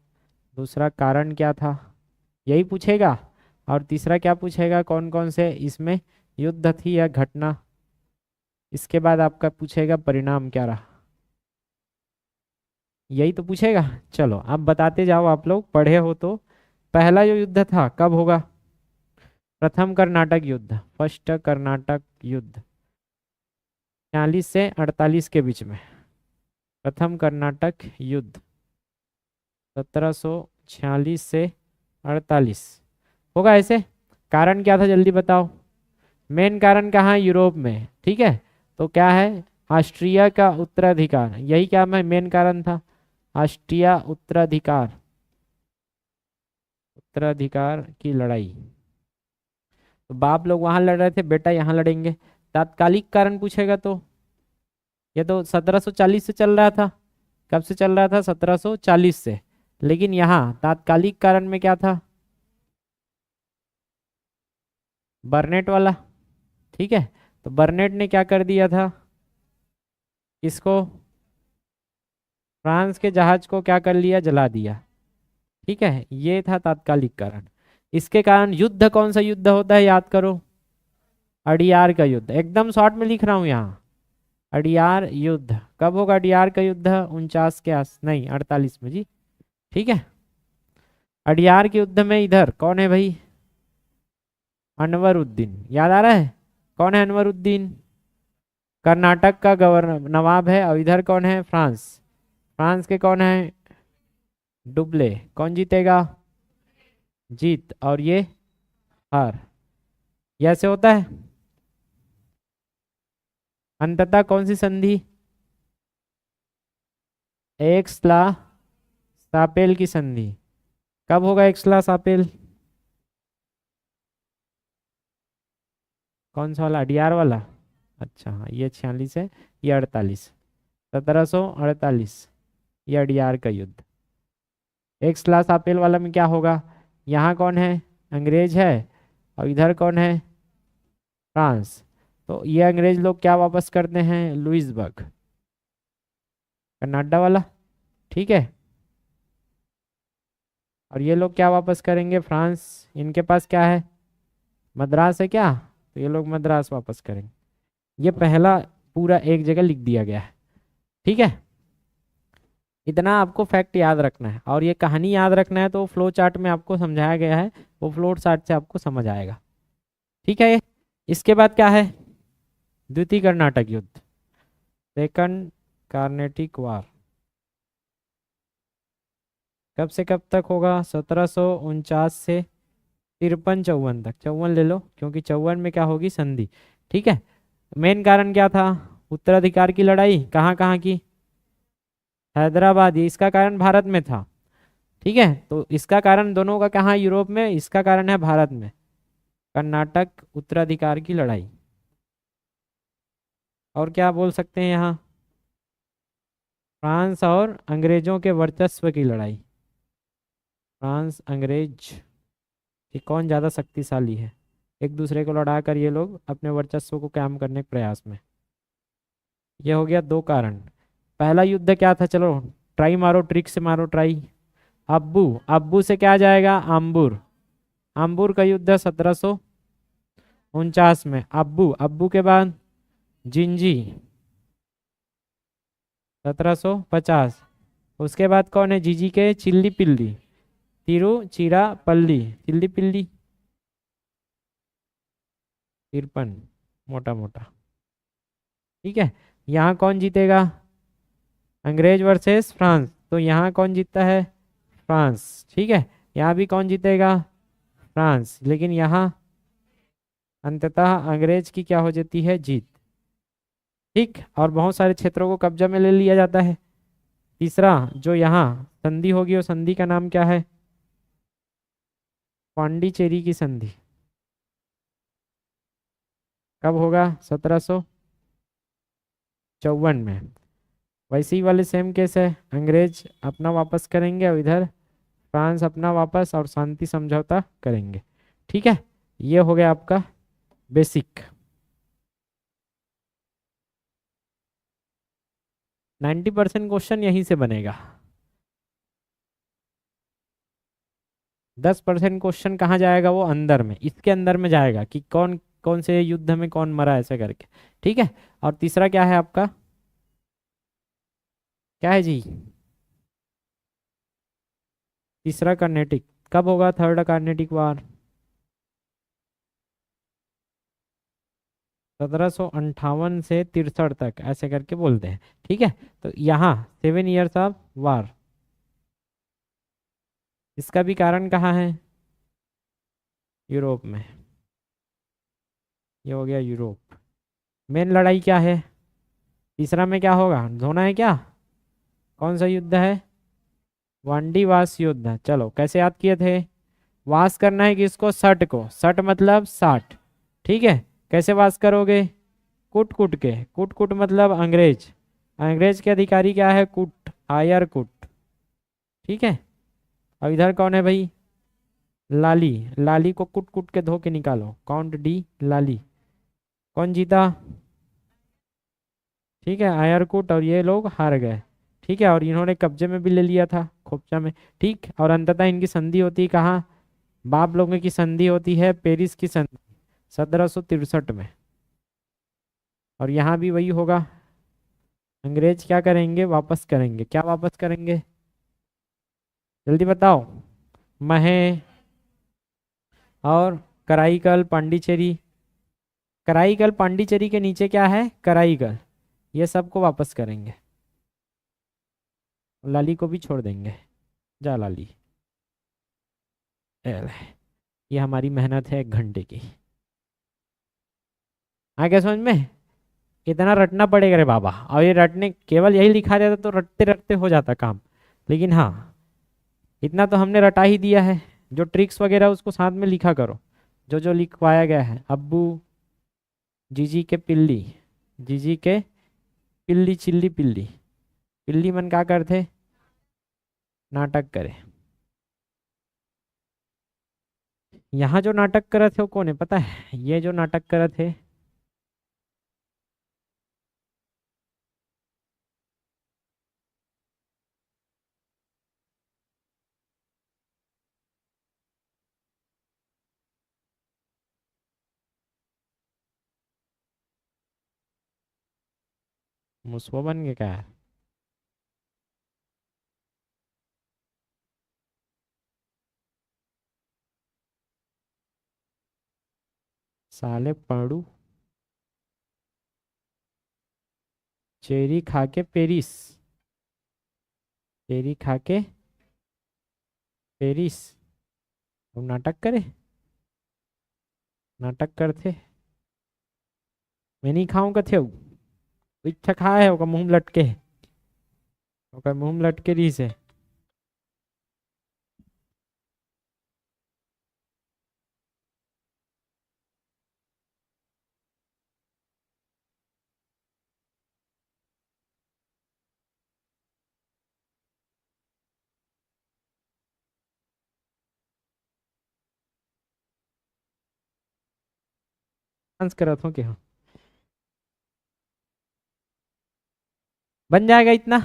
दूसरा कारण क्या था, यही पूछेगा। और तीसरा क्या पूछेगा, कौन कौन से इसमें युद्ध थी या घटना। इसके बाद आपका पूछेगा परिणाम क्या रहा, यही तो पूछेगा। चलो अब बताते जाओ, आप लोग पढ़े हो तो। पहला जो युद्ध था कब होगा, प्रथम कर्नाटक युद्ध, फर्स्ट कर्नाटक युद्ध 46 से 48 के बीच में। प्रथम कर्नाटक युद्ध 1746 से 48 होगा ऐसे। कारण क्या था जल्दी बताओ, मेन कारण कहाँ है, यूरोप में, ठीक है। तो क्या है, ऑस्ट्रिया का उत्तराधिकार, यही क्या मैं मेन कारण था, ऑस्ट्रिया उत्तराधिकार, उत्तराधिकार की लड़ाई। तो बाप लोग वहां लड़ रहे थे, बेटा यहाँ लड़ेंगे। तात्कालिक कारण पूछेगा तो ये तो 1740 से चल रहा था। कब से चल रहा था? 1740 से। लेकिन यहाँ तात्कालिक कारण में क्या था? बर्नेट वाला। ठीक है, तो बर्नेट ने क्या कर दिया था? इसको, फ्रांस के जहाज को क्या कर लिया? जला दिया। ठीक है, ये था तात्कालिक कारण। इसके कारण युद्ध, कौन सा युद्ध होता है याद करो? अडियार का युद्ध। एकदम शॉर्ट में लिख रहा हूं यहाँ, अडियार युद्ध। कब होगा अडियार का युद्ध? 49 के आस नहीं 48 में जी। ठीक है, अडियार के युद्ध में इधर कौन है भाई? अनवरुद्दीन। याद आ रहा है? कौन है अनवरुद्दीन? कर्नाटक का गवर्नर, नवाब है। और इधर कौन है? फ्रांस। फ्रांस के कौन है? डुब्ले। कौन जीतेगा? जीत, और ये हार। ये ऐसे होता है। अंततः कौन सी संधि? एक्सला सापेल की संधि। कब होगा एक्सला सापेल? कौन सा वाला? अडियार वाला। अच्छा हाँ, ये 46 है, ये 48। 1748 ये अडियार का युद्ध। एक्सला सापेल वाला में क्या होगा? यहाँ कौन है? अंग्रेज है। और इधर कौन है? फ्रांस। तो ये अंग्रेज लोग क्या वापस करते हैं? लुइसबर्ग, कनाडा वाला। ठीक है, और ये लोग क्या वापस करेंगे? फ्रांस। इनके पास क्या है? मद्रास है क्या? तो ये लोग मद्रास वापस करेंगे। ये पहला पूरा एक जगह लिख दिया गया है। ठीक है, इतना आपको फैक्ट याद रखना है, और ये कहानी याद रखना है तो फ्लो चार्ट में आपको समझाया गया है, वो फ्लो चार्ट से आपको समझ आएगा। ठीक है, इसके बाद क्या है? द्वितीय कर्नाटक युद्ध, सेकंड कार्नेटिक वार। कब से कब तक होगा? 1749 से 53-54 तक। 54 ले लो, क्योंकि 54 में क्या होगी? संधि। ठीक है, मेन कारण क्या था? उत्तराधिकार की लड़ाई। कहाँ कहाँ की? हैदराबाद। ये इसका कारण भारत में था। ठीक है, तो इसका कारण दोनों का कहाँ? यूरोप में। इसका कारण है भारत में, कर्नाटक उत्तराधिकार की लड़ाई। और क्या बोल सकते हैं यहाँ? फ्रांस और अंग्रेजों के वर्चस्व की लड़ाई। फ्रांस अंग्रेज कि कौन ज़्यादा शक्तिशाली है, एक दूसरे को लड़ा कर ये लोग अपने वर्चस्व को कायम करने के प्रयास में। ये हो गया दो कारण। पहला युद्ध क्या था? चलो ट्राई मारो, ट्रिक से मारो ट्राई। अब्बू, अब्बू से क्या जाएगा? आम्बूर। आम्बूर का युद्ध 1749 में। अब्बू, अब्बू के बाद जिंजी 1750। उसके बाद कौन है? जीजी के चिल्ली पिल्ली, तिरुचिरापल्ली, चिल्ली पिल्ली 53, मोटा मोटा। ठीक है, यहाँ कौन जीतेगा? अंग्रेज वर्सेस फ्रांस। तो यहाँ कौन जीतता है? फ्रांस। ठीक है, यहाँ भी कौन जीतेगा? फ्रांस। लेकिन यहाँ अंततः अंग्रेज की क्या हो जाती है? जीत। ठीक, और बहुत सारे क्षेत्रों को कब्जा में ले लिया जाता है। तीसरा जो यहाँ संधि होगी, वो संधि का नाम क्या है? पांडिचेरी की संधि। कब होगा? 1754 में। वैसे ही वाले सेम केस है, अंग्रेज अपना वापस करेंगे और इधर फ्रांस अपना वापस, और शांति समझौता करेंगे। ठीक है, ये हो गया आपका बेसिक। 90% क्वेश्चन यहीं से बनेगा। 10% क्वेश्चन कहाँ जाएगा? वो अंदर में, इसके अंदर में जाएगा कि कौन कौन से युद्ध में कौन मरा, ऐसे करके। ठीक है, और तीसरा क्या है आपका? क्या है जी? तीसरा कर्नेटिक। कब होगा थर्ड कर्नेटिक वार? 1758 से 63 तक, ऐसे करके बोलते हैं। ठीक है, तो यहाँ 7 ईयर्स ऑफ वार। इसका भी कारण कहाँ है? यूरोप में। ये हो गया यूरोप। मेन लड़ाई क्या है? तीसरा में क्या होगा? धोना है क्या? कौन सा युद्ध है? वांडी वास युद्ध। चलो कैसे याद किए थे? वास करना है किसको? सट को। सट मतलब 60। ठीक है, कैसे वास करोगे? कुट कुट मतलब अंग्रेज। अंग्रेज के अधिकारी क्या है? कुट, आयर कुट। ठीक है। अब इधर कौन है भाई? लाली। लाली को कुट कुट के धो के निकालो, काउंट डी लाली। कौन जीता? ठीक है, आयरकुट और ये लोग हार गए। ठीक है, और इन्होंने कब्जे में भी ले लिया था, खोपचा में। ठीक, और अंततः इनकी संधि होती है कहाँ? बाप लोगों की संधि होती है पेरिस की संधि 1763 में। और यहाँ भी वही होगा। अंग्रेज क्या करेंगे? वापस करेंगे। क्या वापस करेंगे? जल्दी बताओ। महे और कराईकल, पांडिचेरी। कराईकल पांडिचेरी के नीचे क्या है? कराईकल। ये सबको वापस करेंगे। लाली को भी छोड़ देंगे। जा लाली। ए ले, ये हमारी मेहनत है 1 घंटे की। आ गया समझ में? इतना रटना पड़ेगा रे बाबा, और ये रटने केवल यही लिखा जाता तो रटते रटते हो जाता काम। लेकिन हाँ, इतना तो हमने रटा ही दिया है। जो ट्रिक्स वगैरह उसको साथ में लिखा करो, जो जो लिखवाया गया है। अब्बू जीजी के पिल्ली, जीजी के पिल्ली चिल्ली पिल्ली। पिल्ली मन क्या करते? नाटक करे। यहाँ जो नाटक करे थे वो कौन है पता है? ये जो नाटक करे थे, मुसवा बन के क्या है? साले पढ़ू। चेरी खा के पेरिस, चेरी खा के पेरिस। तुम नाटक करे, नाटक करते। मैं नहीं खाऊं कथे हो। इच्छा खाए है, ओका मुंह में लटके है, ओका मुंह में लटके रही से। डांस करत हो कि हाँ? बन जाएगा इतना?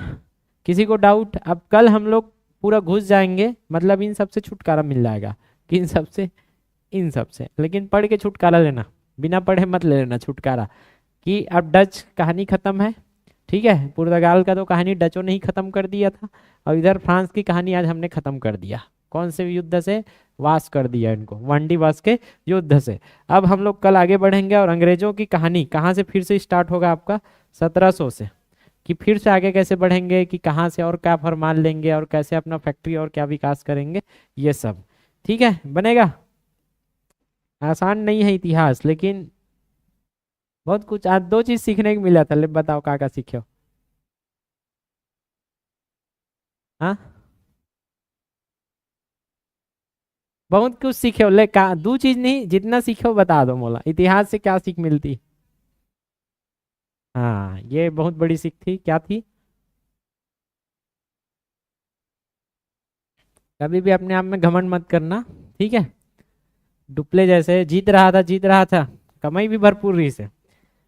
किसी को डाउट? अब कल हम लोग पूरा घुस जाएंगे, मतलब इन सब से छुटकारा मिल जाएगा। किन सब से? इन सब से। लेकिन पढ़ के छुटकारा लेना, बिना पढ़े मत ले लेना छुटकारा। कि अब डच कहानी खत्म है। ठीक है, पुर्तगाल का तो कहानी डचों ने ही खत्म कर दिया था। और इधर फ्रांस की कहानी आज हमने खत्म कर दिया। कौन से युद्ध से? वास कर दिया इनको, वांडी वास के युद्ध से। अब हम लोग कल आगे बढ़ेंगे और अंग्रेजों की कहानी कहाँ से फिर से स्टार्ट होगा आपका? 1700 से। कि फिर से आगे कैसे बढ़ेंगे, कि कहाँ से और क्या फरमान लेंगे, और कैसे अपना फैक्ट्री और क्या विकास करेंगे, ये सब। ठीक है, बनेगा। आसान नहीं है इतिहास, लेकिन बहुत कुछ। आज 2 चीज सीखने को मिला था। ले बताओ क्या क्या सीखे हो? हाँ, बहुत कुछ सीखे हो। ले का 2 चीज नहीं, जितना सीखे हो बता दो। मोला इतिहास से क्या सीख मिलती? हाँ, ये बहुत बड़ी सीख थी। क्या थी? कभी भी अपने आप में घमंड मत करना। ठीक है। डुप्ले जैसे जीत रहा था, जीत रहा था। कमाई भी भरपूर रही से।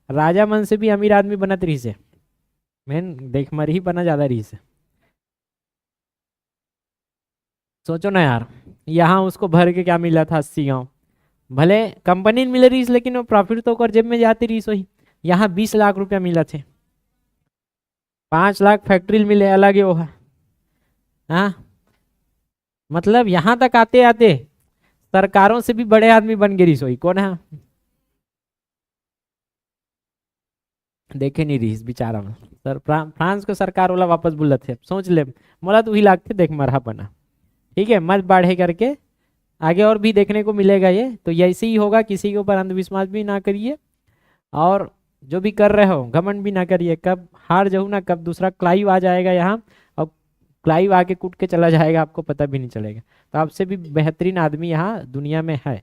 राजा मन से भी अमीर आदमी बनत रही से। मैन देख मर ही बना ज्यादा रही से। सोचो ना यार, यहाँ उसको भर के क्या मिला था? 80 गांव। भले कंपनी में मिले रही, लेकिन वो प्रॉफिट तो कर जेब में जाती रही सोई। यहाँ 20 लाख रुपया मिला थे। 5 लाख फैक्ट्री मिले, अलग ही वो है। हाँ, मतलब यहाँ तक आते आते सरकारों से भी बड़े आदमी बन गए रही सोई। कौन है? देखे नहीं रही बेचारा में। सर फ्रांस को सरकार वाला वापस बुला थे, सोच ले। मोला तो वही लागते देख मरहा बना। ठीक है, मत बढ़े करके। आगे और भी देखने को मिलेगा ये तो, ऐसे ही होगा। किसी के ऊपर अंधविश्वास भी ना करिए, और जो भी कर रहे हो घमंड भी ना करिए। कब हार जाऊँ ना, कब दूसरा क्लाइव आ जाएगा यहाँ, और क्लाइव आके कूट के चला जाएगा, आपको पता भी नहीं चलेगा। तो आपसे भी बेहतरीन आदमी यहाँ दुनिया में है।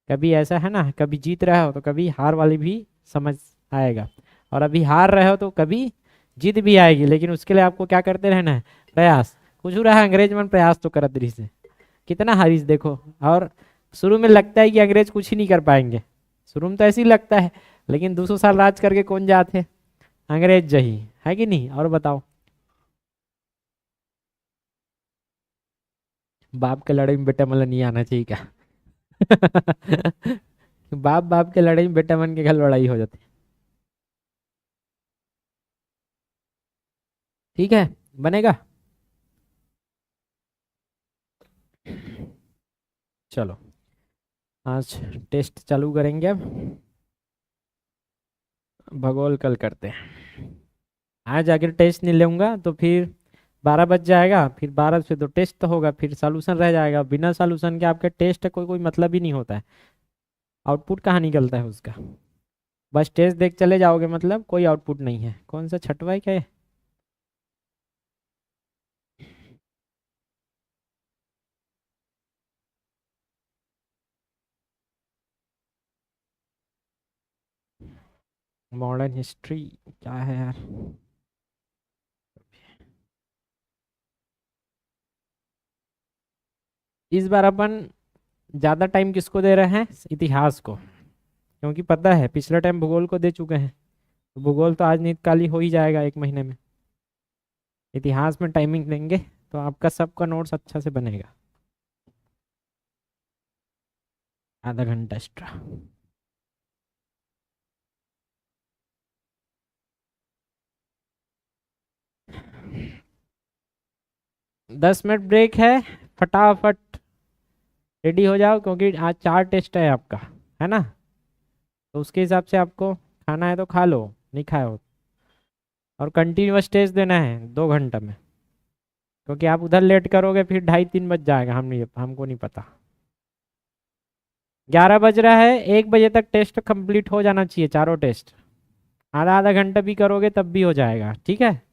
कभी ऐसा है ना, कभी जीत रहा हो तो कभी हार वाली भी समझ आएगा। और अभी हार रहे हो तो कभी जीत भी आएगी, लेकिन उसके लिए आपको क्या करते रहना है, प्रयास। कुछ हो रहा है अंग्रेज मन प्रयास तो करत रही से, कितना हारिस देखो। और शुरू में लगता है कि अंग्रेज कुछ ही नहीं कर पाएंगे, शुरू में तो ऐसे ही लगता है, लेकिन 200 साल राज करके कौन जाते, अंग्रेज जही है कि नहीं। और बताओ, बाप के लड़ाई में बेटा मतलब नहीं आना चाहिए क्या? बाप बाप के लड़ाई में बेटा मन के घर लड़ाई हो जाती है। ठीक है, बनेगा। चलो आज टेस्ट चालू करेंगे अब, भूगोल कल करते हैं। आज अगर टेस्ट नहीं लूंगा तो फिर 12 बज जाएगा, फिर 12 से तो टेस्ट तो होगा, फिर सॉल्यूशन रह जाएगा। बिना सॉल्यूशन के आपके टेस्ट का कोई कोई मतलब ही नहीं होता है, आउटपुट कहाँ निकलता है उसका। बस टेस्ट देख चले जाओगे मतलब कोई आउटपुट नहीं है। कौन सा छठवा है क्या है? मॉडर्न हिस्ट्री क्या है यार? इस बार अपन ज़्यादा टाइम किसको दे रहे हैं, इतिहास को, क्योंकि पता है पिछले टाइम भूगोल को दे चुके हैं, तो भूगोल तो आज निकाली हो ही जाएगा एक महीने में। इतिहास में टाइमिंग देंगे तो आपका सबका नोट्स अच्छा से बनेगा। आधा घंटा एक्स्ट्रा। 10 मिनट ब्रेक है, फटाफट रेडी हो जाओ, क्योंकि आज 4 टेस्ट है आपका, है ना। तो उसके हिसाब से आपको खाना है तो खा लो, नहीं खाए हो। और कंटिन्यूअस टेस्ट देना है 2 घंटा में, क्योंकि आप उधर लेट करोगे फिर 2:30-3 बज जाएगा, हमको नहीं पता। 11 बज रहा है, 1 बजे तक टेस्ट कंप्लीट हो जाना चाहिए, चारों टेस्ट। आधा आधा घंटा भी करोगे तब भी हो जाएगा, ठीक है।